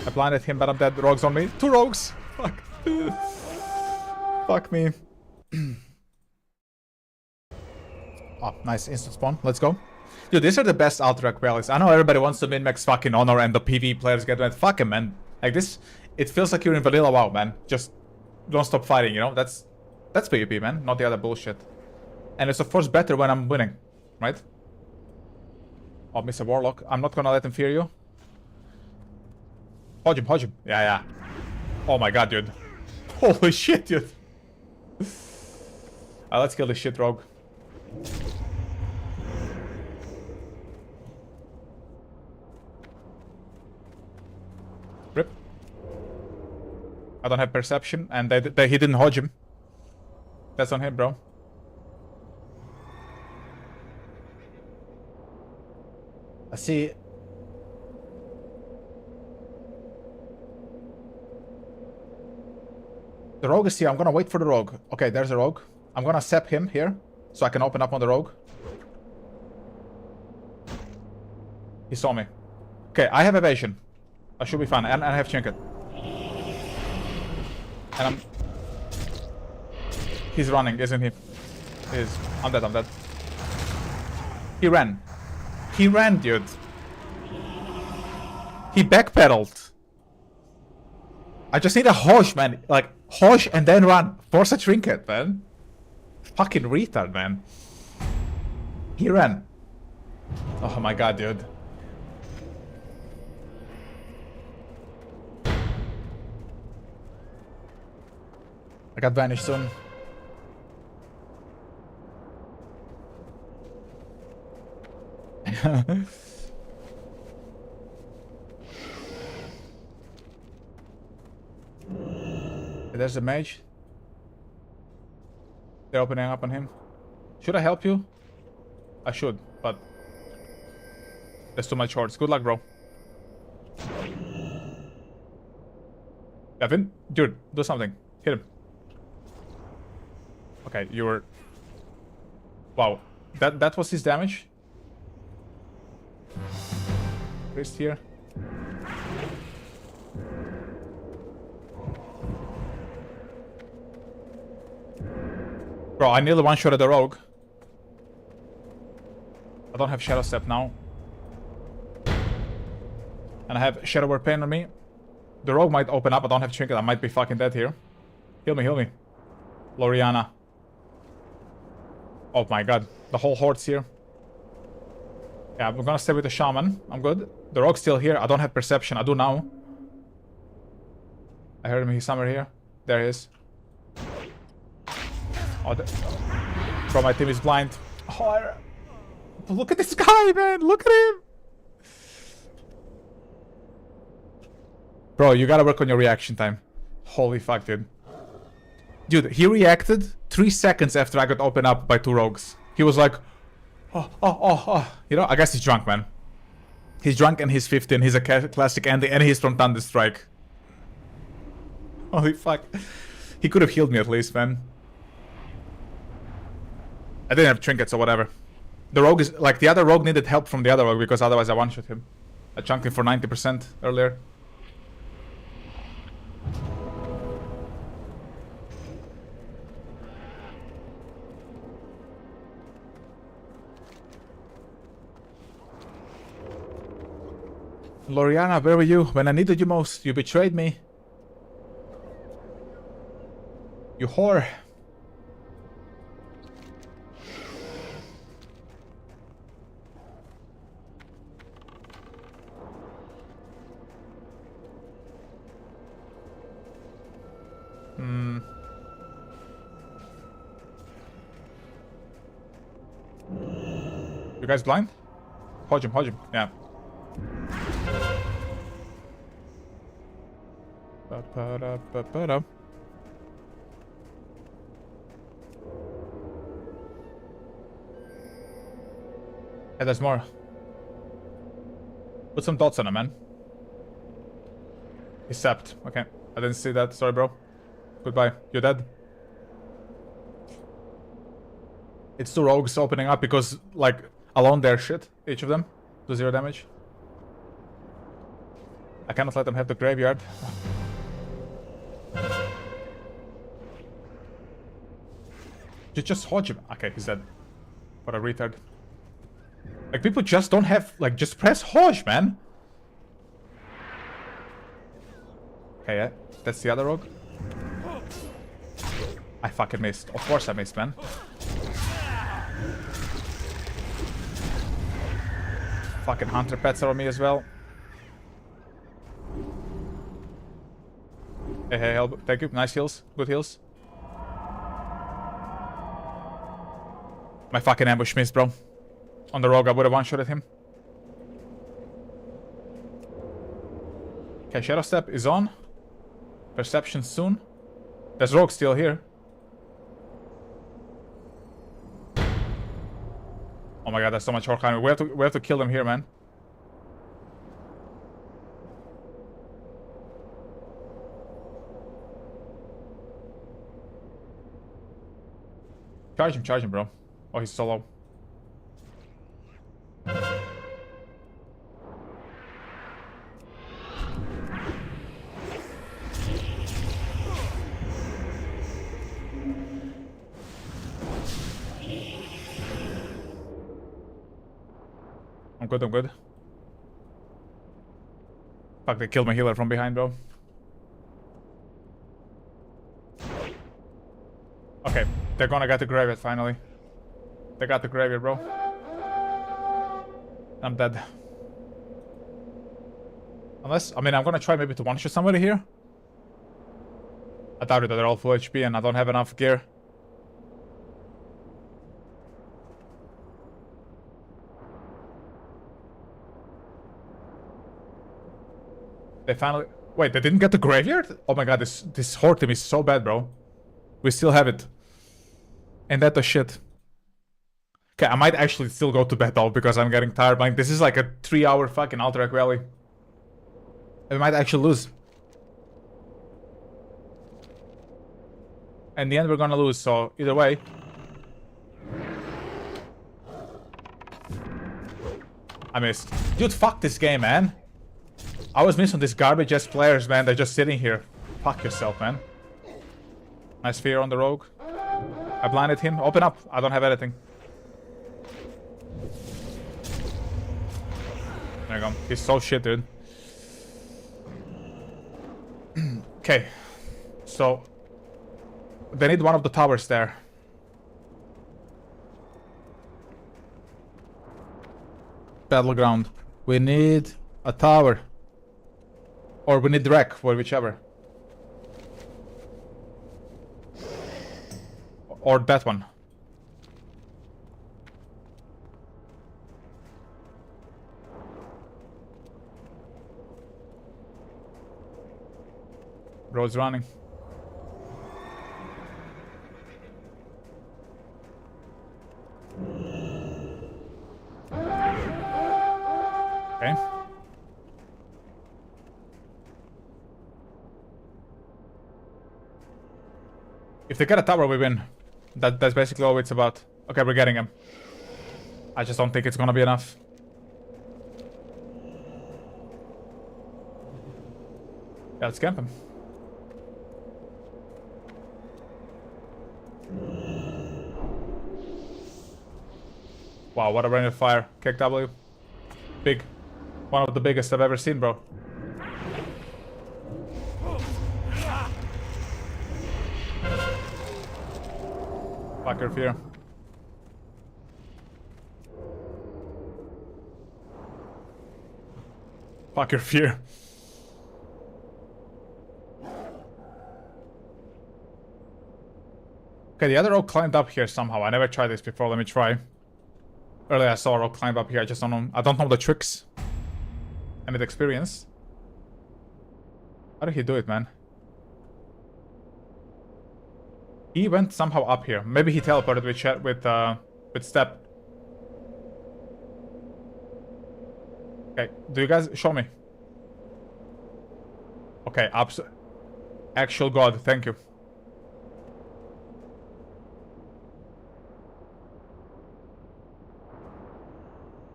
I blinded him, but I'm dead. Rogues on me. 2 rogues! Fuck. Fuck me. Oh, nice instant spawn. Let's go. Dude, these are the best Alterac rallies. I know everybody wants to min-max fucking honor and the PvE players get mad. Fuck him, man. Like this, it feels like you're in vanilla WoW, man. Just don't stop fighting, you know? That's PvP, man. Not the other bullshit. And it's of course better when I'm winning, right? Oh, Mr. Warlock. I'm not gonna let him fear you. Hodge him, hodge him. Yeah, yeah. Oh my god, dude. Holy shit, dude. Let's kill this shit rogue. Rip. I don't have perception, and he didn't hodge him. That's on him, bro. I see. The rogue is here. I'm gonna wait for the rogue. Okay, there's a rogue. I'm gonna sep him here, so I can open up on the rogue. He saw me. Okay, I have evasion. I should be fine, and I have trinket. And he's running, isn't he? I'm dead, I'm dead. He ran. He ran, dude. He backpedaled. I just need a hosh, man. Like, hosh and then run. Force a trinket, man. Fucking retard, man. He ran. Oh my god, dude. I got vanished soon. There's a mage. They're opening up on him. Should I help you? I should, but there's too much hordes. Good luck, bro. Evan? Dude, do something. Hit him. Okay, you were... Wow. That was his damage? Priest here. Bro, I nearly one-shotted the rogue. I don't have Shadow Step now. And I have Shadow War Pain on me. The rogue might open up. I don't have Trinket. I might be fucking dead here. Heal me, heal me. Loriana. Oh my god. The whole horde's here. Yeah, I'm gonna stay with the Shaman. I'm good. The rogue's still here. I don't have Perception. I do now. I heard him. He's somewhere here. There he is. Oh, bro, my team is blind. Oh, look at this guy, man. Look at him. Bro, you gotta work on your reaction time. Holy fuck, dude. Dude, he reacted 3 seconds after I got opened up by 2 rogues. He was like, oh. You know, I guess he's drunk, man. He's drunk and he's 15. He's a classic Andy and he's from Thunderstrike. Holy fuck. He could have healed me at least, man. I didn't have trinkets or whatever. The rogue is... Like, the other rogue needed help from the other rogue because otherwise I one-shot him. I chunked him for 90% earlier. Loriana, where were you when I needed you most? You betrayed me. You whore. You guys blind? Hodge him, hodge him. Yeah. Ba-ba-da-ba-ba-da. Yeah, there's more. Put some dots on him, man. He's sapped. Okay. I didn't see that. Sorry, bro. Goodbye. You're dead. It's two rogues opening up because, like, alone they're shit. Each of them. Do 0 damage. I cannot let them have the graveyard. Just hodge him. Okay, he's dead. What a retard. Like, people just don't have... Like, just press hodge, man. Okay, yeah. That's the other rogue. I fucking missed. Of course I missed, man. Fucking hunter pets are on me as well. Hey, hey, help. Thank you. Nice heals. Good heals. My fucking ambush missed, bro. On the rogue, I would have one-shotted him. Okay, Shadow Step is on. Perception soon. There's rogue still here. Oh my god, there's so much Horkheimer. We have to kill them here, man. Charge him, bro. Oh, he's so low. I'm good, I'm good. Fuck, they killed my healer from behind, bro. Okay, they're gonna get the graveyard finally. They got the graveyard, bro. I'm dead. Unless, I mean, I'm gonna try maybe to one-shot somebody here. I doubt it that they're all full HP and I don't have enough gear. They finally... Wait, they didn't get the graveyard? Oh my god, this horde team is so bad, bro. We still have it. Ain't that the shit? Okay, I might actually still go to bed though, because I'm getting tired. Like, this is like a 3-hour fucking Alterac rally. We might actually lose. In the end, we're gonna lose, so either way. I missed. Dude, fuck this game, man. I was missing these garbage ass players, man. They're just sitting here. Fuck yourself, man. Nice fear on the rogue. I blinded him. Open up. I don't have anything. There you go. He's so shit, dude. Okay. So... They need one of the towers there. Battleground. We need a tower. Or we need the wreck, or whichever. Or that one. Road's running. Okay. If they get a tower, we win. That's basically all it's about. Okay, we're getting him. I just don't think it's gonna be enough. Yeah, let's camp him. Wow, what a rain of fire. Kick W. Big. One of the biggest I've ever seen, bro. Fuck your fear. Fuck your fear. Okay, the other rogue climbed up here somehow. I never tried this before. Let me try. Earlier I saw a rogue climb up here. I just don't know. I don't know the tricks. I need experience. How did he do it, man? He went somehow up here. Maybe he teleported with Step. Okay, do you guys show me? Okay, actual god, thank you.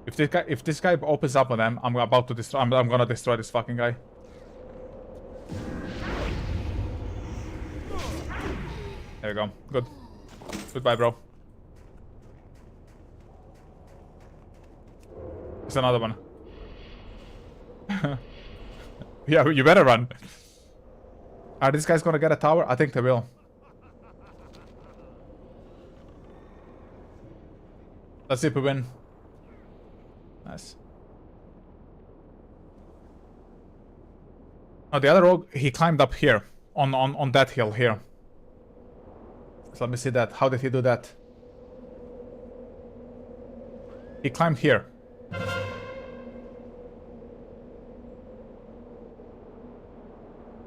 If this guy opens up on them, I'm about to destroy. I'm gonna destroy this fucking guy. There we go. Good. Goodbye, bro. There's another one. Yeah, you better run. Are these guys gonna get a tower? I think they will. Let's see if we win. Nice. Oh, the other rogue, he climbed up here. On that hill here. So let me see that. How did he do that? He climbed here.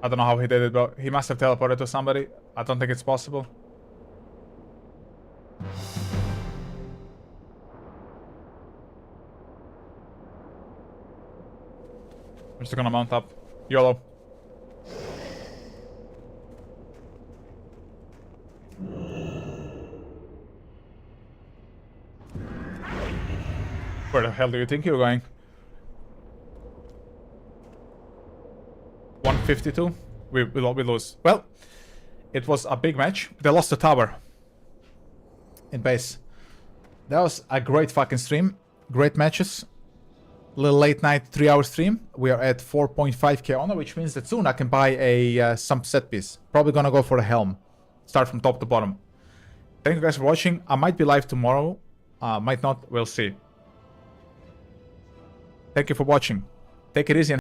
I don't know how he did it, bro. He must have teleported to somebody. I don't think it's possible. I'm just gonna mount up. YOLO. Where the hell do you think you're going? 152? We lose. Well, it was a big match. They lost the tower. In base. That was a great fucking stream. Great matches. Little late night 3-hour stream. We are at 4.5k honor, which means that soon I can buy a some set piece. Probably gonna go for a helm. Start from top to bottom. Thank you guys for watching. I might be live tomorrow. Might not. We'll see. Thank you for watching. Take it easy and